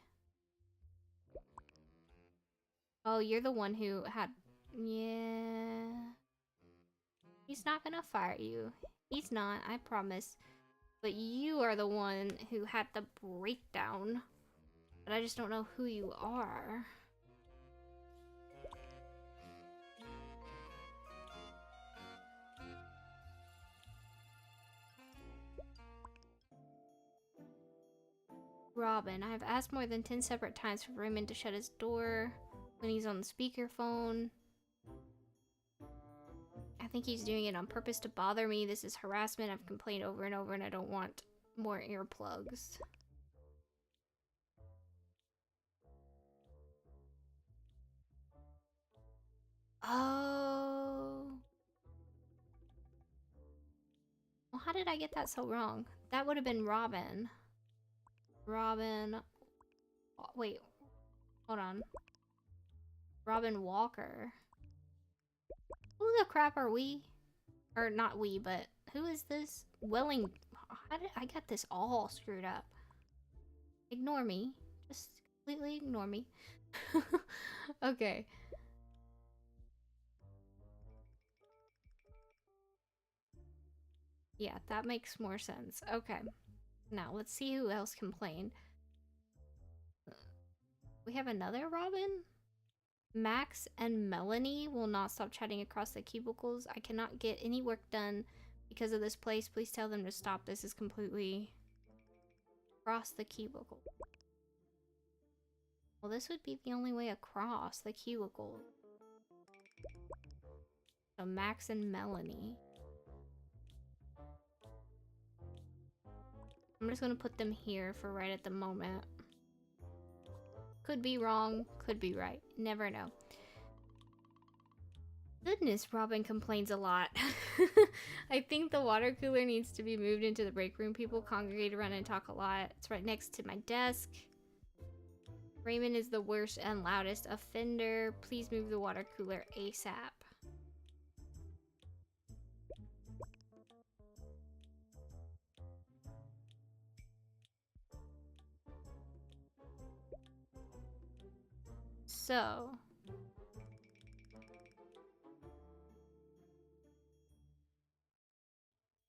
Oh, you're the one who had... Yeah. He's not gonna fire you. He's not, I promise. But you are the one who had the breakdown. But I just don't know who you are. Robin. I have asked more than 10 separate times for Raymond to shut his door when he's on the speakerphone. I think he's doing it on purpose to bother me. This is harassment. I've complained over and over and I don't want more earplugs. Oh. Well, how did I get that so wrong? That would have been Robin. Robin... Wait. Hold on. Robin Walker. Who the crap are we? Or not we, but who is this? Welling... How did I get this all screwed up? Ignore me. Just completely ignore me. Okay. Yeah, that makes more sense. Okay. Now, let's see who else complained. We have another Robin? Max and Melanie will not stop chatting across the cubicles. I cannot get any work done because of this place. Please tell them to stop. This is completely across the cubicle. Well, this would be the only way across the cubicle. So Max and Melanie. I'm just gonna put them here for right at the moment. Could be wrong, could be right. Never know. Goodness, Robin complains a lot. I think the water cooler needs to be moved into the break room. People congregate around and talk a lot. It's right next to my desk. Raymond is the worst and loudest offender. Please move the water cooler ASAP. So...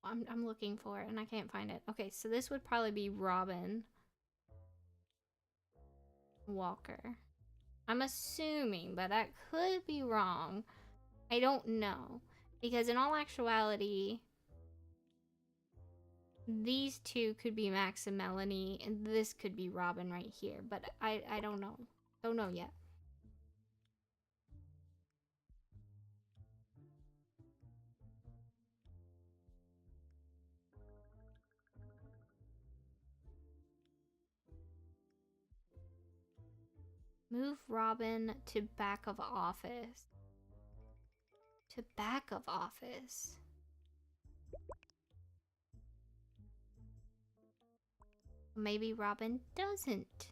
I'm looking for it and I can't find it. Okay, so this would probably be Robin Walker. I'm assuming, but that could be wrong. I don't know. Because in all actuality, these two could be Max and Melanie, and this could be Robin right here. But I don't know. Don't know yet. Move Robin to back of office. To back of office. Maybe Robin doesn't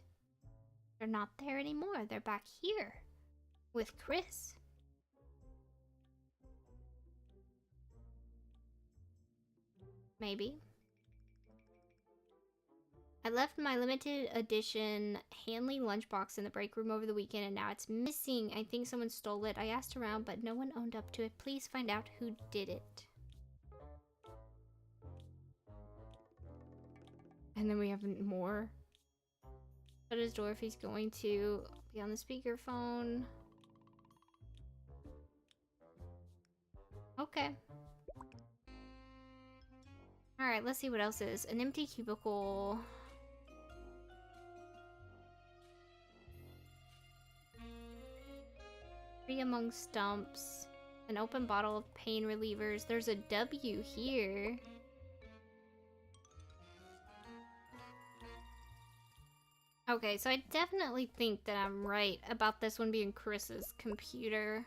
They're not there anymore. They're back here with Chris. Maybe. I left my limited edition Hanley lunchbox in the break room over the weekend and now it's missing. I think someone stole it. I asked around, but no one owned up to it. Please find out who did it. And then we have more. Shut his door if he's going to be on the speakerphone. Okay. Alright, let's see what else is. An empty cubicle. Tree among stumps. An open bottle of pain relievers. There's a W here. Okay, so I definitely think that I'm right about this one being Chris's computer.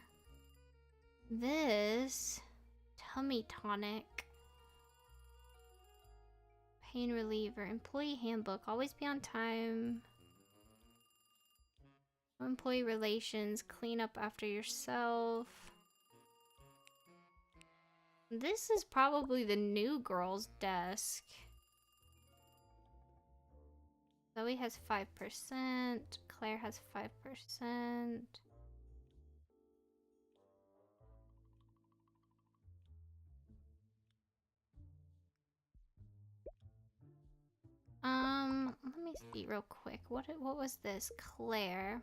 This... tummy tonic. Pain reliever. Employee handbook. Always be on time. Employee relations. Clean up after yourself. This is probably the new girl's desk. Zoe has 5%. Claire has 5%. Let me see real quick. What was this? Claire.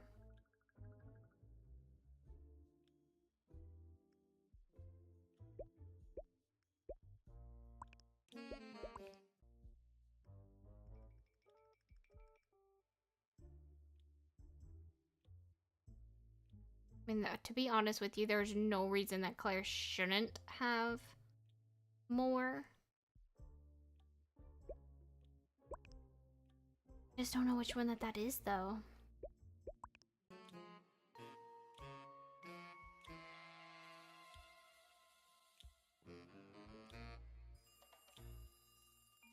I mean, to be honest with you, there's no reason that Claire shouldn't have more. I just don't know which one that is, though.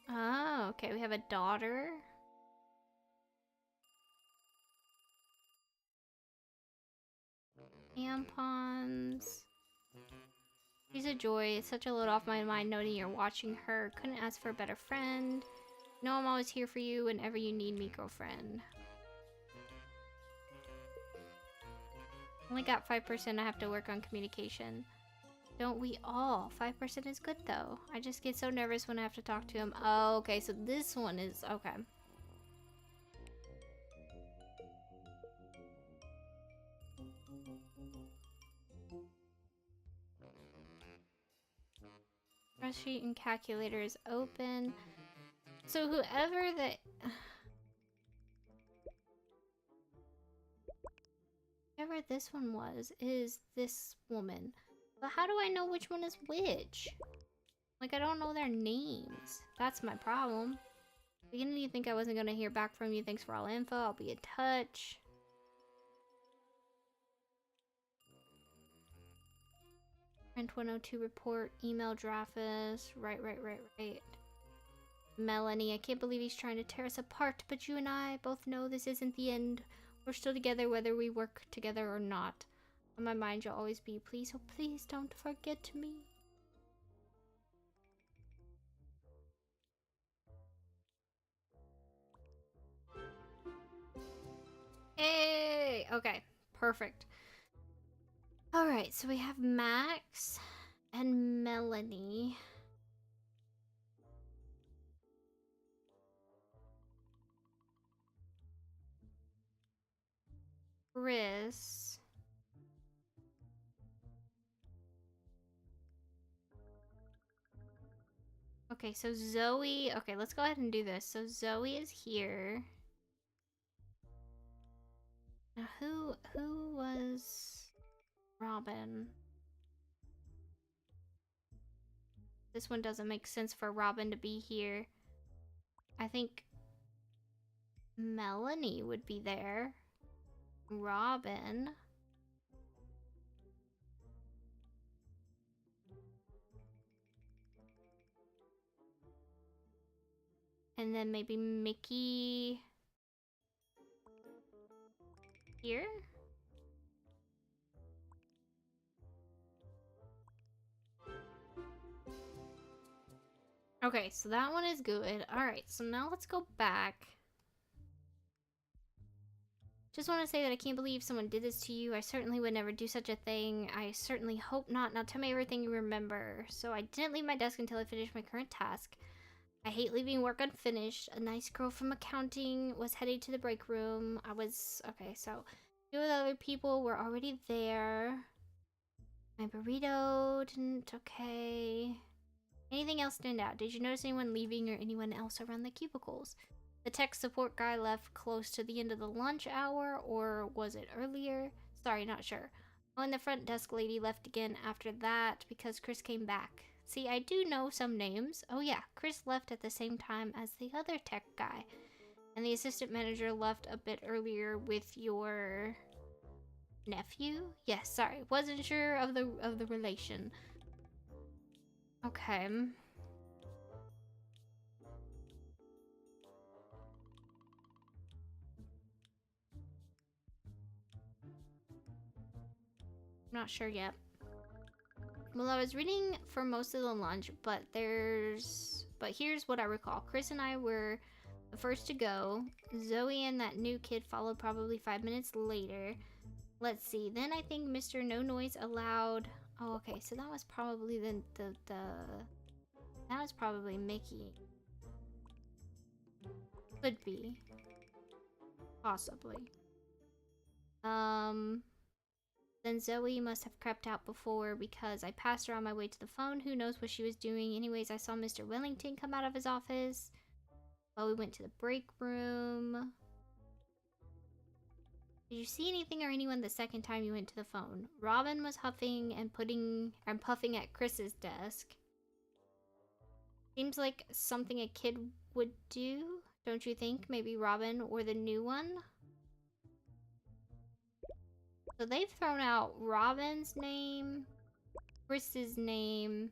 Oh, okay, we have a daughter. Tampons. She's a joy. It's such a load off my mind knowing you're watching her. Couldn't ask for a better friend. No, I'm always here for you whenever you need me, girlfriend. Only got 5%. I have to work on communication. Don't we all? 5% is good though. I just get so nervous when I have to talk to him. Oh, okay, so this one is okay. Spreadsheet and calculator is open. So whoever this one was is this woman. But how do I know which one is which? Like, I don't know their names. That's my problem. Beginning you think I wasn't gonna hear back from you. Thanks for all info. I'll be in touch. Rent 102 report. Email Drafus. Right. Melanie, I can't believe he's trying to tear us apart, but you and I both know this isn't the end. We're still together whether we work together or not. On my mind you'll always be. Please, oh please don't forget me. Hey! Okay, perfect. Alright, so we have Max and Melanie. Chris. Okay, so Zoe. Okay, let's go ahead and do this. So Zoe is here. Now who was Robin? This one doesn't make sense for Robin to be here. I think Melanie would be there. Robin. And then maybe Mickey. Here? Okay, so that one is good. Alright, so now let's go back. Just want to say that I can't believe someone did this to you. I certainly would never do such a thing. I certainly hope not. Now tell me everything you remember. So I didn't leave my desk until I finished my current task. I hate leaving work unfinished. A nice girl from accounting was headed to the break room. Okay, so two of the other people were already there. My burrito didn't, okay. Anything else stand out? Did you notice anyone leaving or anyone else around the cubicles? The tech support guy left close to the end of the lunch hour, or was it earlier? Sorry, not sure. Oh, and the front desk lady left again after that because Chris came back. See, I do know some names. Oh yeah, Chris left at the same time as the other tech guy. And the assistant manager left a bit earlier with your nephew? Yes, sorry. Wasn't sure of the relation. Okay. Not sure yet. Well, I was reading for most of the lunch, but here's what I recall. Chris and I were the first to go. Zoe and that new kid followed probably 5 minutes later. Let's see. Then I think Mr. No Noise allowed. Oh, okay. So that was probably that was probably Mickey. Could be. Possibly. Then Zoe must have crept out before because I passed her on my way to the phone. Who knows what she was doing. Anyways, I saw Mr. Wellington come out of his office. Well, we went to the break room. Did you see anything or anyone the second time you went to the phone? Robin was huffing and puffing at Chris's desk. Seems like something a kid would do, don't you think? Maybe Robin or the new one? So they've thrown out Robin's name, Chris's name.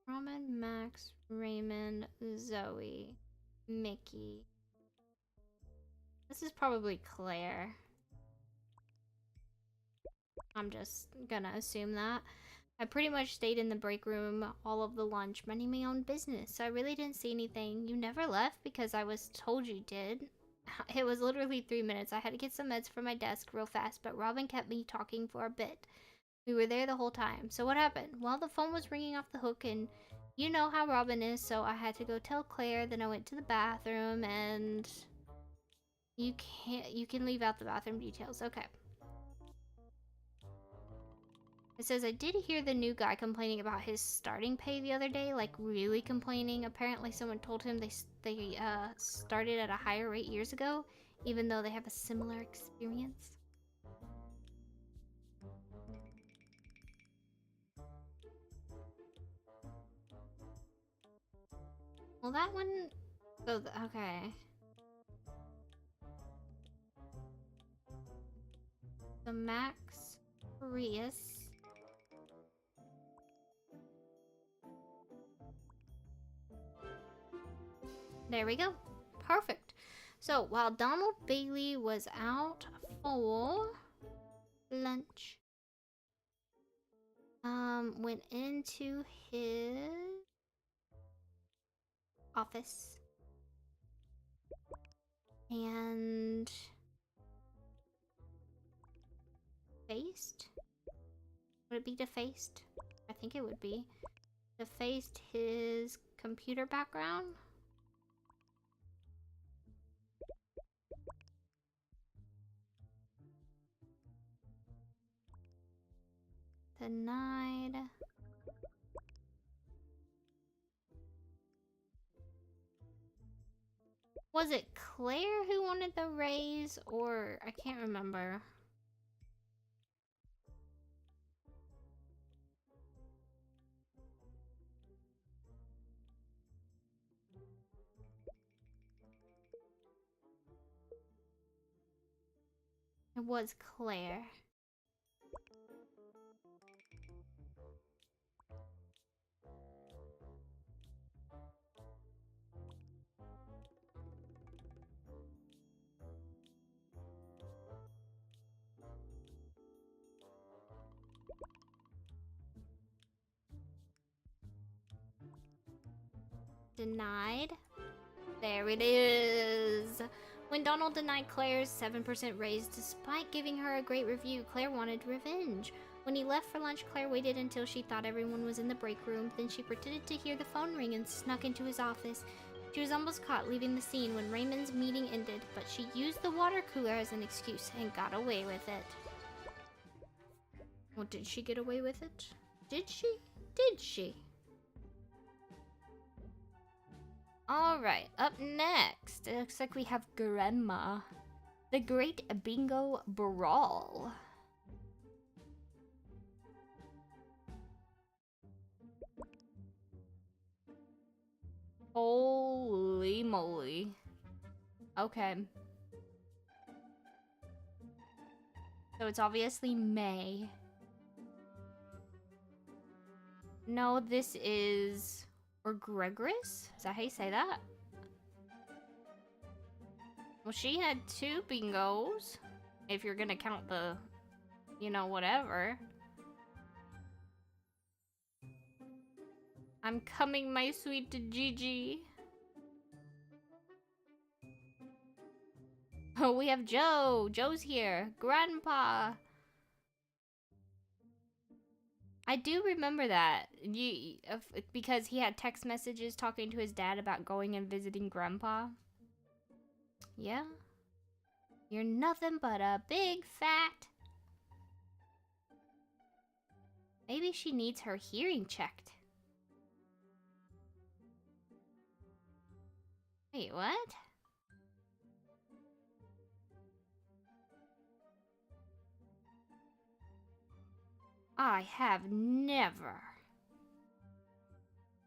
Robin, Max, Raymond, Zoe, Mickey. This is probably Claire. I'm just gonna assume that. I pretty much stayed in the break room all of the lunch, minding my own business. So I really didn't see anything. You never left because I was told you did. It was literally 3 minutes. I had to get some meds from my desk real fast, but Robin kept me talking for a bit. We were there the whole time. So what happened? Well, the phone was ringing off the hook, and you know how Robin is, so I had to go tell Claire. Then I went to the bathroom, and you can leave out the bathroom details. Okay. It says, I did hear the new guy complaining about his starting pay the other day, like really complaining. Apparently someone told him they started at a higher rate years ago, even though they have a similar experience. Well, that one... Oh, okay. The Max Prius. There we go. Perfect. So, while Donald Bailey was out for lunch, went into his office and defaced? Would it be defaced? I think it would be. Defaced his computer background? Denied. Was it Claire who wanted the raise, or I can't remember. It was Claire. Denied. There it is. When Donald denied Claire's 7% raise despite giving her a great review, Claire wanted revenge. When he left for lunch, Claire waited until she thought everyone was in the break room. Then she pretended to hear the phone ring and snuck into his office. She was almost caught leaving the scene when Raymond's meeting ended, but she used the water cooler as an excuse and got away with it. Well, did she get away with it? Did she? Did she? Alright, up next, it looks like we have Grandma. The Great Bingo Brawl. Holy moly. Okay. So it's obviously May. No, this is... Or Gregris? Is that how you say that? Well, she had 2 bingos. If you're gonna count the... You know, whatever. I'm coming, my sweet Gigi. Oh, we have Joe. Joe's here. Grandpa. I do remember that. Because he had text messages talking to his dad about going and visiting Grandpa. Yeah. You're nothing but a big fat. Maybe she needs her hearing checked. Wait, what? I have never.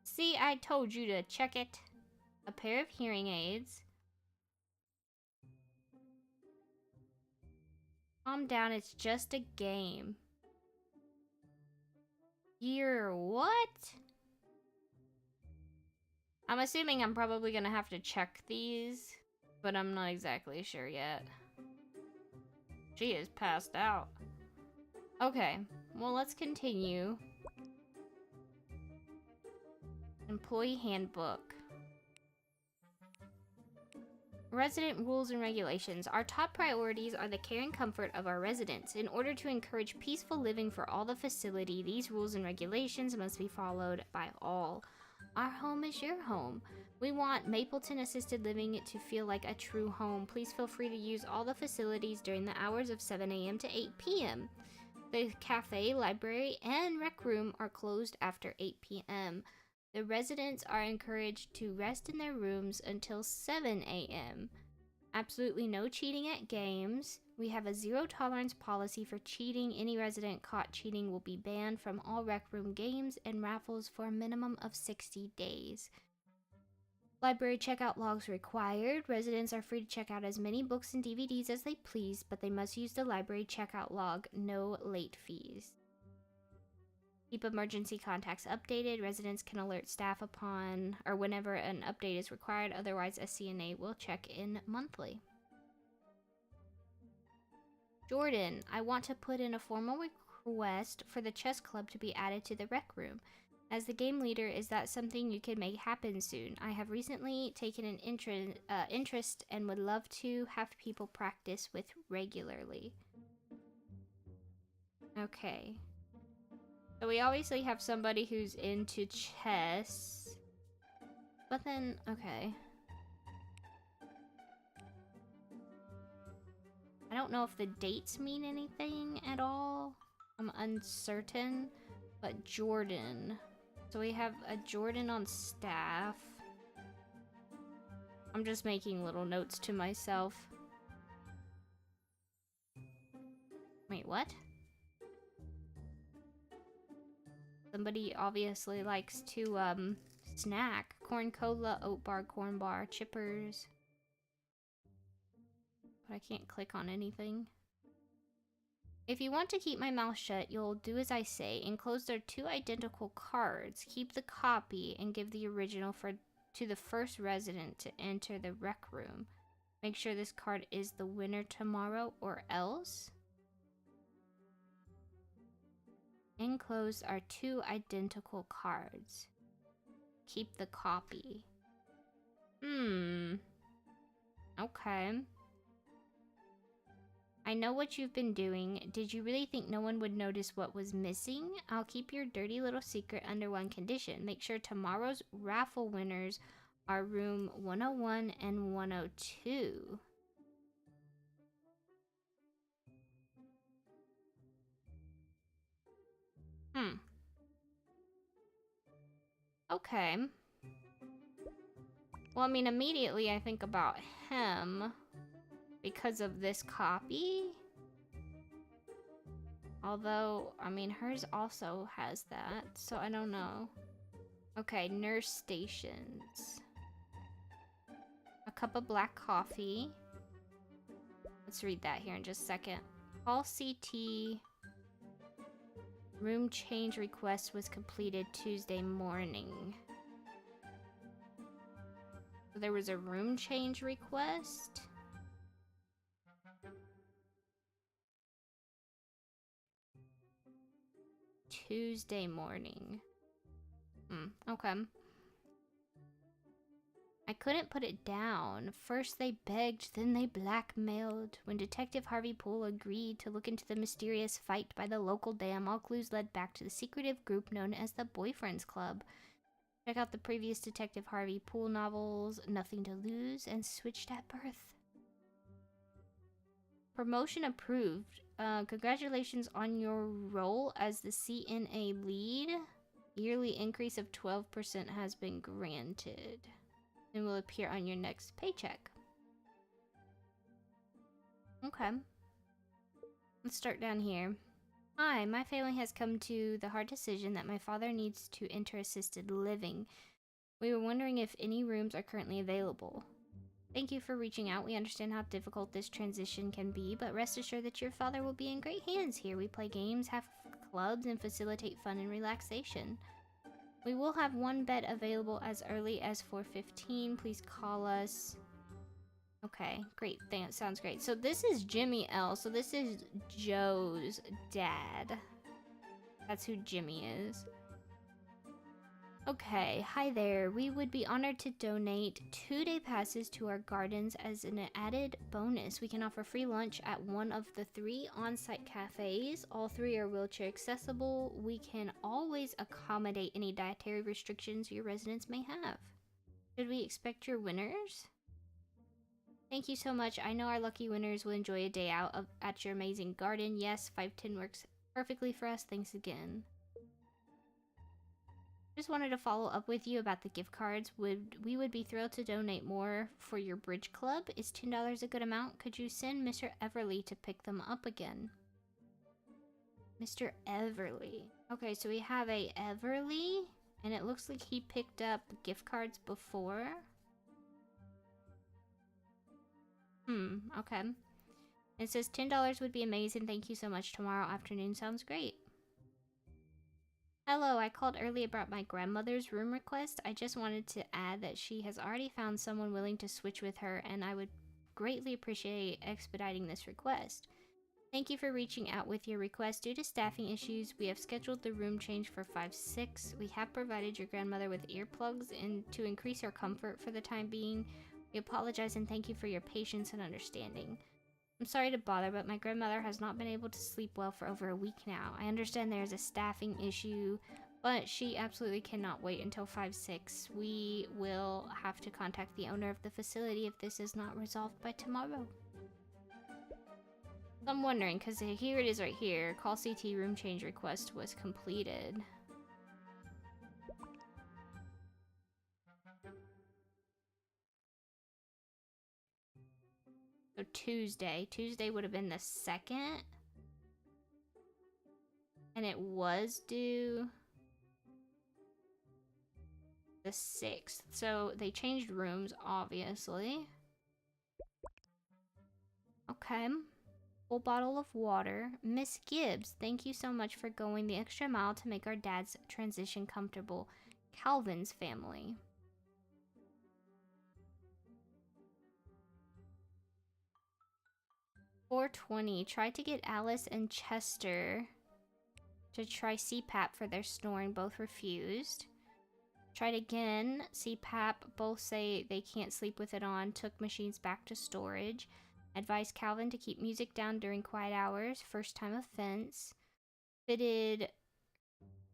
See, I told you to check it. A pair of hearing aids. Calm down, it's just a game. You're what? I'm assuming I'm probably gonna have to check these, but I'm not exactly sure yet. She is passed out. Okay, well, let's continue. Employee handbook. Resident rules and regulations. Our top priorities are the care and comfort of our residents. In order to encourage peaceful living for all the facility, these rules and regulations must be followed by all. Our home is your home. We want Mapleton Assisted Living to feel like a true home. Please feel free to use all the facilities during the hours of 7 a.m. to 8 p.m. The cafe, library, and rec room are closed after 8 p.m. The residents are encouraged to rest in their rooms until 7 a.m. Absolutely no cheating at games. We have a zero-tolerance policy for cheating. Any resident caught cheating will be banned from all rec room games and raffles for a minimum of 60 days. Library checkout logs required. Residents are free to check out as many books and DVDs as they please, but they must use the library checkout log. No late fees. Keep emergency contacts updated. Residents can alert staff upon or whenever an update is required. Otherwise, a CNA will check in monthly. Jordan, I want to put in a formal request for the chess club to be added to the rec room. As the game leader, is that something you can make happen soon? I have recently taken an interest and would love to have people practice with regularly. Okay. So we obviously have somebody who's into chess. But then, okay. I don't know if the dates mean anything at all. I'm uncertain. But Jordan. So we have a Jordan on staff. I'm just making little notes to myself. Wait, what? Somebody obviously likes to, snack. Corn cola, oat bar, corn bar, chippers. But I can't click on anything. If you want to keep my mouth shut, you'll do as I say. Enclosed are 2 identical cards. Keep the copy and give the original to the first resident to enter the rec room. Make sure this card is the winner tomorrow or else. Enclosed are 2 identical cards. Keep the copy. Okay. I know what you've been doing. Did you really think no one would notice what was missing? I'll keep your dirty little secret under one condition. Make sure tomorrow's raffle winners are room 101 and 102. Okay. Well, I mean, immediately I think about him because of this copy. Although, I mean, hers also has that, so I don't know. Okay, nurse stations. A cup of black coffee. Let's read that here in just a second. Call CT. Room change request was completed Tuesday morning. So there was a room change request? Tuesday morning. Okay. I couldn't put it down. First they begged, then they blackmailed. When Detective Harvey Poole agreed to look into the mysterious fight by the local dam, all clues led back to the secretive group known as the Boyfriends Club. Check out the previous Detective Harvey Poole novels, Nothing to Lose, and Switched at Birth. Promotion approved. Congratulations on your role as the CNA lead. Yearly increase of 12% has been granted and will appear on your next paycheck. Okay. Let's start down here. Hi, my family has come to the hard decision that my father needs to enter assisted living. We were wondering if any rooms are currently available. Thank you for reaching out. We understand how difficult this transition can be, but rest assured that your father will be in great hands here. We play games, have clubs, and facilitate fun and relaxation. We will have one bed available as early as 4:15. Please call us. Okay, great. That sounds great. So this is Jimmy L. So this is Joe's dad. That's who Jimmy is. Okay, hi there. We would be honored to donate 2-day passes to our gardens as an added bonus. We can offer free lunch at one of the 3 on-site cafes. All 3 are wheelchair accessible. We can always accommodate any dietary restrictions your residents may have. Should we expect your winners? Thank you so much. I know our lucky winners will enjoy a day out at your amazing garden. Yes, 510 works perfectly for us. Thanks again. Just wanted to follow up with you about the gift cards. We would be thrilled to donate more for your bridge club. Is $10 a good amount? Could you send Mr. Everly to pick them up again? Mr. Everly. Okay, so we have a Everly, and it looks like he picked up gift cards before. Okay. It says $10 would be amazing. Thank you so much. Tomorrow afternoon sounds great. Hello, I called early about my grandmother's room request. I just wanted to add that she has already found someone willing to switch with her, and I would greatly appreciate expediting this request. Thank you for reaching out with your request. Due to staffing issues, we have scheduled the room change for 5/6. We have provided your grandmother with earplugs and to increase her comfort for the time being. We apologize and thank you for your patience and understanding. I'm sorry to bother, but my grandmother has not been able to sleep well for over a week now. I understand there is a staffing issue, but she absolutely cannot wait until 5/6. We will have to contact the owner of the facility if this is not resolved by tomorrow. I'm wondering, because here it is right here. Call CT room change request was completed. So Tuesday. Tuesday would have been the 2nd. And it was due the 6th. So they changed rooms, obviously. Okay. Full bottle of water. Miss Gibbs, thank you so much for going the extra mile to make our dad's transition comfortable. Calvin's family. $4.20. Tried to get Alice and Chester to try CPAP for their snoring. Both refused. Tried again. CPAP. Both say they can't sleep with it on. Took machines back to storage. Advised Calvin to keep music down during quiet hours. First time offense. Fitted...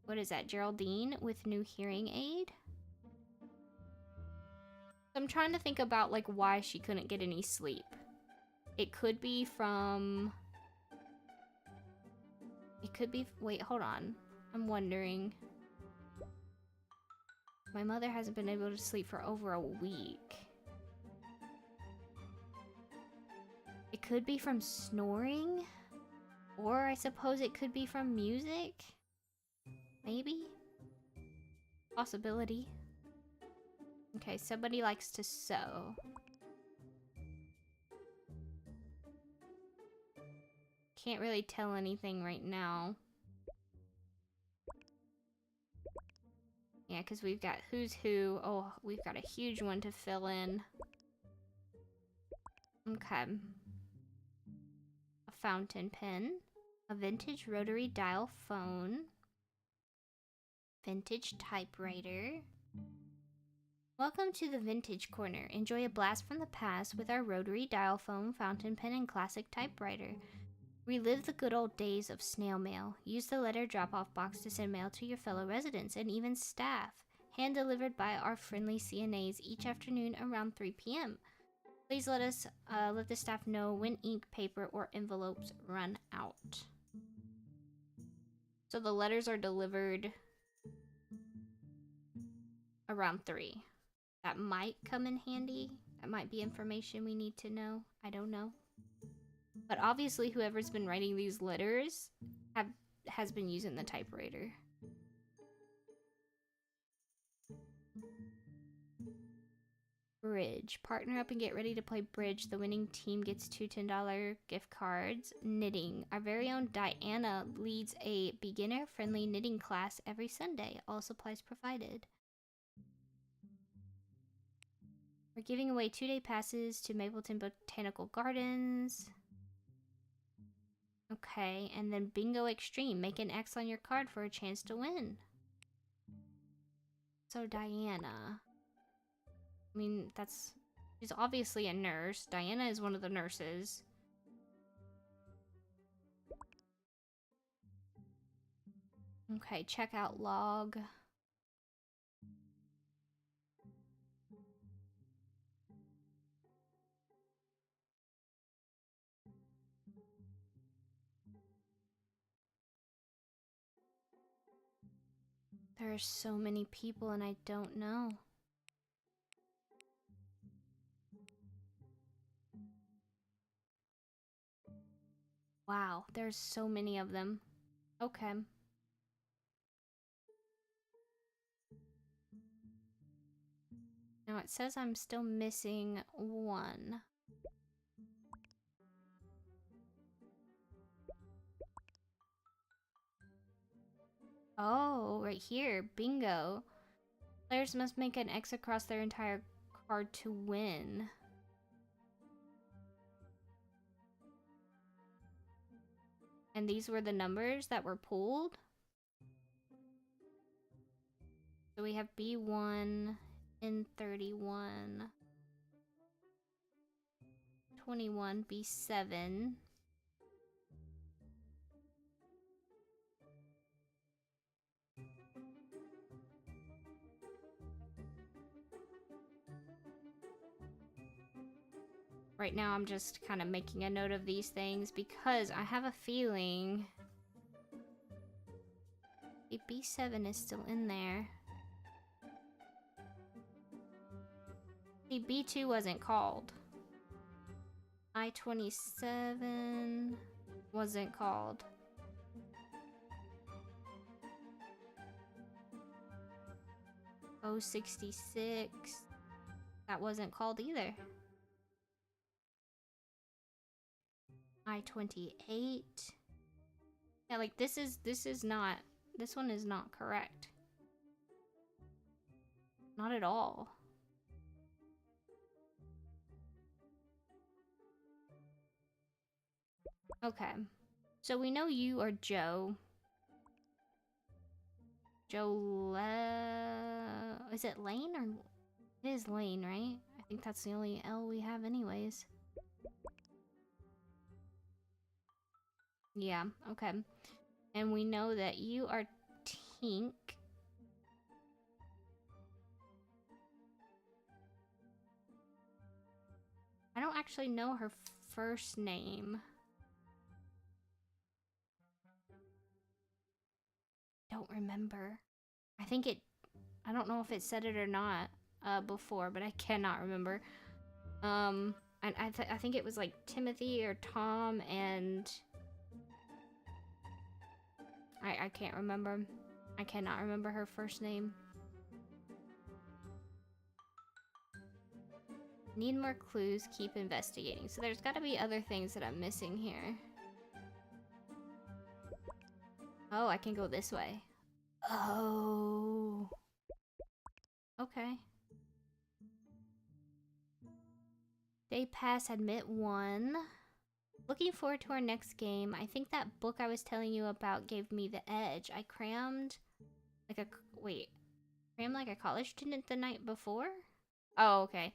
What is that? Geraldine with new hearing aid? I'm trying to think about, like, why she couldn't get any sleep. It could be from... It could be... Wait, hold on. I'm wondering... My mother hasn't been able to sleep for over a week. It could be from snoring? Or I suppose it could be from music? Maybe? Possibility. Okay, somebody likes to sew. Can't really tell anything right now. Yeah, because we've got who's who. Oh, we've got a huge one to fill in. Okay. A fountain pen. A vintage rotary dial phone. Vintage typewriter. Welcome to the Vintage Corner. Enjoy a blast from the past with our rotary dial phone, fountain pen, and classic typewriter. Relive the good old days of snail mail. Use the letter drop-off box to send mail to your fellow residents and even staff. Hand-delivered by our friendly CNAs each afternoon around 3 p.m. Please let the staff know when ink, paper, or envelopes run out. So the letters are delivered around 3. That might come in handy. That might be information we need to know. I don't know. But obviously whoever's been writing these letters has been using the typewriter. Bridge. Partner up and get ready to play bridge. The winning team gets 2 $10 gift cards. Knitting. Our very own Diana leads a beginner-friendly knitting class every Sunday. All supplies provided. We're giving away 2-day passes to Mapleton Botanical Gardens. Okay, and then Bingo Extreme. Make an X on your card for a chance to win. So Diana. I mean, she's obviously a nurse. Diana is one of the nurses. Okay, checkout log. There are so many people and I don't know. Wow, there's so many of them. Okay. Now it says I'm still missing one. Oh, right here. Bingo. Players must make an X across their entire card to win. And these were the numbers that were pulled? So we have B1, N31, 21, B7. Right now I'm just kind of making a note of these things because I have a feeling a B7 is still in there. See, B2 wasn't called. I-27 wasn't called. O-66, that wasn't called either. I-28. Yeah, like this one is not correct. Not at all. Okay. So we know you are Joe. Is it Lane or... It is Lane, right? I think that's the only L we have anyways. Yeah, okay. And we know that you are Tink. I don't actually know her first name. Don't remember. I think it... I don't know if it said it or not before, but I cannot remember. And I think it was like Timothy or Tom, and... I can't remember. I cannot remember her first name. Need more clues, keep investigating. So there's gotta be other things that I'm missing here. Oh, I can go this way. Oh. Okay. Day pass, admit 1. Looking forward to our next game. I think that book I was telling you about gave me the edge. I crammed like a... Wait. Crammed like a college student the night before? Oh, okay.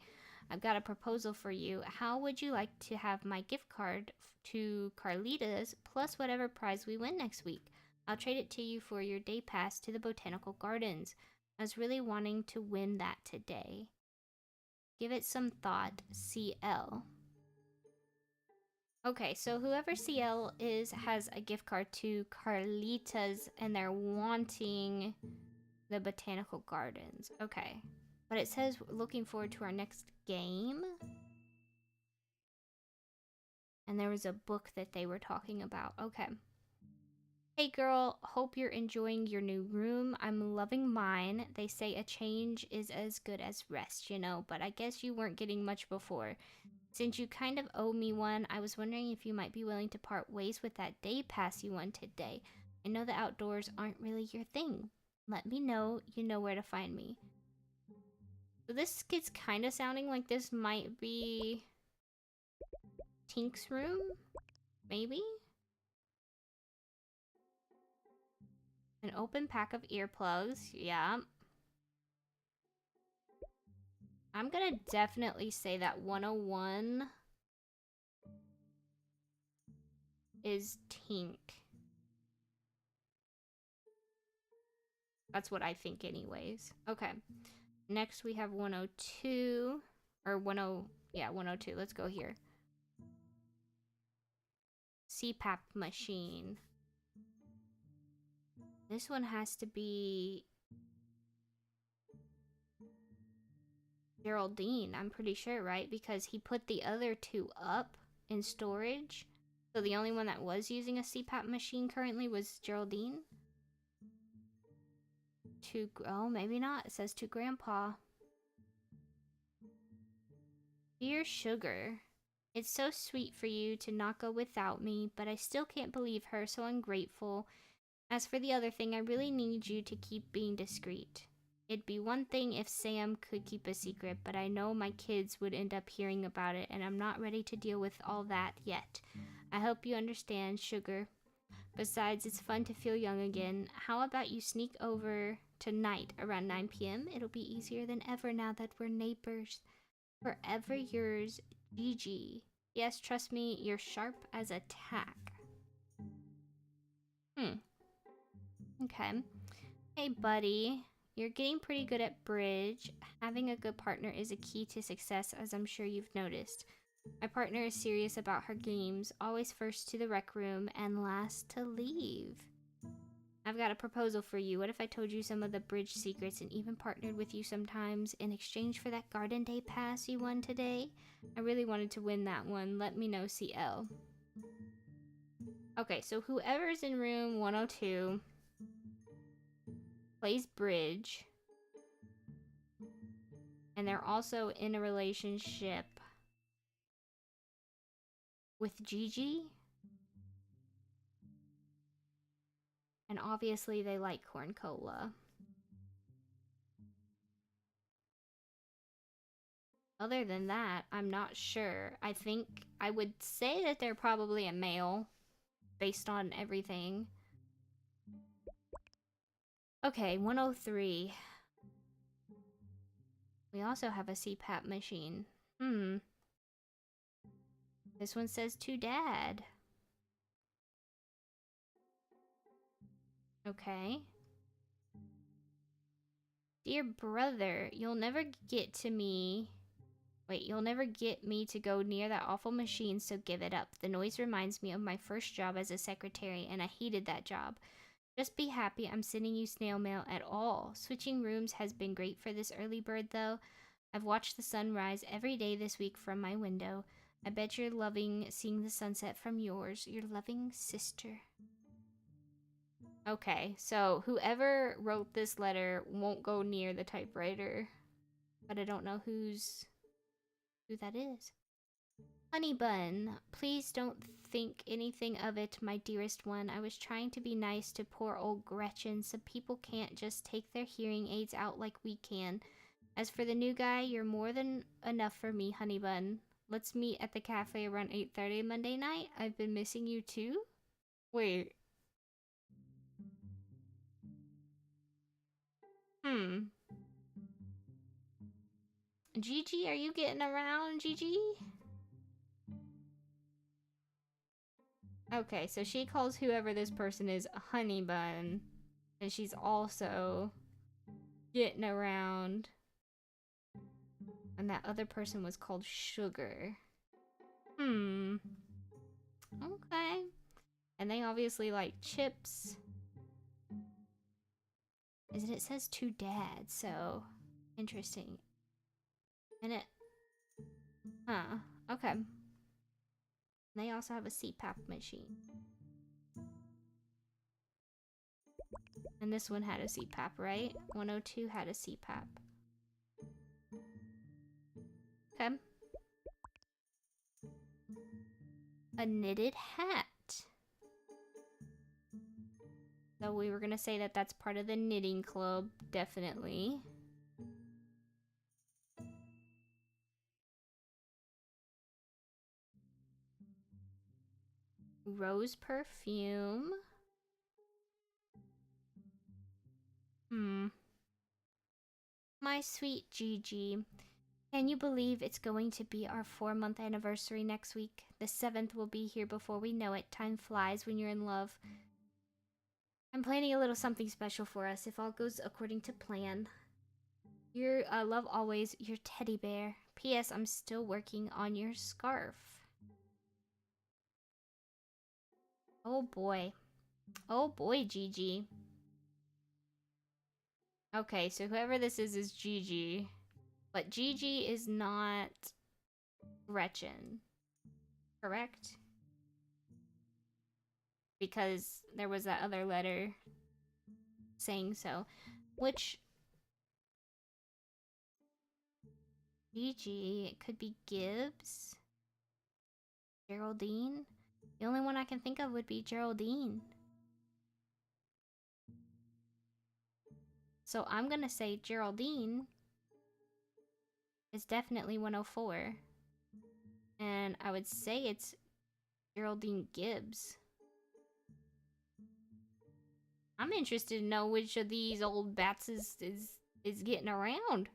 I've got a proposal for you. How would you like to have my gift card to Carlita's plus whatever prize we win next week? I'll trade it to you for your day pass to the botanical gardens. I was really wanting to win that today. Give it some thought, CL. Okay, so whoever CL is has a gift card to Carlita's and they're wanting the botanical gardens. Okay. But it says looking forward to our next game. And there was a book that they were talking about. Okay. Hey girl, hope you're enjoying your new room. I'm loving mine. They say a change is as good as rest, you know, but I guess you weren't getting much before. Since you kind of owe me one, I was wondering if you might be willing to part ways with that day pass you won today. I know the outdoors aren't really your thing. Let me know, you know where to find me. So this is kind of sounding like this might be Tink's room? Maybe? An open pack of earplugs, yeah. I'm gonna definitely say that 101 is Tink. That's what I think anyways. Okay. Next we have 102. Or 10... Yeah, 102. Let's go here. CPAP machine. This one has to be... Geraldine, I'm pretty sure, right? Because he put the other two up in storage. So the only one that was using a CPAP machine currently was Geraldine. Oh, maybe not. It says to Grandpa. Dear Sugar, it's so sweet for you to not go without me, but I still can't believe her, so ungrateful. As for the other thing, I really need you to keep being discreet. It'd be one thing if Sam could keep a secret, but I know my kids would end up hearing about it, and I'm not ready to deal with all that yet. I hope you understand, Sugar. Besides, it's fun to feel young again. How about you sneak over tonight around 9 p.m.? It'll be easier than ever now that we're neighbors. Forever yours, Gigi. Yes, trust me, you're sharp as a tack. Okay. Hey, buddy. You're getting pretty good at bridge. Having a good partner is a key to success, as I'm sure you've noticed. My partner is serious about her games, always first to the rec room and last to leave. I've got a proposal for you. What if I told you some of the bridge secrets and even partnered with you sometimes in exchange for that Garden Day pass you won today? I really wanted to win that one. Let me know, CL. Okay, so whoever's in room 102 plays bridge. And they're also in a relationship with Gigi. And obviously they like corn cola. Other than that, I'm not sure. I think I would say that they're probably a male based on everything. Okay, 103. We also have a CPAP machine. This one says to Dad. Okay. Dear brother, you'll never get to me. Wait, you'll never get me to go near that awful machine, so give it up. The noise reminds me of my first job as a secretary, and I hated that job. Just be happy I'm sending you snail mail at all. Switching rooms has been great for this early bird, though. I've watched the sun rise every day this week from my window. I bet you're loving seeing the sunset from yours. Your loving sister. Okay, so whoever wrote this letter won't go near the typewriter. But I don't know who that is. Honey Bun, please don't think anything of it, my dearest one. I was trying to be nice to poor old Gretchen. Some people can't just take their hearing aids out like we can. As for the new guy, you're more than enough for me, Honey Bun. Let's meet at the cafe around 8:30 Monday night. I've been missing you too? Wait. Gigi, are you getting around, Gigi? Okay, so she calls whoever this person is a honey bun. And she's also getting around. And that other person was called Sugar. Okay. And they obviously like chips. It says to Dad, so interesting. And it... Huh. Okay. They also have a CPAP machine. And this one had a CPAP, right? 102 had a CPAP. Okay. A knitted hat. So we were gonna say that that's part of the knitting club, definitely. Rose perfume. My sweet Gigi. Can you believe it's going to be our 4-month anniversary next week? The 7th will be here before we know it. Time flies when you're in love. I'm planning a little something special for us if all goes according to plan. Your love always, your teddy bear. P.S. I'm still working on your scarf. Oh boy. Oh boy, Gigi. Okay, so whoever this is Gigi. But Gigi is not Gretchen. Correct? Because there was that other letter saying so. Which... Gigi, it could be Gibbs. Geraldine. The only one I can think of would be Geraldine. So I'm gonna say Geraldine is definitely 104. And I would say it's Geraldine Gibbs. I'm interested to know which of these old bats is getting around.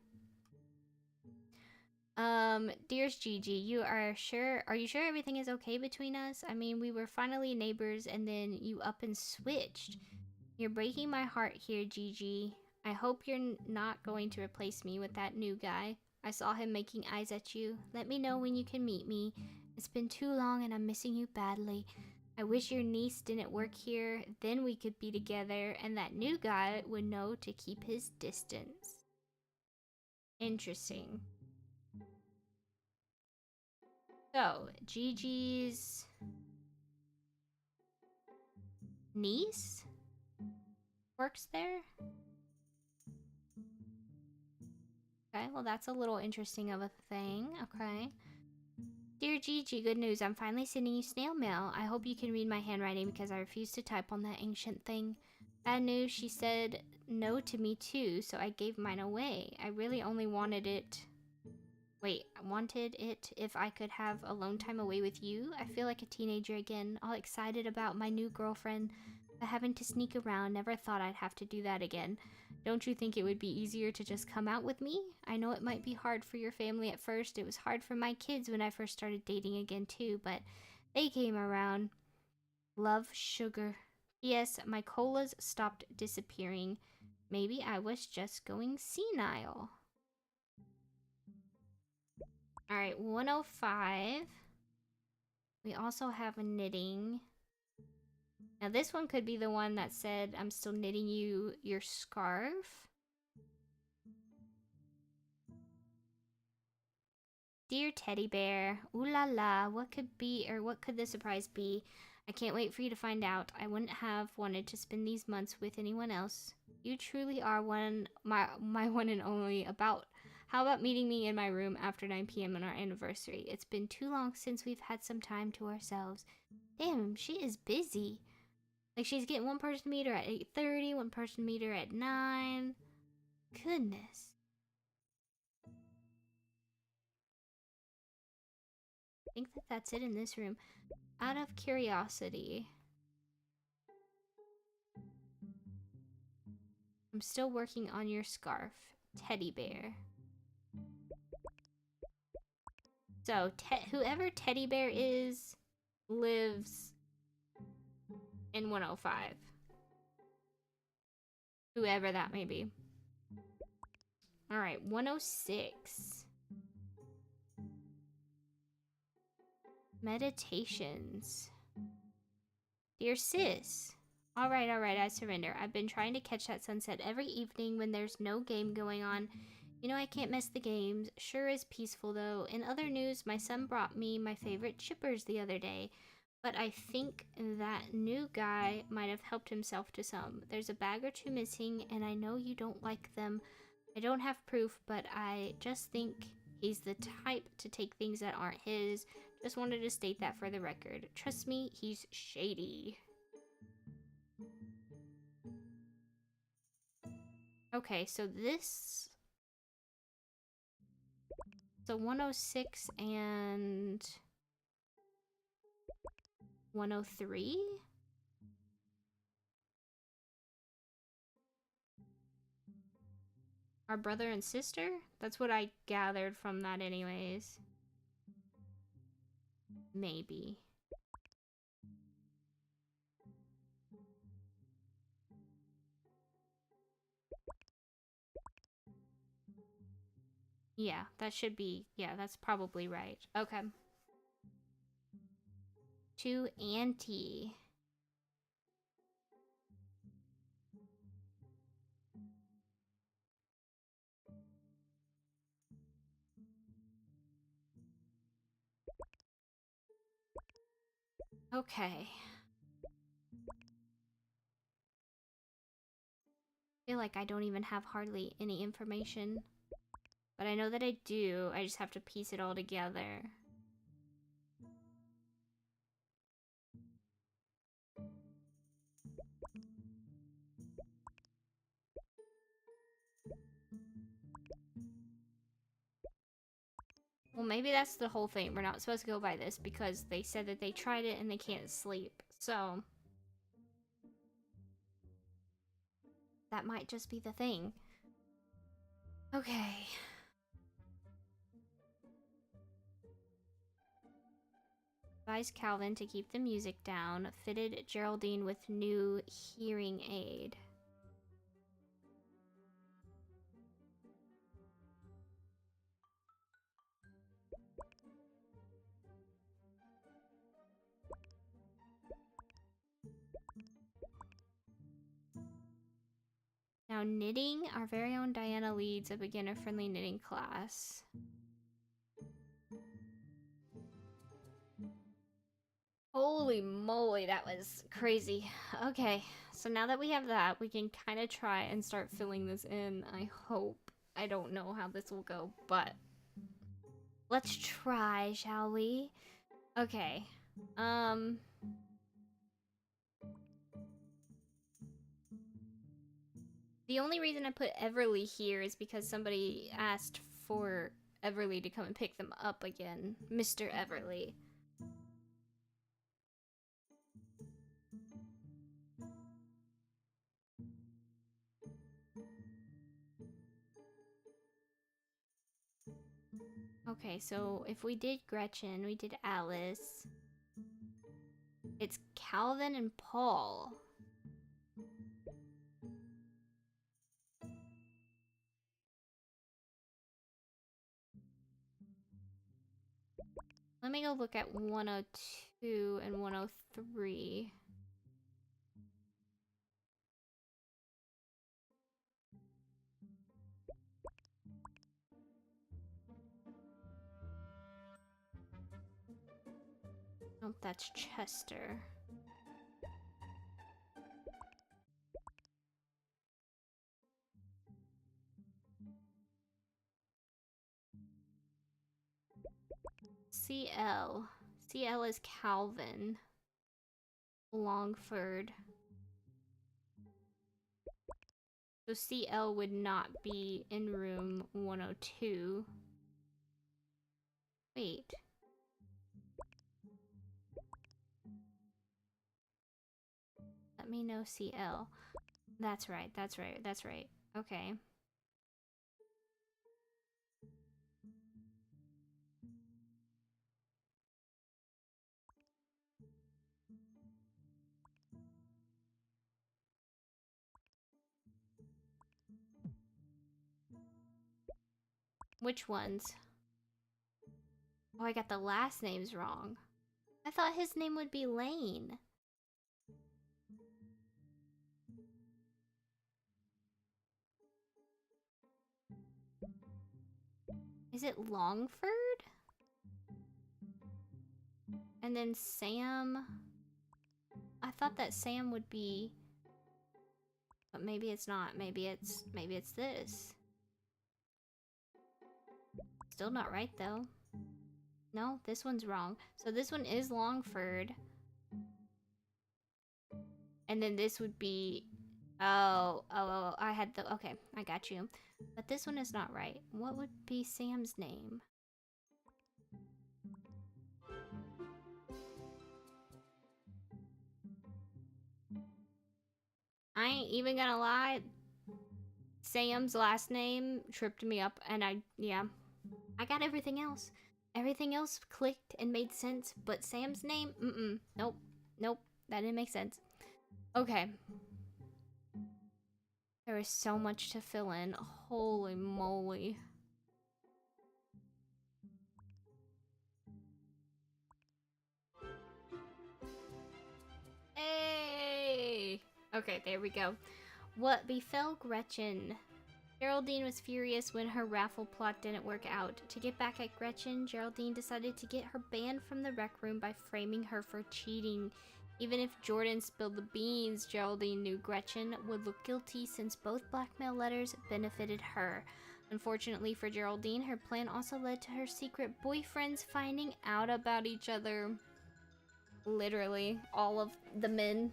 Dearest Gigi, are you sure everything is okay between us? I mean, we were finally neighbors and then you up and switched. You're breaking my heart here, Gigi. I hope you're not going to replace me with that new guy. I saw him making eyes at you. Let me know when you can meet me. It's been too long and I'm missing you badly. I wish your niece didn't work here. Then we could be together and that new guy would know to keep his distance. Interesting. So, Gigi's niece works there? Okay, well that's a little interesting of a thing. Okay. Dear Gigi, good news. I'm finally sending you snail mail. I hope you can read my handwriting because I refuse to type on that ancient thing. Bad news, she said no to me too, so I gave mine away. I really only wanted it... Wait, I wanted it if I could have alone time away with you. I feel like a teenager again, all excited about my new girlfriend, but having to sneak around, never thought I'd have to do that again. Don't you think it would be easier to just come out with me? I know it might be hard for your family at first. It was hard for my kids when I first started dating again too, but they came around. Love, Sugar. Yes, my colas stopped disappearing. Maybe I was just going senile. Alright, 105. We also have a knitting. Now this one could be the one that said, I'm still knitting you your scarf. Dear teddy bear, ooh la la, what could the surprise be? I can't wait for you to find out. I wouldn't have wanted to spend these months with anyone else. You truly are my one and only. How about meeting me in my room after 9 p.m. on our anniversary? It's been too long since we've had some time to ourselves. Damn, she is busy. Like, she's getting one person to meet her at 8:30, one person to meet her at 9. Goodness. I think that's it in this room. Out of curiosity, I'm still working on your scarf, teddy bear. So, whoever teddy bear is lives in 105. Whoever that may be. Alright, 106. Meditations. Dear sis. Alright, I surrender. I've been trying to catch that sunset every evening when there's no game going on. You know I can't miss the games. Sure is peaceful though. In other news, my son brought me my favorite chippers the other day. But I think that new guy might have helped himself to some. There's a bag or two missing, and I know you don't like them. I don't have proof, but I just think he's the type to take things that aren't his. Just wanted to state that for the record. Trust me, he's shady. Okay, so this... So 106 and 103? Our brother and sister? That's what I gathered from that anyways. Maybe. Yeah, that should be... Yeah, that's probably right. Okay. To Auntie. Okay. I feel like I don't even have hardly any information. But I know that I do. I just have to piece it all together. Well, maybe that's the whole thing. We're not supposed to go by this because they said that they tried it and they can't sleep. So that might just be the thing. Okay. Advised Calvin to keep the music down. Fitted Geraldine with new hearing aid. Now knitting, our very own Diana leads a beginner-friendly knitting class. Holy moly, that was crazy. Okay, so now that we have that, we can kind of try and start filling this in, I hope. I don't know how this will go, but let's try, shall we? Okay, the only reason I put Everly here is because somebody asked for Everly to come and pick them up again. Mr. Everly. Okay, so if we did Gretchen, we did Alice. It's Calvin and Paul. Let me go look at 102 and 103. Oh, that's Chester. CL. CL is Calvin. Longford. So CL would not be in room 102. Wait. Let me know CL. That's right, that's right, that's right. Okay. Which ones? Oh, I got the last names wrong. I thought his name would be Lane. Is it Longford? And then Sam... I thought that Sam would be... But maybe it's not. Maybe it's this. Still not right, though. No, this one's wrong. So this one is Longford. And then this would be... Oh, I had the... Okay, I got you. But this one is not right. What would be Sam's name? I ain't even gonna lie. Sam's last name tripped me up, and I got everything else. Everything else clicked and made sense, but Sam's name, nope, that didn't make sense. Okay. There is so much to fill in. Holy moly. Hey! Okay, there we go. What befell Gretchen? Geraldine was furious when her raffle plot didn't work out. To get back at Gretchen, Geraldine decided to get her banned from the rec room by framing her for cheating. Even if Jordan spilled the beans, Geraldine knew Gretchen would look guilty since both blackmail letters benefited her. Unfortunately for Geraldine, her plan also led to her secret boyfriends finding out about each other. Literally, all of the men.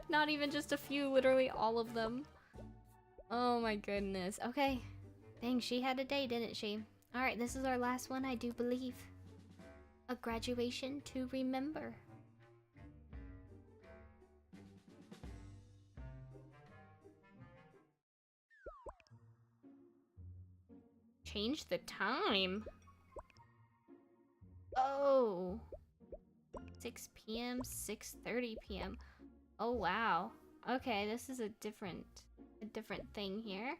Not even just a few, literally all of them. Oh my goodness. Okay. Dang, she had a day, didn't she? Alright, this is our last one, I do believe. A graduation to remember. Change the time? Oh. 6 p.m., 6:30 p.m. Oh wow. Okay, this is a different thing here.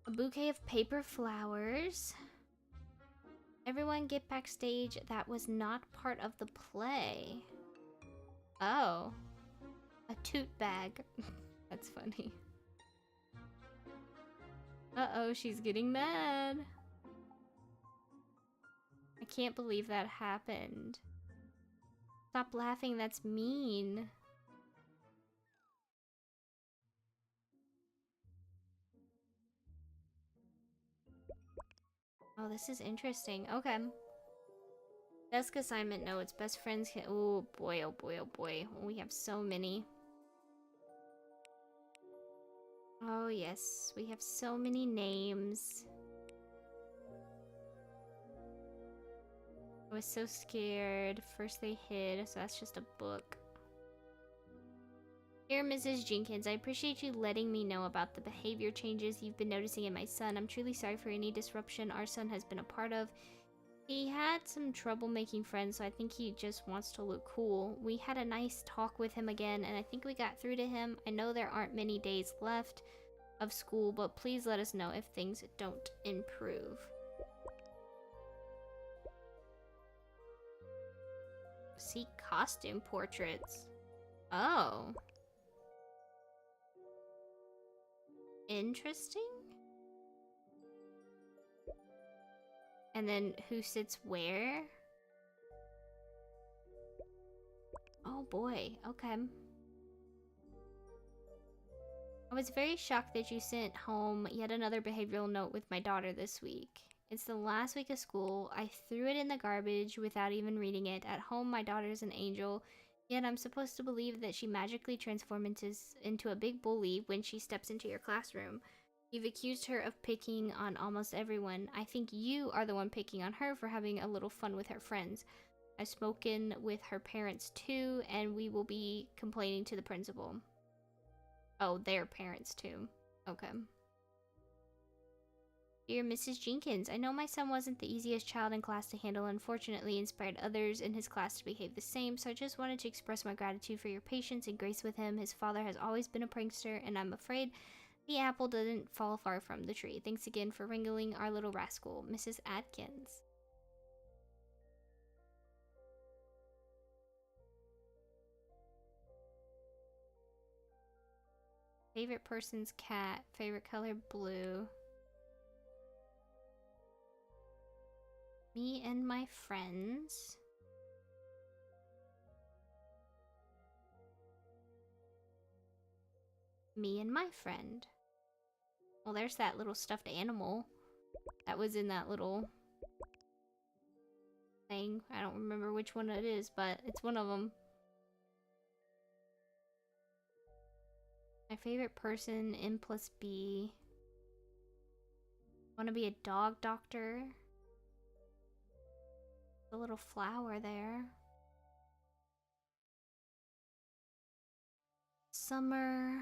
A bouquet of paper flowers. Everyone get backstage. That was not part of the play. Oh. A toot bag. That's funny. Uh-oh, she's getting mad. I can't believe that happened. Stop laughing, that's mean. Oh, this is interesting. Okay. Desk assignment notes. Best friends can... Oh boy, oh boy, oh boy. We have so many. Oh yes, we have so many names. I was so scared. First they hid, so that's just a book. Dear Mrs. Jenkins, I appreciate you letting me know about the behavior changes you've been noticing in my son. I'm truly sorry for any disruption our son has been a part of. He had some trouble making friends, so I think he just wants to look cool. We had a nice talk with him again, and I think we got through to him. I know there aren't many days left of school, but please let us know if things don't improve. See costume portraits. Oh. Interesting. And then who sits where? Oh boy, okay. I was very shocked that you sent home yet another behavioral note with my daughter this week. It's the last week of school. I threw it in the garbage without even reading it. At home, my daughter's an angel, yet I'm supposed to believe that she magically transforms into a big bully when she steps into your classroom. You've accused her of picking on almost everyone. I think you are the one picking on her for having a little fun with her friends. I've spoken with her parents too, and we will be complaining to the principal. Oh, their parents too. Okay. Dear Mrs. Jenkins, I know my son wasn't the easiest child in class to handle. Unfortunately, inspired others in his class to behave the same, so I just wanted to express my gratitude for your patience and grace with him. His father has always been a prankster, and I'm afraid the apple doesn't fall far from the tree. Thanks again for wrangling our little rascal, Mrs. Atkins. Favorite person's cat. Favorite color, blue. Me and my friends. Me and my friend. Well, there's that little stuffed animal that was in that little thing. I don't remember which one it is, but it's one of them. My favorite person, M plus B. Want to be a dog doctor? The little flower there. Summer,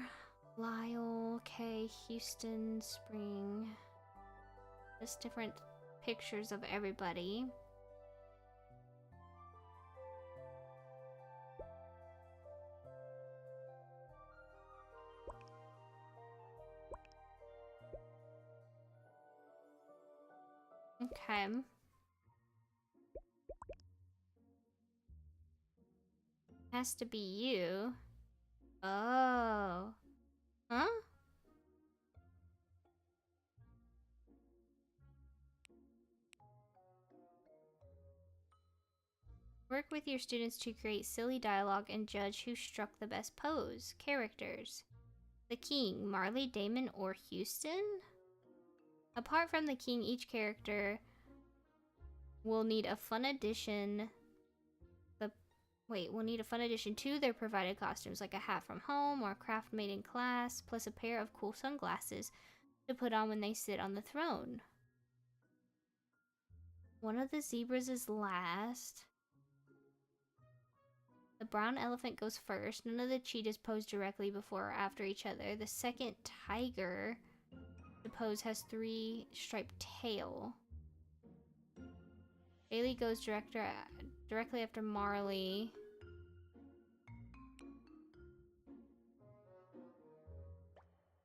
Lyle, Kay, Houston, Spring. Just different pictures of everybody. Okay. Has to be you. Oh. Huh? Work with your students to create silly dialogue and judge who struck the best pose. Characters. The King, Marley, Damon, or Houston? Apart from the King, each character will need a fun addition. We'll need a fun addition to their provided costumes, like a hat from home or a craft made in class, plus a pair of cool sunglasses to put on when they sit on the throne. One of the zebras is last. The brown elephant goes first. None of the cheetahs pose directly before or after each other. The second tiger to pose has 3 striped tail. Bailey goes directly after Marley.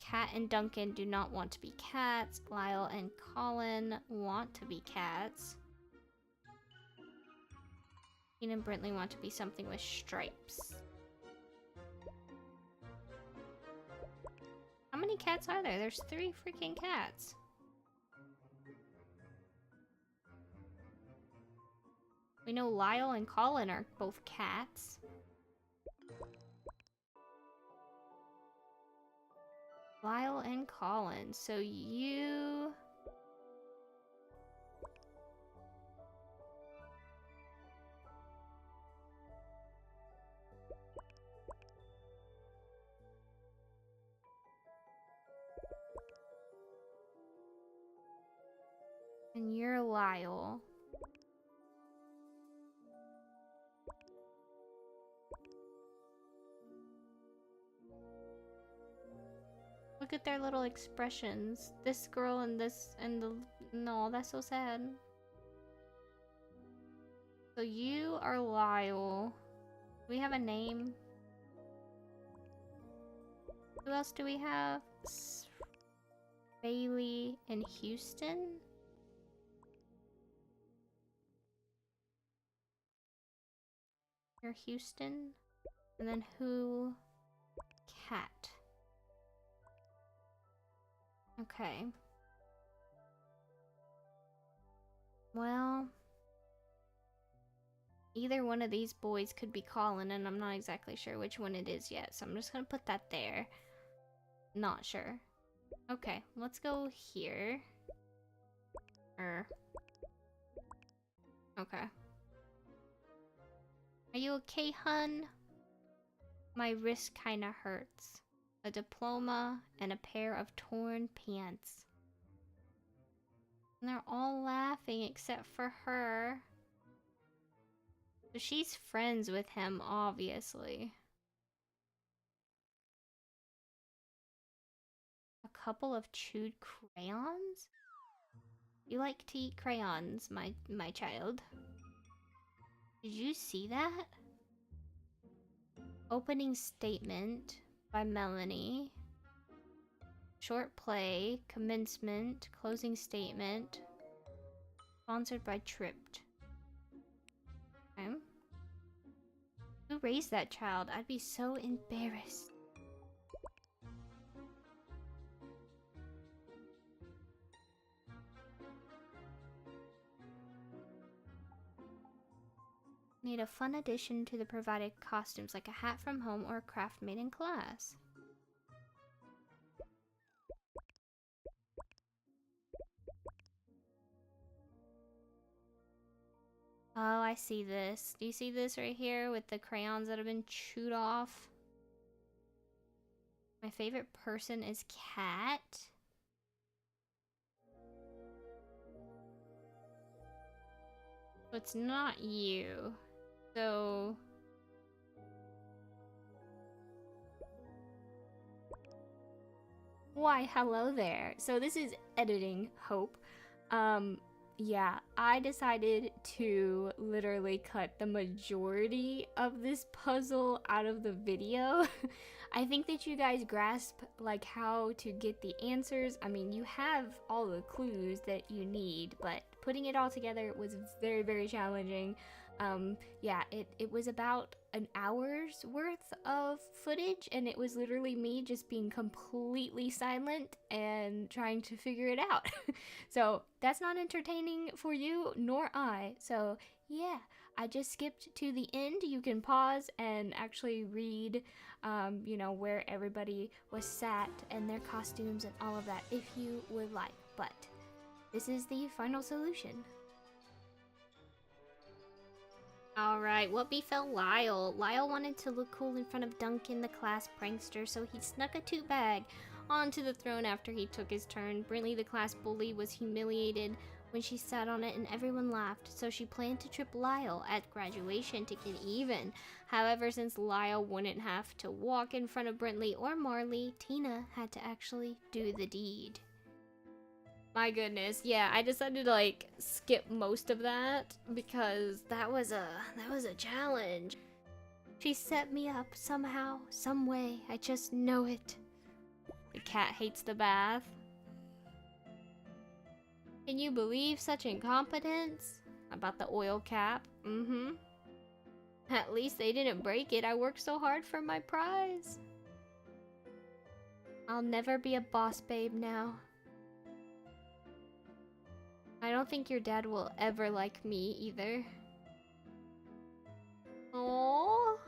Cat and Duncan do not want to be cats. Lyle and Colin want to be cats. Ian and Brentley want to be something with stripes. How many cats are there? There's 3 freaking cats. We know Lyle and Colin are both cats. Lyle and Colin. So you... and you're Lyle. Look at their little expressions. This girl and this and the... No, that's so sad. So you are Lyle. Do we have a name? Who else do we have? Bailey and Houston? You're Houston. And then who? Cat. Okay. Well, either one of these boys could be Colin, and I'm not exactly sure which one it is yet, so I'm just gonna put that there. Not sure. Okay, let's go here. Okay. Are you okay, hun? My wrist kinda hurts. A diploma and a pair of torn pants. And they're all laughing except for her. So she's friends with him, obviously. A couple of chewed crayons? You like to eat crayons, my child. Did you see that? Opening statement by Melanie. Short play, commencement, closing statement. Sponsored by Tripped. Okay. Who raised that child? I'd be so embarrassed. Need a fun addition to the provided costumes, like a hat from home or a craft made in class. Oh, I see this. Do you see this right here with the crayons that have been chewed off? My favorite person is Cat. So it's not you. So... Why, hello there. So this is editing Hope. Yeah, I decided to literally cut the majority of this puzzle out of the video. I think that you guys grasp like how to get the answers. I mean, you have all the clues that you need, but putting it all together was very, very challenging. Yeah, it was about an hour's worth of footage, and it was literally me just being completely silent and trying to figure it out. So that's not entertaining for you, nor I. So yeah, I just skipped to the end. You can pause and actually read, you know, where everybody was sat and their costumes and all of that if you would like. But this is the final solution. Alright, what befell Lyle? Lyle wanted to look cool in front of Duncan, the class prankster, so he snuck a tote bag onto the throne after he took his turn. Brinley, the class bully, was humiliated when she sat on it and everyone laughed, so she planned to trip Lyle at graduation to get even. However, since Lyle wouldn't have to walk in front of Brinley or Marley, Tina had to actually do the deed. My goodness, yeah, I decided to like skip most of that because that was a challenge. She set me up somehow, some way, I just know it. The cat hates the bath. Can you believe such incompetence? About the oil cap? At least they didn't break it. I worked so hard for my prize. I'll never be a boss babe now. I don't think your dad will ever like me either. Aww.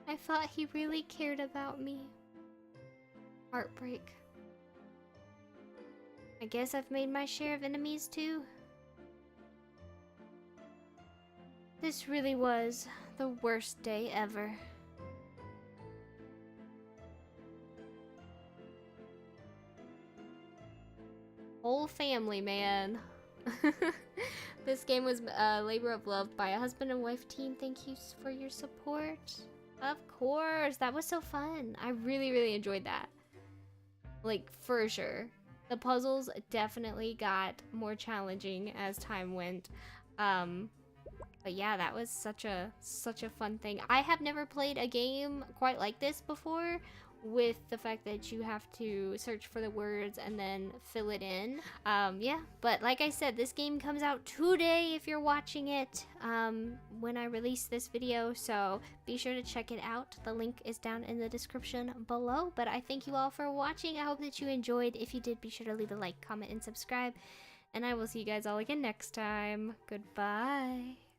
I thought he really cared about me. Heartbreak. I guess I've made my share of enemies too. This really was the worst day ever. Whole family, man. This game was a labor of love by a husband and wife team. Thank you for your support. Of course, that was so fun. I really, really enjoyed that. Like, for sure. The puzzles definitely got more challenging as time went. But yeah, that was such a fun thing. I have never played a game quite like this before, with the fact that you have to search for the words and then fill it in. Yeah, but like I said, this game comes out today if you're watching it when I release this video, so be sure to check it out. The link is down in the description below. But I thank you all for watching. I hope that you enjoyed. If you did, be sure to leave a like, comment, and subscribe. And I will see you guys all again next time. Goodbye.